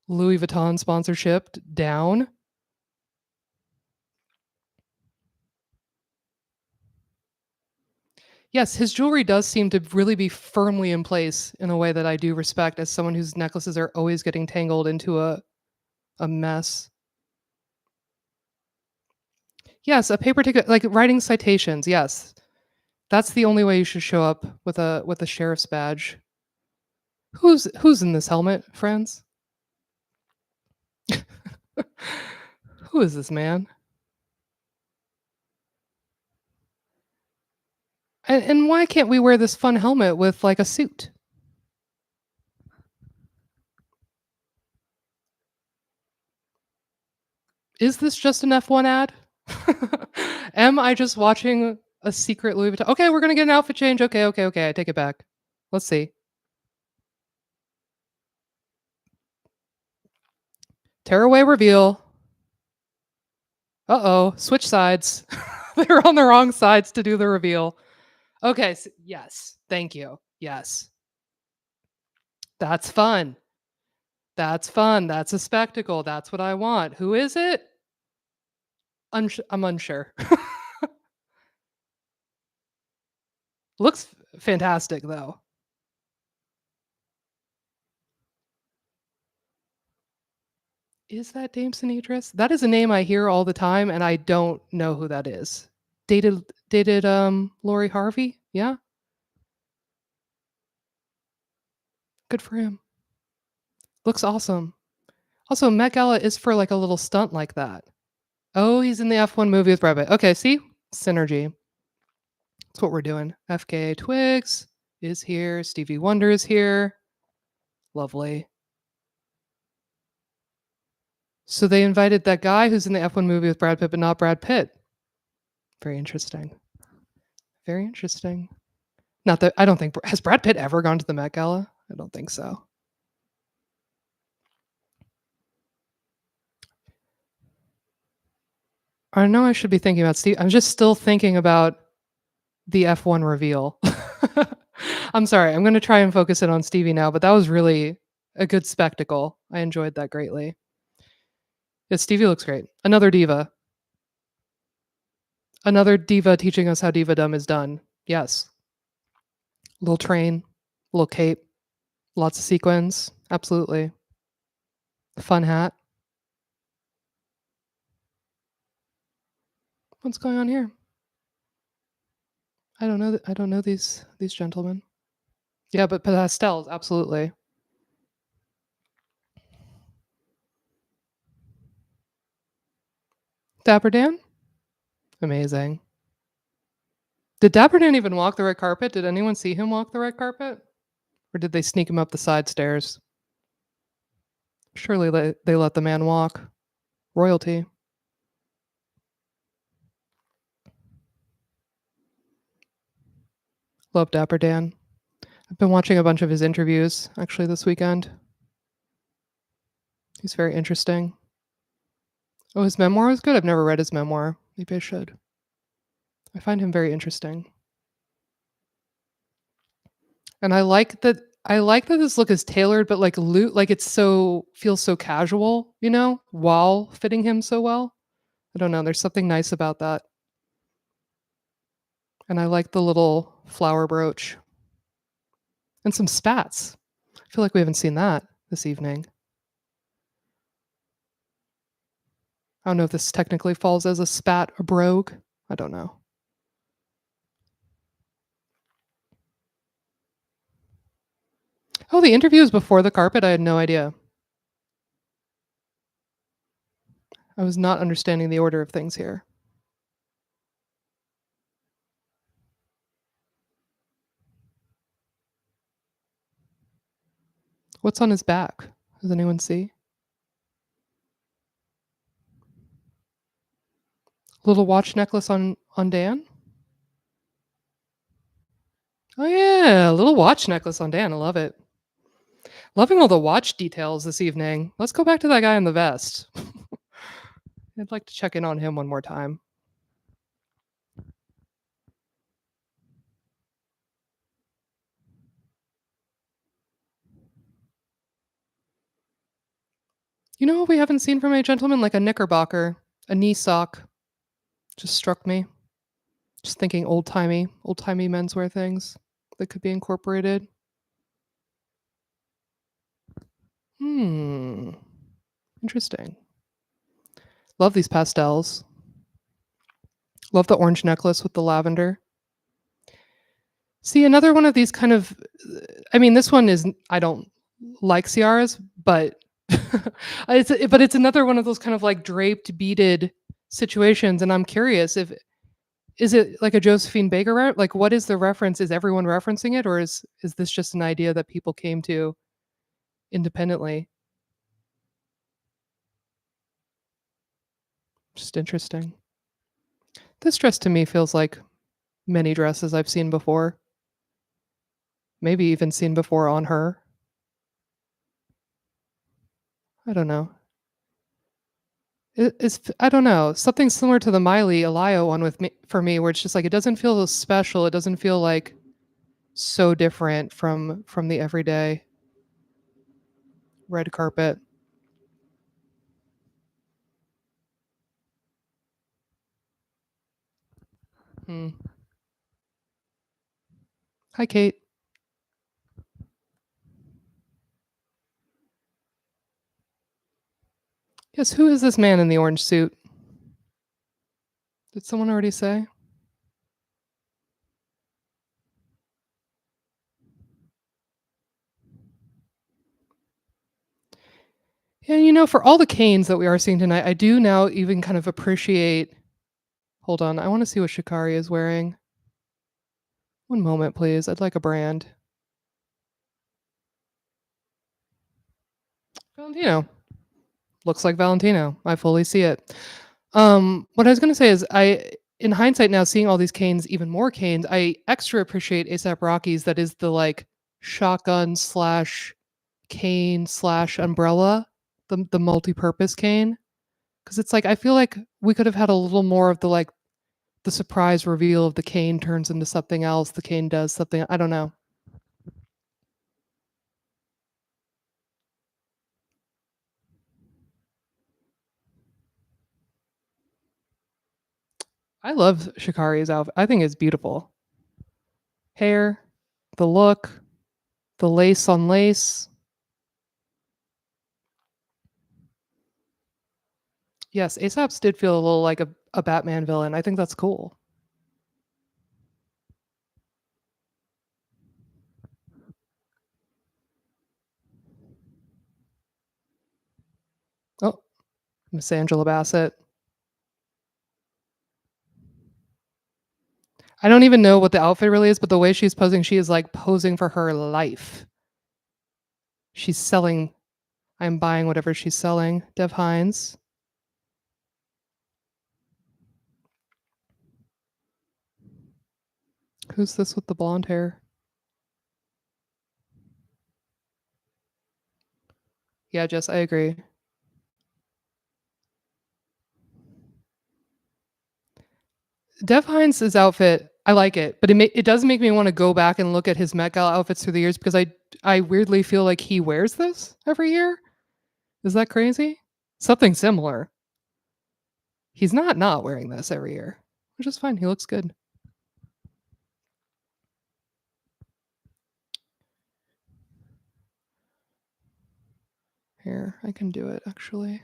Louis Vuitton sponsorship, down. Yes, his jewelry does seem to really be firmly in place in a way that I do respect as someone whose necklaces are always getting tangled into a mess. Yes, a paper ticket, like writing citations. Yes, that's the only way you should show up with a sheriff's badge. Who's in this helmet, friends? Who is this man? And why can't we wear this fun helmet with like a suit? Is this just an F1 ad? Am I just watching a secret Louis Vuitton? Okay, we're gonna get an outfit change. Okay, okay, okay. I take it back. Let's see. Tearaway reveal. Uh-oh, switch sides. They're on the wrong sides to do the reveal. Okay, yes. Thank you. Yes. That's fun. That's fun. That's a spectacle. That's what I want. Who is it? I'm unsure. Looks fantastic though. Is that Dame Sinidris? That is a name I hear all the time, and I don't know who that is. Dated Lori Harvey? Yeah, good for him. Looks awesome. Also, Met Gala is for like a little stunt like that. Oh, he's in the F1 movie with Brad Pitt. Okay, see? Synergy. That's what we're doing. FKA Twigs is here. Stevie Wonder is here. Lovely. So they invited that guy who's in the F1 movie with Brad Pitt, but not Brad Pitt. Very interesting. Very interesting. Not that I don't think has Brad Pitt ever gone to the Met Gala? I don't think so. I know I should be thinking about Steve. I'm just still thinking about the F1 reveal. I'm sorry. I'm going to try and focus it on Stevie now, but that was really a good spectacle. I enjoyed that greatly. Yeah, Stevie looks great. Another diva. Another diva teaching us how divadom is done. Yes. Little train, little cape, lots of sequins. Absolutely. Fun hat. What's going on here? I don't know. I don't know these gentlemen. Yeah, but pastels, absolutely. Dapper Dan, amazing. Did Dapper Dan even walk the red carpet? Did anyone see him walk the red carpet, or did they sneak him up the side stairs? Surely they let the man walk. Royalty. Love Dapper Dan. I've been watching a bunch of his interviews actually this weekend. He's very interesting. Oh, his memoir is good. I've never read his memoir. Maybe I should. I find him very interesting. And I like that this look is tailored, but like like it's so feels so casual, you know, while fitting him so well. I don't know. There's something nice about that. And I like the little flower brooch and some spats. I feel like we haven't seen that this evening. I don't know if this technically falls as a spat or brogue. I don't know. Oh, the interview is before the carpet. I had no idea. I was not understanding the order of things here. What's on his back? Does anyone see? Little watch necklace on Dan? Oh yeah, little watch necklace on Dan. I love it. Loving all the watch details this evening. Let's go back to that guy in the vest. I'd like to check in on him one more time. You know what we haven't seen from a gentleman? Like a knickerbocker, a knee sock. Just struck me. Just thinking old timey menswear things that could be incorporated. Hmm. Interesting. Love these pastels. Love the orange necklace with the lavender. See, another one of these kind of I mean, this one is I don't like Ciaras, but it's another one of those kind of like draped, beaded situations, and I'm curious if is it like a Josephine Baker like what is the reference? Is everyone referencing it, or is this just an idea that people came to independently? Just interesting. This dress to me feels like many dresses I've seen before, maybe even seen before on her. I don't know. It's I don't know, something similar to the Miley Alayo one with me for me, where it's just like it doesn't feel special. It doesn't feel like so different from the everyday red carpet. Hmm. Hi, Kate. Yes, who is this man in the orange suit? Did someone already say? Yeah, you know, for all the canes that we are seeing tonight, I do now even kind of appreciate. Hold on, I want to see what Shikari is wearing. One moment, please. I'd like a brand. Valentino. Looks like Valentino. I fully see it. What I was gonna say is in hindsight now seeing all these canes, even more canes, I extra appreciate ASAP Rocky's that is the like shotgun slash cane slash umbrella, the multi-purpose cane. Cause it's like I feel like we could have had a little more of the like the surprise reveal of the cane turns into something else, the cane does something I don't know. I love Shikari's outfit. I think it's beautiful. Hair, the look, the lace on lace. Yes, Aesop's did feel a little like a Batman villain. I think that's cool. Oh, Miss Angela Bassett. I don't even know what the outfit really is, but the way she's posing, she is like posing for her life. She's selling. I'm buying whatever she's selling. Dev Hines. Who's this with the blonde hair? Yeah, Jess, I agree. Dev Hines' outfit, I like it, but it does make me want to go back and look at his Met Gala outfits through the years because I weirdly feel like he wears this every year. Is that crazy? Something similar. He's not wearing this every year, which is fine. He looks good. Here, I can do it actually.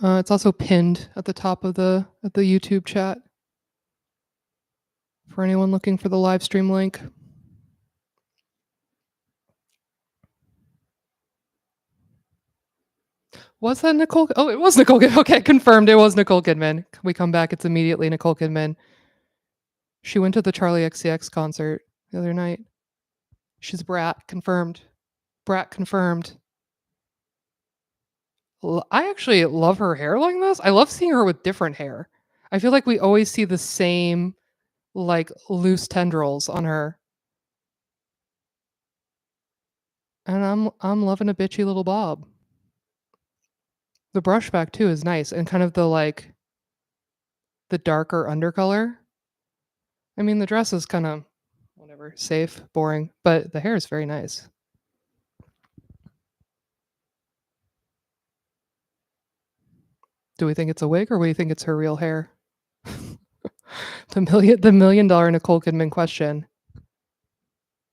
It's also pinned at the top of the YouTube chat for anyone looking for the live stream link. Was that Nicole? Oh, it was Nicole Kidman. Okay, confirmed. It was Nicole Kidman. We come back. It's immediately Nicole Kidman. She went to the Charlie XCX concert the other night. She's Brat. Confirmed. Brat confirmed. I actually love her hair like this. I love seeing her with different hair. I feel like we always see the same like loose tendrils on her. And I'm loving a bitchy little bob. The brush back too is nice and kind of the like the darker undercolor. I mean the dress is kind of whatever, safe, boring, but the hair is very nice. Do we think it's a wig or do we think it's her real hair? The $1 million Nicole Kidman question.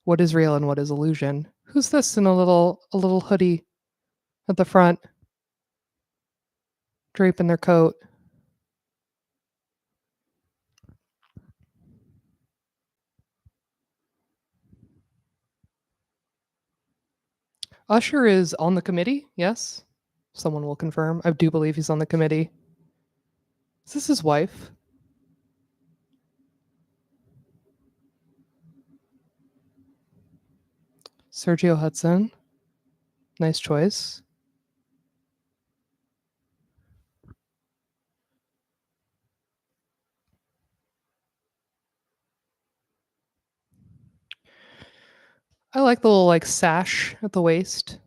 What is real and what is illusion? Who's this in a little hoodie at the front, draping their coat? Usher is on the committee, yes. Someone will confirm. I do believe he's on the committee. Is this his wife? Sergio Hudson. Nice choice. I like the little like sash at the waist.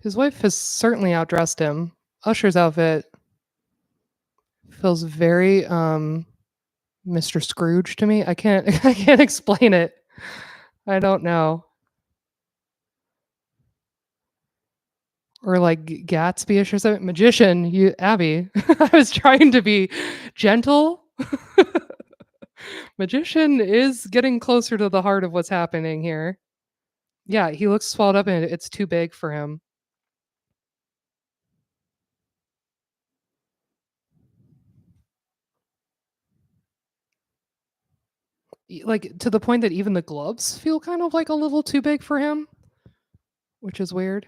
His wife has certainly outdressed him. Usher's outfit feels very Mr. Scrooge to me. I can't I can't explain it. I don't know. Or like Gatsby-ish or something. Magician, you Abby. I was trying to be gentle. Magician is getting closer to the heart of what's happening here. Yeah, he looks swelled up and it's too big for him. Like to the point that even the gloves feel kind of like a little too big for him, which is weird.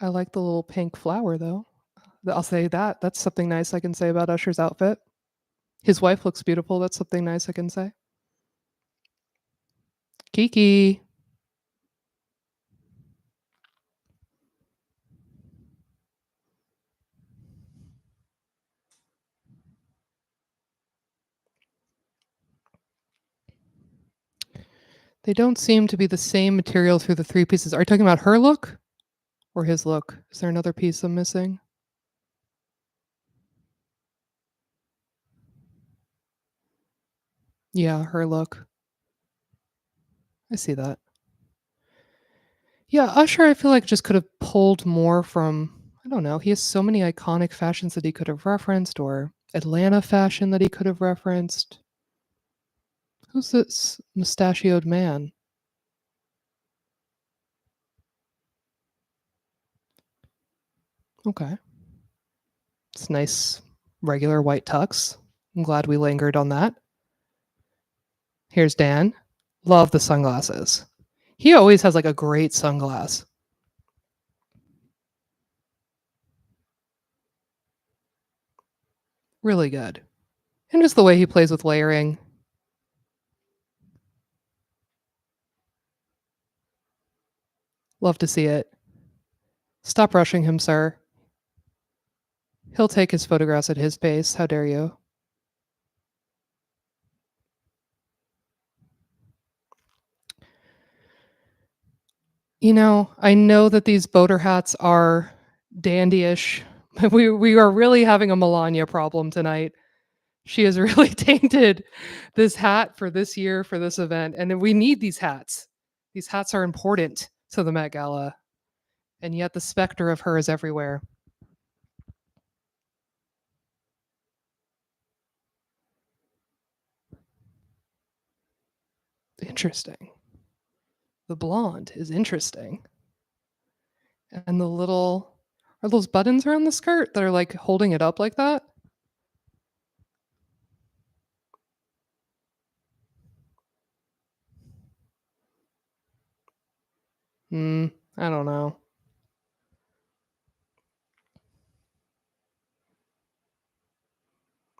I like the little pink flower though. I'll say that. That's something nice I can say about Usher's outfit. His wife looks beautiful. That's something nice I can say. Kiki. They don't seem to be the same material through the three pieces. Are you talking about her look or his look? Is there another piece I'm missing? Yeah, her look. I see that. Yeah, Usher, I feel like just could have pulled more from, I don't know, he has so many iconic fashions that he could have referenced or Atlanta fashion that he could have referenced. Who's this mustachioed man? Okay. It's nice, regular white tux. I'm glad we lingered on that. Here's Dan. Love the sunglasses. He always has like a great sunglass. Really good. And just the way he plays with layering. Love to see it. Stop rushing him, sir. He'll take his photographs at his pace. How dare you? I know that these boater hats are dandyish. We are really having a Melania problem tonight. She has really tainted this hat for this year for this event, and we need these hats. These hats are important to the Met Gala, and yet the specter of her is everywhere. Interesting. The blonde is interesting, and the little Are those buttons around the skirt that are, like, holding it up like that? Hmm, I don't know.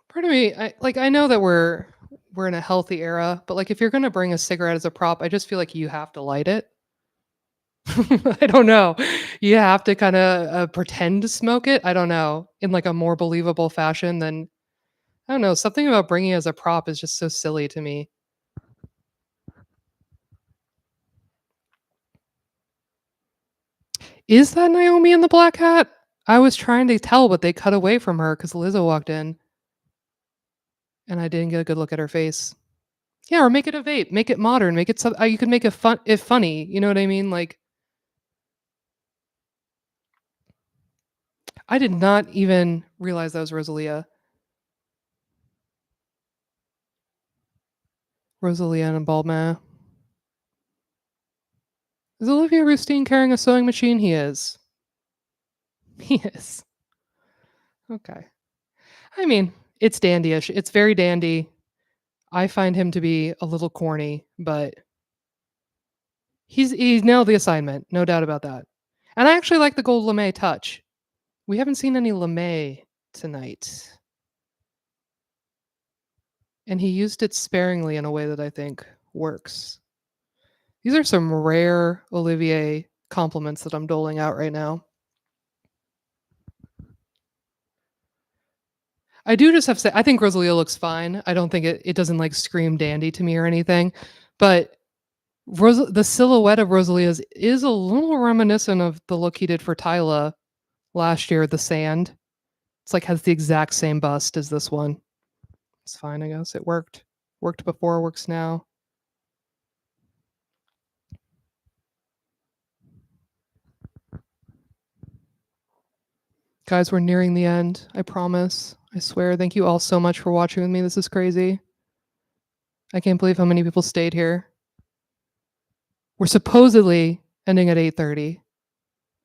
Part of me, I know that we're in a healthy era, but, like, if you're gonna bring a cigarette as a prop, I just feel like you have to light it. I don't know. You have to kinda, pretend to smoke it, I don't know, in, like, a more believable fashion than I don't know, something about bringing it as a prop is just so silly to me. Is that Naomi in the black hat? I was trying to tell, but they cut away from her because Lizzo walked in, and I didn't get a good look at her face. Yeah, or make it a vape, make it modern, make it you could make it funny, you know what I mean? Like, I did not even realize that was Rosalia. Rosalia and Baldman. Is Olivia Roostine carrying a sewing machine? He is. He is. Okay. I mean, it's dandyish. It's very dandy. I find him to be a little corny, but he's nailed the assignment, no doubt about that. And I actually like the gold lame touch. We haven't seen any lame tonight, and he used it sparingly in a way that I think works. These are some rare Olivier compliments that I'm doling out right now. I do just have to say, I think Rosalia looks fine. I don't think it doesn't like scream dandy to me or anything, but the silhouette of Rosalia's is a little reminiscent of the look he did for Tyla last year, The Sand. It's like has the exact same bust as this one. It's fine, I guess. It worked. Worked before, works now. Guys, we're nearing the end. I promise. I swear. Thank you all so much for watching with me. This is crazy. I can't believe how many people stayed here. We're supposedly ending at 8:30,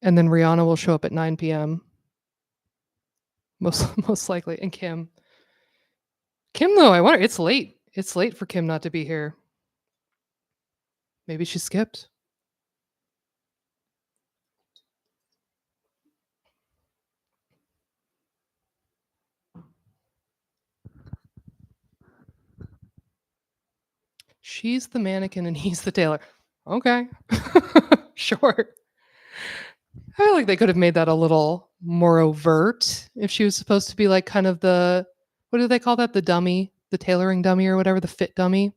and then Rihanna will show up at 9 p.m. Most most likely. And Kim. Kim though, I wonder it's late. It's late for Kim not to be here. Maybe she skipped. She's the mannequin and he's the tailor. Okay. Sure. I feel like they could have made that a little more overt if she was supposed to be like kind of the what do they call that? The dummy, the tailoring dummy or whatever, the fit dummy.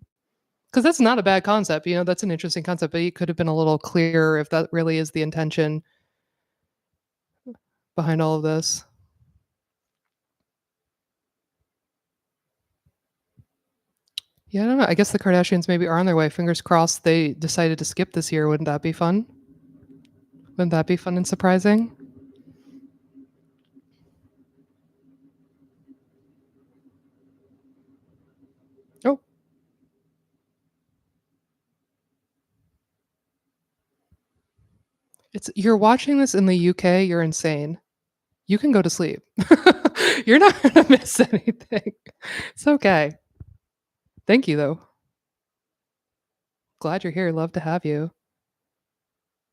Because that's not a bad concept. You know, that's an interesting concept, but it could have been a little clearer if that really is the intention behind all of this. Yeah, I don't know. I guess the Kardashians maybe are on their way. Fingers crossed they decided to skip this year. Wouldn't that be fun? Wouldn't that be fun and surprising? Oh, it's you're watching this in the UK, you're insane. You can go to sleep. You're not gonna miss anything. It's okay. Thank you though. Glad you're here. Love to have you.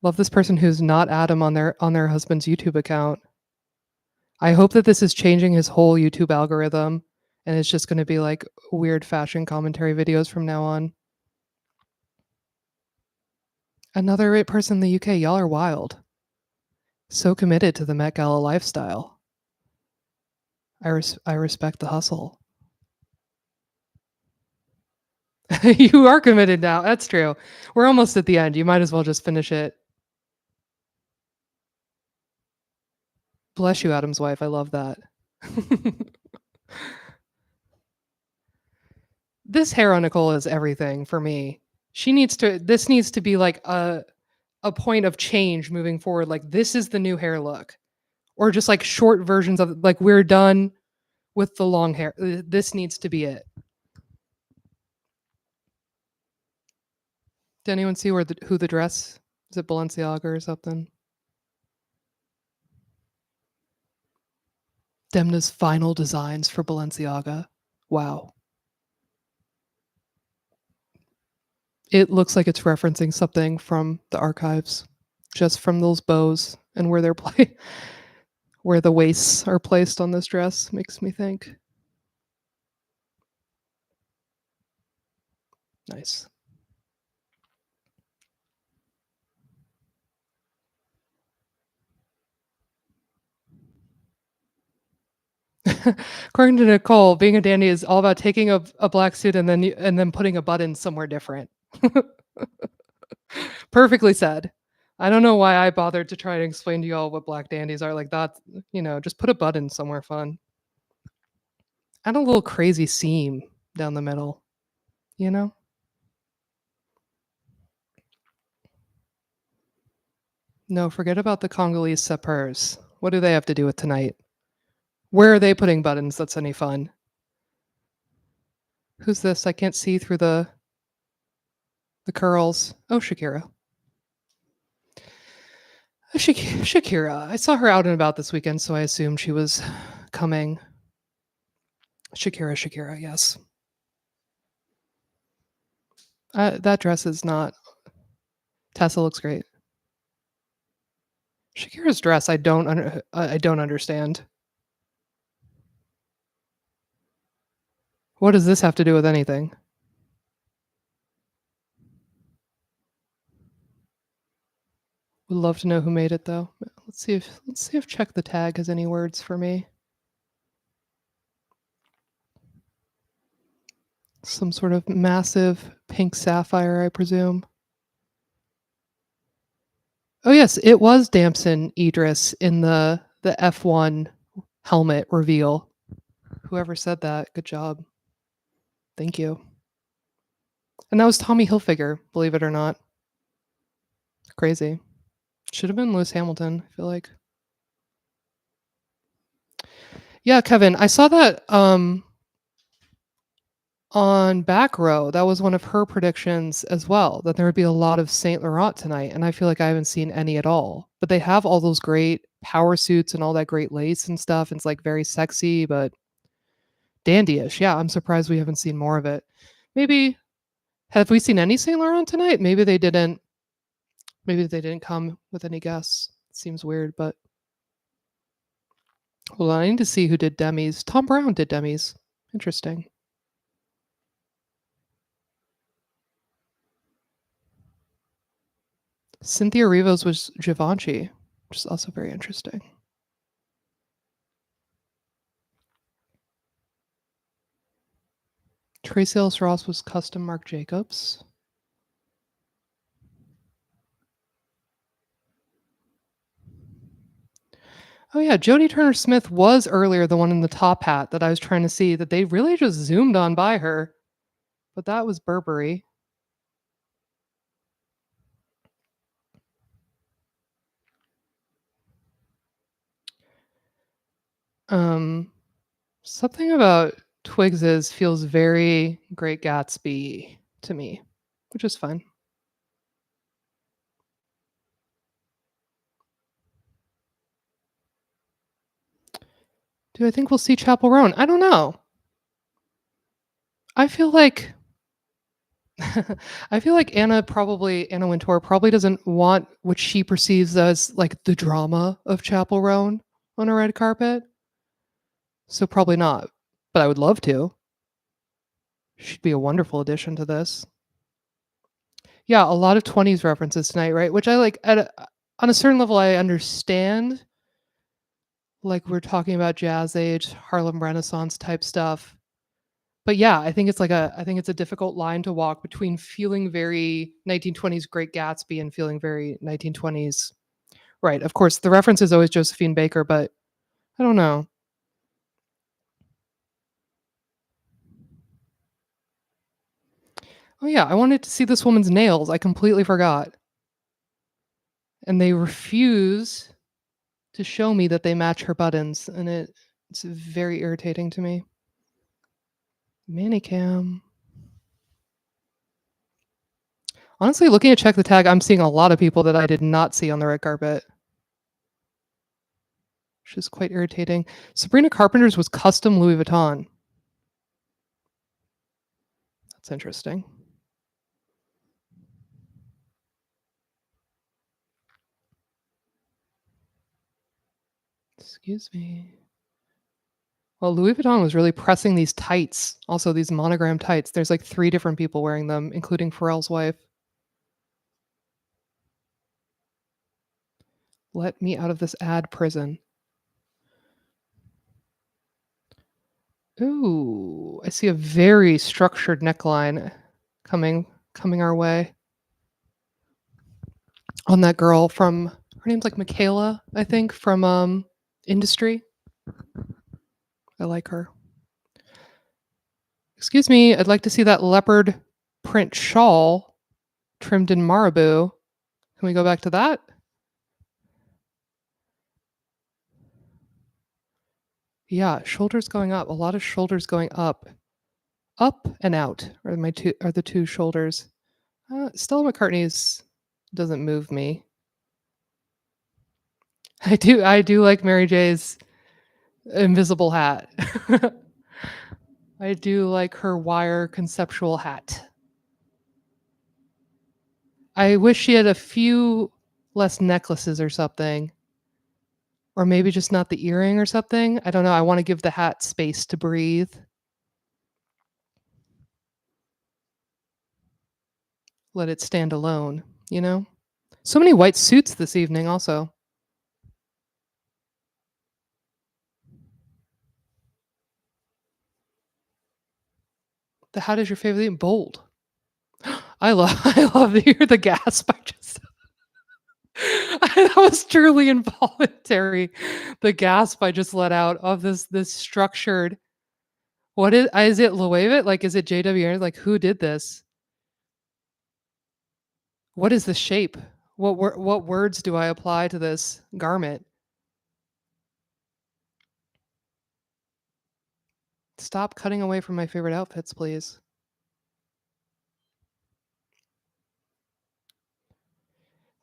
Love this person who's not Adam on their husband's YouTube account. I hope that this is changing his whole YouTube algorithm and it's just going to be like weird fashion commentary videos from now on. Another person in the UK, y'all are wild. So committed to the Met Gala lifestyle. I respect the hustle. You are committed now. That's true. We're almost at the end. You might as well just finish it. Bless you, Adam's wife. I love that. This hair on Nicole is everything for me. This needs to be like a point of change moving forward. Like this is the new hair look. Or just like short versions of like we're done with the long hair. This needs to be it. Did anyone see who the dress? Is it Balenciaga or something? Demna's final designs for Balenciaga. Wow. It looks like it's referencing something from the archives, just from those bows and where they're where the waists are placed on this dress makes me think. Nice. According to Nicole, being a dandy is all about taking a black suit and then putting a button somewhere different. Perfectly said. I don't know why I bothered to try to explain to y'all what black dandies are like that. Just put a button somewhere fun. Add a little crazy seam down the middle, you know? No, forget about the Congolese sapeurs. What do they have to do with tonight? Where are they putting buttons that's any fun? Who's this? I can't see through the curls. Oh, Shakira. Shakira. I saw her out and about this weekend, so I assumed she was coming. Shakira, yes. That dress is not. Tessa looks great. Shakira's dress, I don't understand. What does this have to do with anything? Would love to know who made it though. Let's see if check the tag has any words for me. Some sort of massive pink sapphire, I presume. Oh yes, it was Damson Idris in the F1 helmet reveal. Whoever said that, good job. Thank you. And that was Tommy Hilfiger, believe it or not. Crazy. Should have been Lewis Hamilton, I feel like. Yeah, Kevin, I saw that on Back Row. That was one of her predictions as well, that there would be a lot of Saint Laurent tonight, and I feel like I haven't seen any at all. But they have all those great power suits and all that great lace and stuff. And it's like very sexy, but dandyish. Yeah, I'm surprised we haven't seen more of it. Maybe have we seen any Saint Laurent tonight? Maybe they didn't. Maybe they didn't come with any guests. Seems weird, but well, I need to see who did Demi's. Tom Brown did Demi's. Interesting. Cynthia Rivos was Givenchy, which is also very interesting. Tracy Ellis Ross was custom Marc Jacobs. Oh yeah, Jodie Turner Smith was earlier the one in the top hat that I was trying to see that they really just zoomed on by her. But that was Burberry. Something about Twigs's feels very Great Gatsby to me, which is fine. Do I think we'll see Chapel Roan? I don't know. I feel like I feel like Anna Wintour probably doesn't want what she perceives as like the drama of Chapel Roan on a red carpet. So probably not. But I would love to. She'd be a wonderful addition to this. Yeah, a lot of 20s references tonight, right? Which I like on a certain level I understand. Like we're talking about jazz age, Harlem Renaissance type stuff. But yeah, I think it's a difficult line to walk between feeling very 1920s Great Gatsby and feeling very 1920s. Right. Of course, the reference is always Josephine Baker, but I don't know. Oh yeah, I wanted to see this woman's nails. I completely forgot. And they refuse to show me that they match her buttons, and it's very irritating to me. Manicam. Honestly, looking at check the tag, I'm seeing a lot of people that I did not see on the red carpet. which is quite irritating. Sabrina Carpenter's was custom Louis Vuitton. That's interesting. Excuse me. Well, Louis Vuitton was really pressing these tights, also these monogram tights. There's like 3 different people wearing them, including Pharrell's wife. Let me out of this ad prison. Ooh, I see a very structured neckline coming our way. On that girl from her name's like Michaela, I think, from Industry. I like her. Excuse me, I'd like to see that leopard print shawl trimmed in marabou. Can we go back to that? Yeah, shoulders going up. A lot of shoulders going up. Up and out are the two shoulders. Stella McCartney's doesn't move me. I do like Mary J's invisible hat. I do like her wire conceptual hat. I wish she had a few less necklaces or something. Or maybe just not the earring or something. I don't know. I want to give the hat space to breathe. Let it stand alone, you know? So many white suits this evening also. The hat is your favorite? Bold. I love to hear the gasp. I just that was truly involuntary. The gasp I just let out of this structured. What is it? Loewe? Like, is it JW? Like, who did this? What is the shape? What words do I apply to this garment? Stop cutting away from my favorite outfits, please.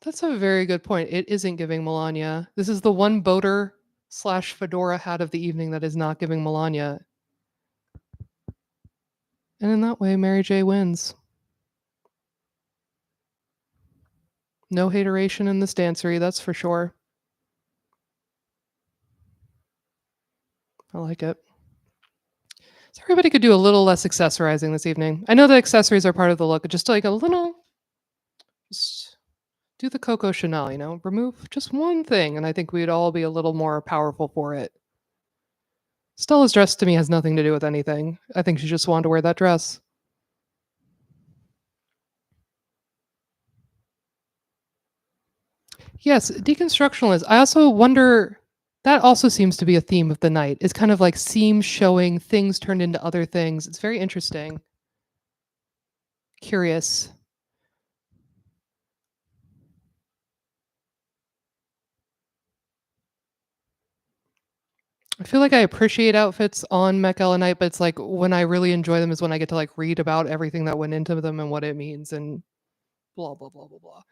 That's a very good point. It isn't giving Melania. This is the one boater slash fedora hat of the evening that is not giving Melania. And in that way, Mary J wins. No hateration in this dancery, that's for sure. I like it. So everybody could do a little less accessorizing this evening. I know the accessories are part of the look, just like a little, just do the Coco Chanel, remove just one thing, and I think we'd all be a little more powerful for it. Stella's dress to me has nothing to do with anything. I think she just wanted to wear that dress. Yes, deconstructionalist. I also wonder that also seems to be a theme of the night. It's kind of like seams showing, things turned into other things. It's very interesting. Curious. I feel like I appreciate outfits on Met Gala night, but it's like when I really enjoy them is when I get to like read about everything that went into them and what it means and blah blah blah blah blah.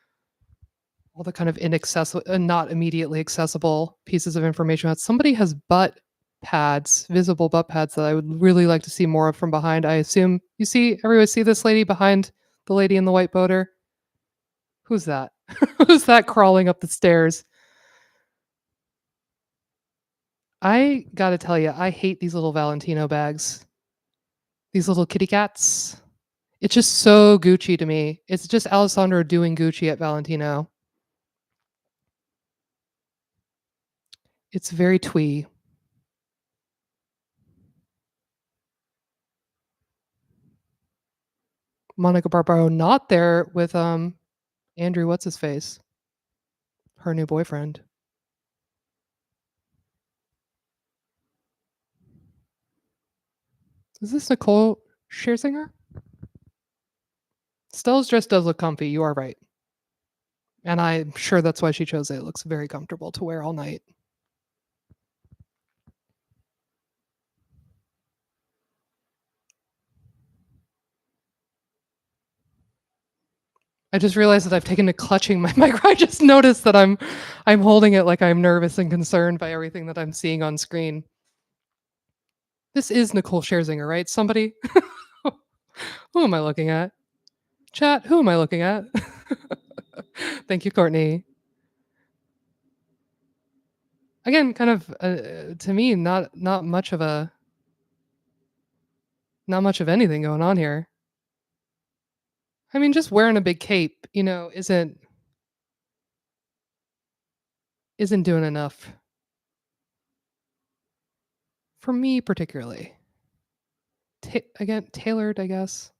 All the kind of inaccessible and not immediately accessible pieces of information. Somebody has butt pads, visible butt pads that I would really like to see more of from behind. I assume everybody see this lady behind the lady in the white boater? Who's that? Who's that crawling up the stairs? I gotta tell you, I hate these little Valentino bags. These little kitty cats. It's just so Gucci to me. It's just Alessandro doing Gucci at Valentino. It's very twee. Monica Barbaro not there with Andrew what's his face? Her new boyfriend. Is this Nicole Scherzinger? Stella's dress does look comfy, you are right. And I'm sure that's why she chose it. It looks very comfortable to wear all night. I just realized that I've taken to clutching my mic. I just noticed that I'm holding it like I'm nervous and concerned by everything that I'm seeing on screen. This is Nicole Scherzinger, right? Somebody? Who am I looking at? Chat, who am I looking at? Thank you, Courtney. Again, kind of to me, not much of anything going on here. I mean, just wearing a big cape, isn't doing enough for me particularly. Again, tailored, I guess.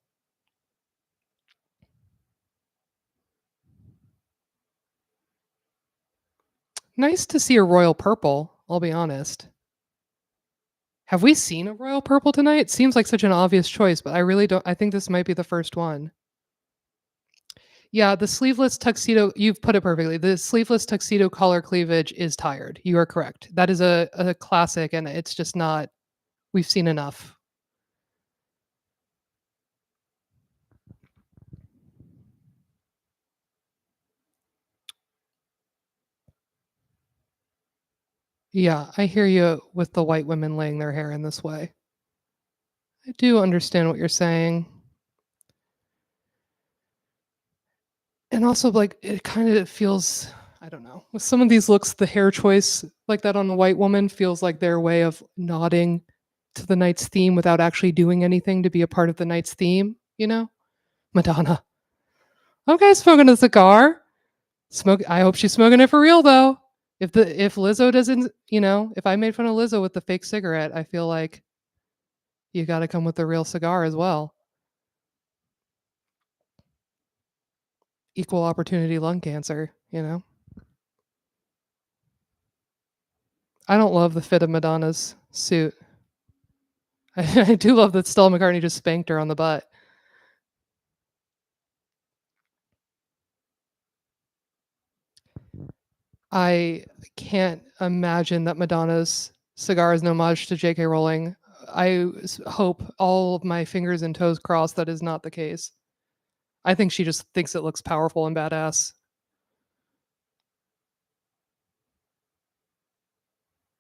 Nice to see a royal purple, I'll be honest. Have we seen a royal purple tonight? Seems like such an obvious choice, but I really don't. I think this might be the first one. Yeah, the sleeveless tuxedo, you've put it perfectly. The sleeveless tuxedo collar cleavage is tired. You are correct. That is a classic, and it's just not, we've seen enough. Yeah, I hear you with the white women laying their hair in this way. I do understand what you're saying. And also, like, it kind of feels, I don't know, with some of these looks, the hair choice like that on a white woman feels like their way of nodding to the night's theme without actually doing anything to be a part of the night's theme, you know? Madonna. Okay, smoking a cigar. I hope she's smoking it for real though. If Lizzo doesn't, if I made fun of Lizzo with the fake cigarette, I feel like you got to come with the real cigar as well. Equal opportunity lung cancer. I don't love the fit of Madonna's suit. I do love that Stella McCartney just spanked her on the butt. I can't imagine that Madonna's cigar is an homage to J.K. Rowling. Hope all of my fingers and toes crossed that is not the case. I think she just thinks it looks powerful and badass.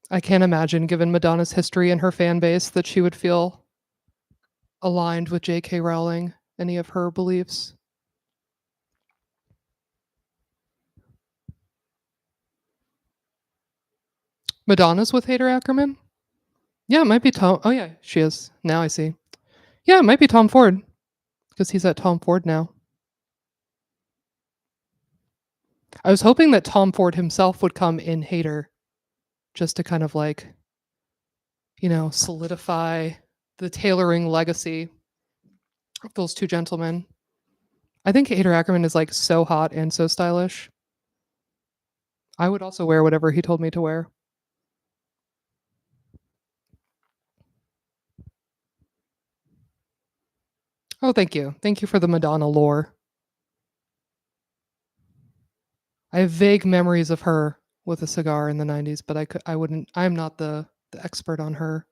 I can't imagine, given Madonna's history and her fan base, that she would feel aligned with J.K. Rowling, any of her beliefs. Madonna's with Hader Ackerman? Yeah, it might be Tom. Oh, yeah, she is. Now I see. Yeah, it might be Tom Ford, because he's at Tom Ford now. I was hoping that Tom Ford himself would come in Hater just to kind of like, solidify the tailoring legacy of those two gentlemen. I think Hader Ackerman is like so hot and so stylish. I would also wear whatever he told me to wear. Oh, thank you. Thank you for the Madonna lore. I have vague memories of her with a cigar in the 90s, but I'm not the expert on her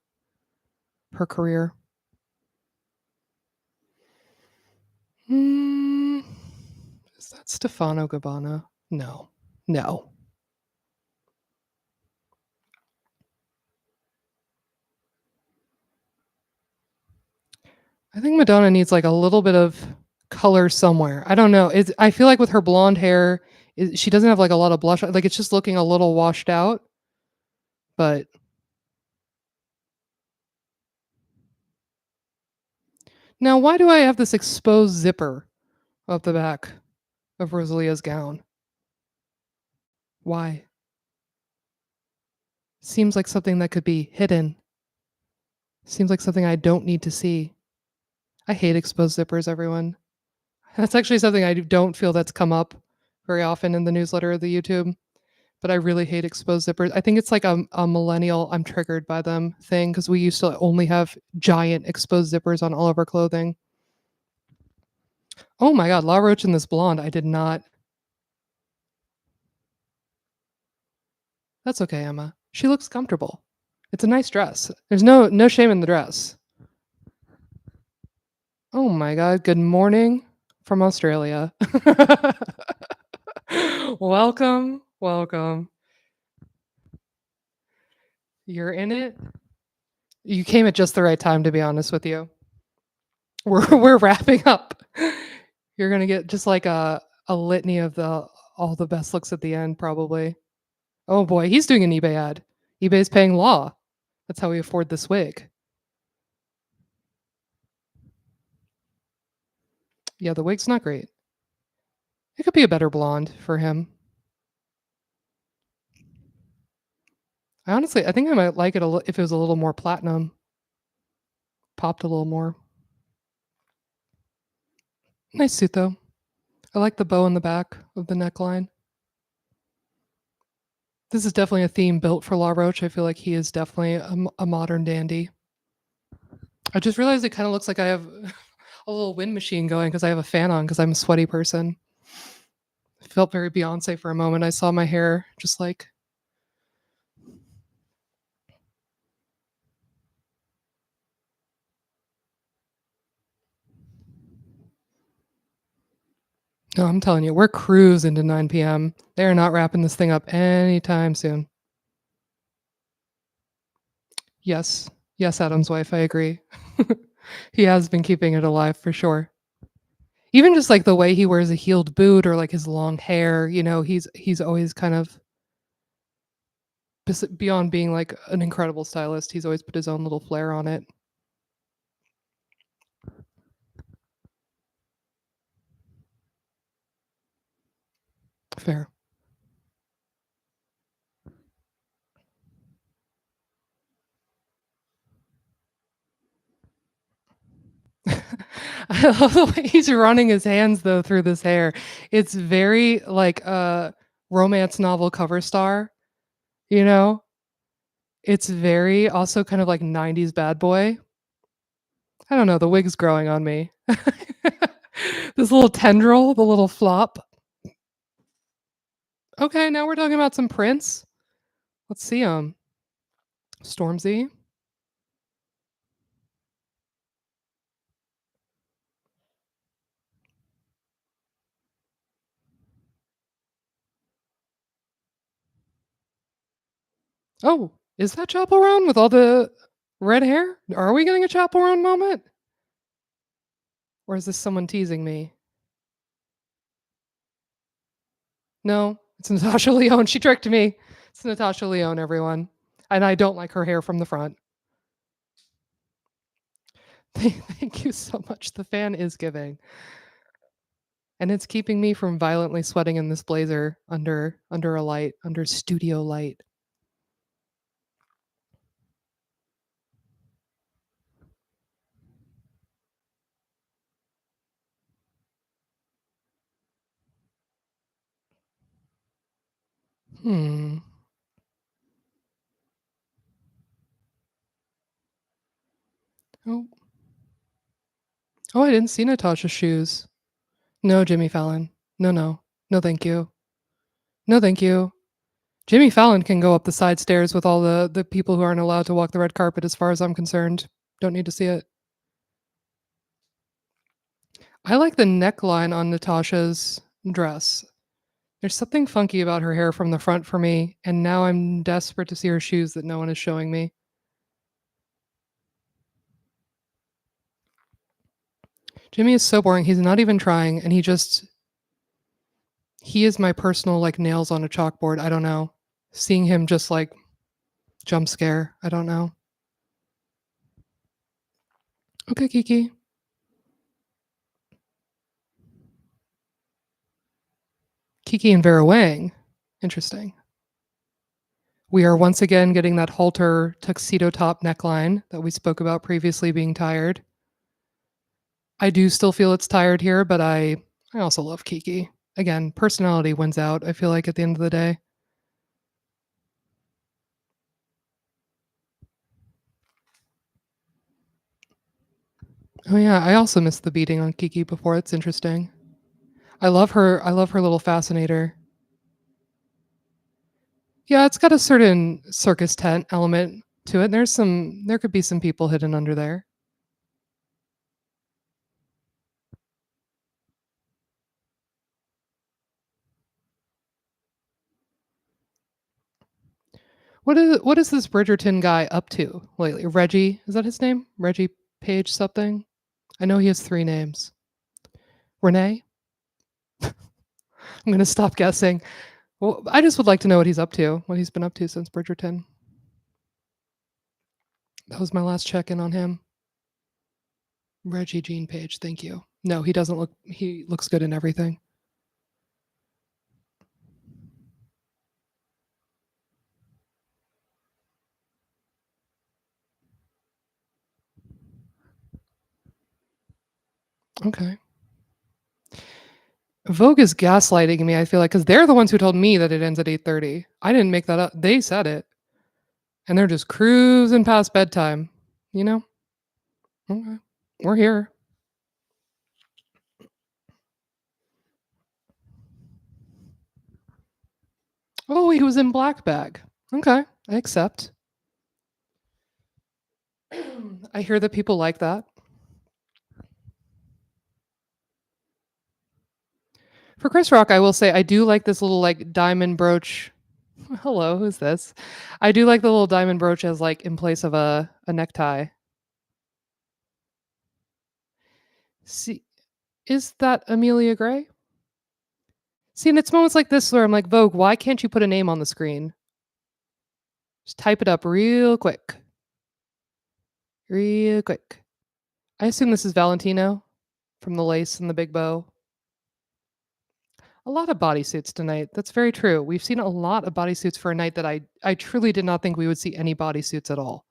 career. Hmm, is that Stefano Gabbana? No. No. I think Madonna needs like a little bit of color somewhere. I don't know. I feel like with her blonde hair, she doesn't have like a lot of blush. Like it's just looking a little washed out. But now, why do I have this exposed zipper up the back of Rosalia's gown? Why? Seems like something that could be hidden. Seems like something I don't need to see. I hate exposed zippers, everyone. That's actually something I don't feel that's come up very often in the newsletter or the YouTube. But I really hate exposed zippers. I think it's like a millennial I'm triggered by them thing because we used to only have giant exposed zippers on all of our clothing. Oh my god, La Roche in this blonde. I did not. That's okay, Emma. She looks comfortable. It's a nice dress. There's no shame in the dress. Oh my god, good morning from Australia. Welcome, welcome. You're in it. You came at just the right time, to be honest with you. We're wrapping up. You're gonna get just like a litany of the all the best looks at the end, probably. Oh boy, he's doing an eBay ad. eBay's paying law. That's how we afford this wig. Yeah, the wig's not great. It could be a better blonde for him. I think I might like it if it was a little more platinum, popped a little more. Nice suit though. I like the bow in the back of the neckline. This is definitely a theme built for La Roche. I feel like he is definitely a modern dandy. I just realized it kind of looks like I have a little wind machine going because I have a fan on because I'm a sweaty person. I felt very Beyonce for a moment. I saw my hair just like, no, I'm telling you, we're cruising to 9 p.m. They are not wrapping this thing up anytime soon. Yes. Yes, Adam's wife, I agree. He has been keeping it alive for sure. Even just like the way he wears a heeled boot or like his long hair, he's always kind of beyond being like an incredible stylist, he's always put his own little flair on it. Fair. I love the way he's running his hands though through this hair. It's very like a romance novel cover star, you know? It's very also kind of like 90s bad boy. I don't know, the wig's growing on me. This little tendril, the little flop. Okay, now we're talking about some Prince. Let's see him. Stormzy. Oh, is that Chapel Roan with all the red hair? Are we getting a Chapel Roan moment? Or is this someone teasing me? No, it's Natasha Lyonne. She tricked me. It's Natasha Lyonne, everyone. And I don't like her hair from the front. Thank you so much. The fan is giving. And it's keeping me from violently sweating in this blazer under a light, under studio light. Hmm. Oh. Oh, I didn't see Natasha's shoes. No, Jimmy Fallon. No, no. No, thank you. No, thank you. Jimmy Fallon can go up the side stairs with all the people who aren't allowed to walk the red carpet as far as I'm concerned. Don't need to see it. I like the neckline on Natasha's dress. There's something funky about her hair from the front for me, and now I'm desperate to see her shoes that no one is showing me. Jimmy is so boring. He's not even trying, and he is my personal like nails on a chalkboard. I don't know. Seeing him just like jump scare. I don't know. Okay, Kiki. Kiki and Vera Wang. Interesting. We are once again getting that halter tuxedo top neckline that we spoke about previously being tired. I do still feel it's tired here, but I also love Kiki. Again, personality wins out, I feel like at the end of the day. Oh yeah, I also missed the beating on Kiki before. It's interesting. I love her little fascinator. Yeah, it's got a certain circus tent element to it. There could be some people hidden under there. What is this Bridgerton guy up to lately? Reggie, is that his name? Reggie Page something? I know he has 3 names. Renee? I'm gonna stop guessing. Well, I just would like to know what he's up to, what he's been up to since Bridgerton. That was my last check-in on him. Reggie Jean Page, thank you. No, he doesn't look. He looks good in everything. Okay. Vogue is gaslighting me. I feel like because they're the ones who told me that it ends at 8:30. I didn't make that up. They said it, and they're just cruising past bedtime. You know. Okay. We're here. Oh, he was in Black Bag. Okay, I accept. I hear that people like that. For Chris Rock, I will say I do like this little like diamond brooch. Hello, who's this? I do like the little diamond brooch as like in place of a necktie. See, is that Amelia Gray? See, and it's moments like this where I'm like, Vogue, why can't you put a name on the screen? Just type it up real quick. Real quick. I assume this is Valentino from the lace and the big bow. A lot of bodysuits tonight. That's very true. We've seen a lot of bodysuits for a night that I truly did not think we would see any bodysuits at all.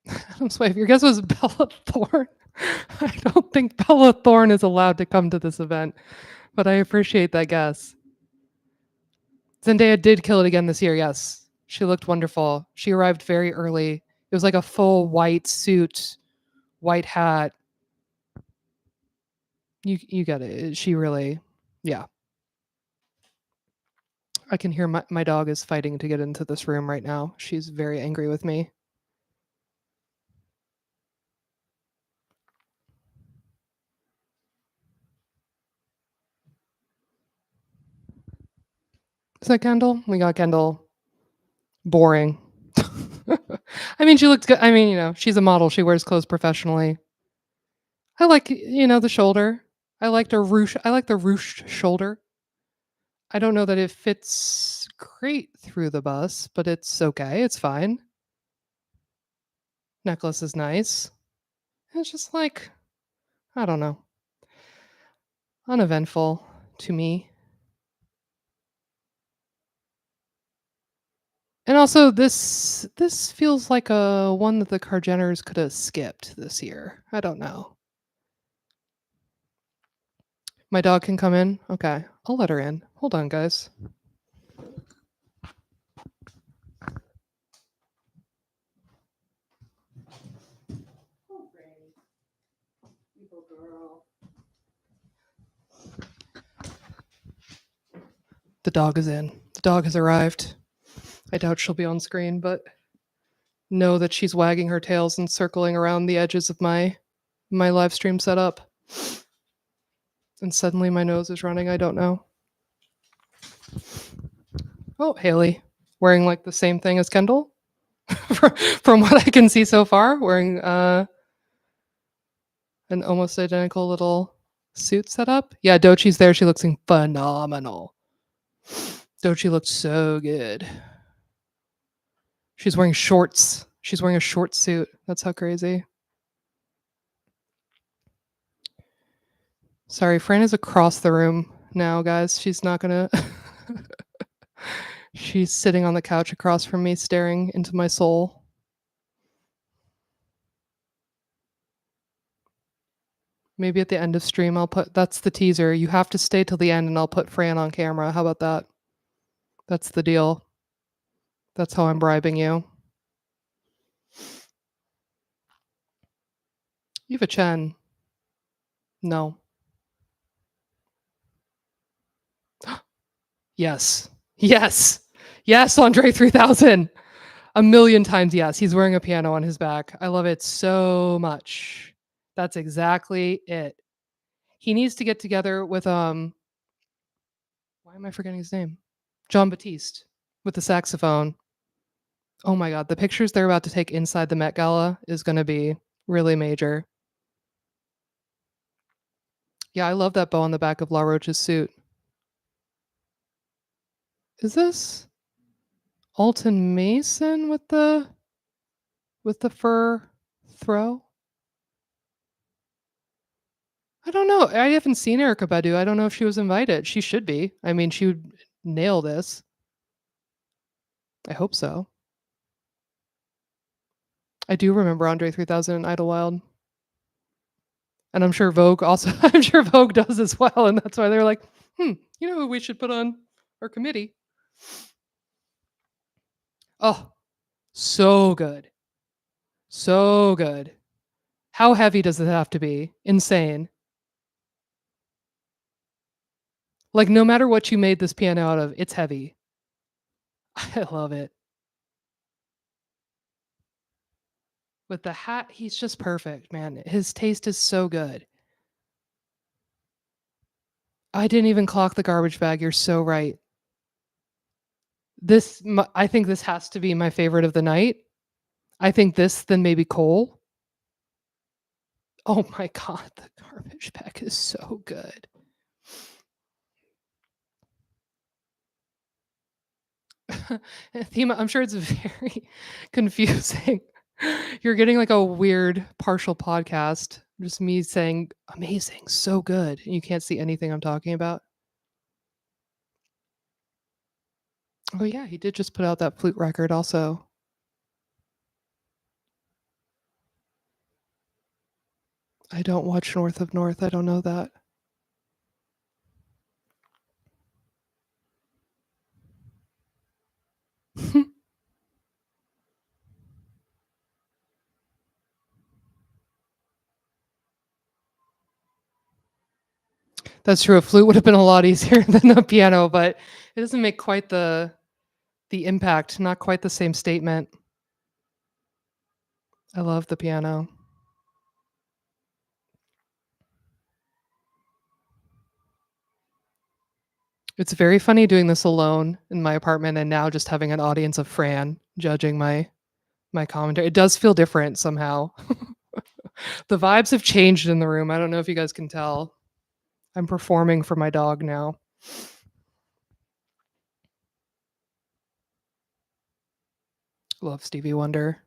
Adam's wife, your guess was Bella Thorne. I don't think Bella Thorne is allowed to come to this event, but I appreciate that guess. Zendaya did kill it again this year, yes. She looked wonderful. She arrived very early. It was like a full white suit, white hat. You get it. She really, yeah. I can hear my dog is fighting to get into this room right now. She's very angry with me. Is that Kendall? We got Kendall. Boring. I mean, she looks good. I mean, she's a model. She wears clothes professionally. I like, the shoulder. I like the ruched shoulder. I don't know that it fits great through the bus, but it's okay. It's fine. Necklace is nice. It's just like, I don't know, uneventful to me. And also, this feels like a one that the Carjenners could have skipped this year. I don't know. My dog can come in? Okay, I'll let her in. Hold on, guys. The dog is in. The dog has arrived. I doubt she'll be on screen, but know that she's wagging her tails and circling around the edges of my live stream setup. And suddenly my nose is running. I don't know. Oh, Haley, wearing like the same thing as Kendall, from what I can see so far, wearing an almost identical little suit setup. Yeah, Dochi's there. She looks phenomenal. Dochi looks so good. She's wearing shorts. She's wearing a short suit. That's how crazy. Sorry, Fran is across the room now, guys. She's not gonna. She's sitting on the couch across from me, staring into my soul. Maybe at the end of stream, I'll put. That's the teaser. You have to stay till the end, and I'll put Fran on camera. How about that? That's the deal. That's how I'm bribing you. Eva Chen. No. Yes. Yes. Yes, Andre 3000. A million times, yes. He's wearing a piano on his back. I love it so much. That's exactly it. He needs to get together with, why am I forgetting his name? John Batiste with the saxophone. Oh my god, the pictures they're about to take inside the Met Gala is gonna be really major. Yeah, I love that bow on the back of La Roche's suit. Is this Alton Mason with the fur throw? I don't know. I haven't seen Erykah Badu. I don't know if she was invited. She should be. I mean, she would nail this. I hope so. I do remember Andre 3000 and Idlewild. And I'm sure Vogue also I'm sure Vogue does as well, and that's why they're like, you know who we should put on our committee? Oh, so good. So good. How heavy does it have to be? Insane. Like, no matter what you made this piano out of, it's heavy. I love it. With the hat, he's just perfect, man. His taste is so good. I didn't even clock the garbage bag. You're so right. I think this has to be my favorite of the night. I think this, then maybe Cole. Oh my god, the garbage bag is so good. Thema, I'm sure it's very confusing. You're getting like a weird partial podcast, just me saying amazing, so good, and you can't see anything I'm talking about. Oh yeah, he did just put out that flute record also. I don't watch North of North. I don't know that. That's true. A flute would have been a lot easier than the piano, but it doesn't make quite the impact, not quite the same statement. I love the piano. It's very funny doing this alone in my apartment and now just having an audience of Fran judging my commentary. It does feel different somehow. The vibes have changed in the room. I don't know if you guys can tell. I'm performing for my dog now. Love Stevie Wonder.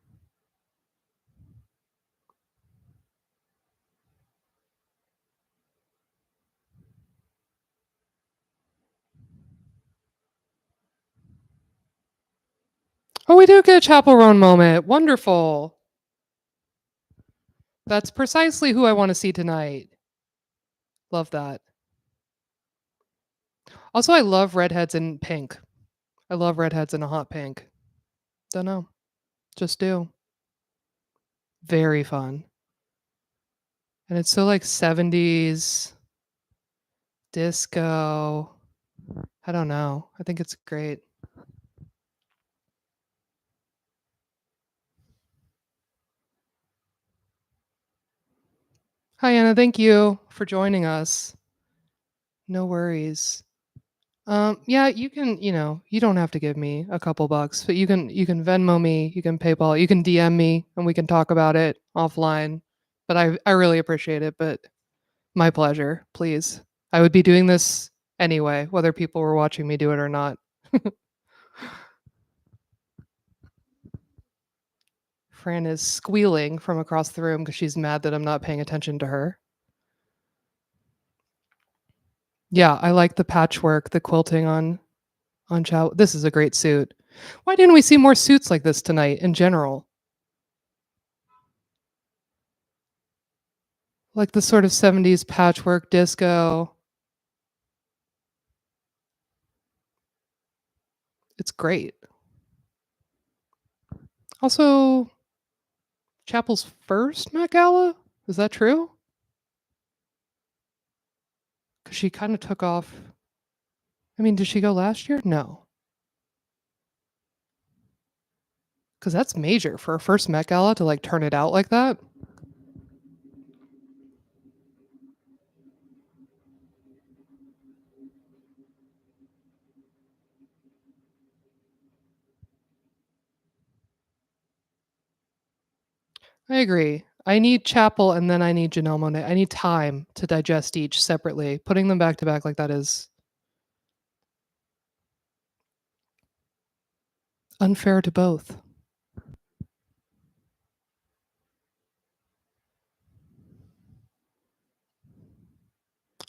Oh, we do get a Chapel Roan moment. Wonderful. That's precisely who I want to see tonight. Love that. Also, I love redheads in pink. I love redheads in a hot pink. Don't know. Just do. Very fun. And it's so like 70s disco. I don't know. I think it's great. Hi, Anna. Thank you for joining us. No worries. Yeah, you can, you don't have to give me a couple bucks, but you can Venmo me, you can PayPal, you can DM me, and we can talk about it offline. But I really appreciate it, but my pleasure, please. I would be doing this anyway, whether people were watching me do it or not. Fran is squealing from across the room because she's mad that I'm not paying attention to her. Yeah, I like the patchwork, the quilting on Chow. This is a great suit. Why didn't we see more suits like this tonight in general? Like the sort of 70s patchwork disco. It's great. Also, Chapel's first Met Gala? Is that true? Because she kind of took off. I mean, did she go last year? No. 'Cause that's major for a first Met Gala to, like, turn it out like that. I agree. I need Chapel and then I need Janelle Monáe. I need time to digest each separately. Putting them back to back like that is unfair to both.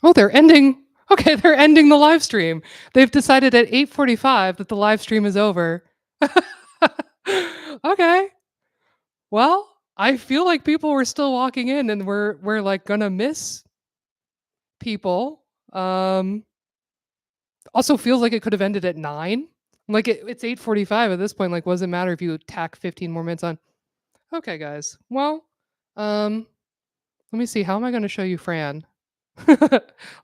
Oh, they're ending okay, they're ending the live stream. They've decided at 8:45 that the live stream is over. Okay. Well, I feel like people were still walking in and we're, like, gonna miss people. Also feels like it could have ended at 9. Like, it's 8:45 at this point, like, what does it matter if you tack 15 more minutes on? Okay, guys. Well, um, let me see, how am I gonna show you Fran?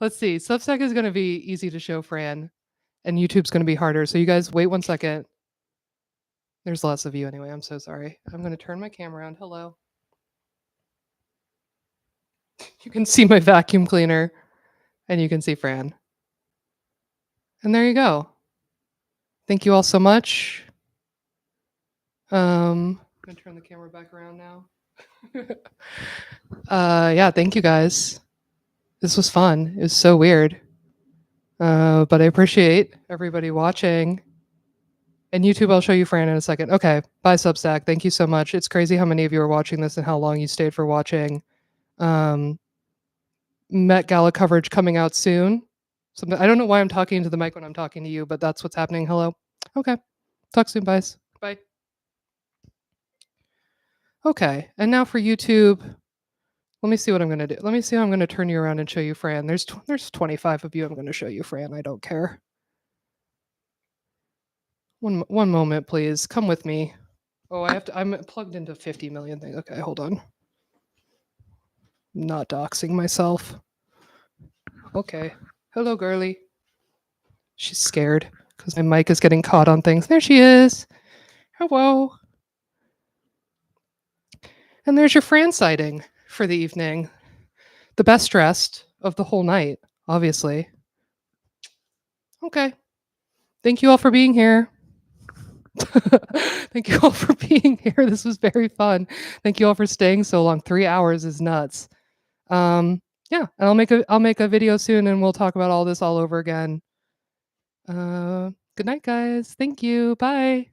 Let's see, Substack is gonna be easy to show Fran, and YouTube's gonna be harder, so you guys wait 1 second. There's less of you anyway, I'm so sorry. I'm gonna turn my camera around. Hello. You can see my vacuum cleaner, and you can see Fran. And there you go. Thank you all so much. I'm gonna turn the camera back around now. Yeah, thank you guys. This was fun. It was so weird. But I appreciate everybody watching. And YouTube, I'll show you Fran in a second. Okay, bye Substack. Thank you so much. It's crazy how many of you are watching this and how long you stayed for watching. Um, Met Gala coverage coming out soon. I don't know why I'm talking into the mic when I'm talking to you, but that's what's happening. Hello. Okay. Talk soon, guys. Bye. Okay, and now for YouTube. Let me see what I'm gonna do. Let me see how I'm gonna turn you around and show you Fran. There's 25 of you. I'm gonna show you Fran. I don't care. One moment, please. Come with me. Oh, I have to. I'm plugged into 50 million things. Okay, hold on. Not doxing myself. Okay. Hello, girly. She's scared because my mic is getting caught on things. There she is. Hello. And there's your Fran sighting for the evening. The best dressed of the whole night, obviously. Okay. Thank you all for being here. Thank you all for being here. This was very fun. Thank you all for staying so long. 3 hours is nuts. Yeah, and I'll make a video soon and we'll talk about all this all over again. Good night, guys. Thank you. Bye.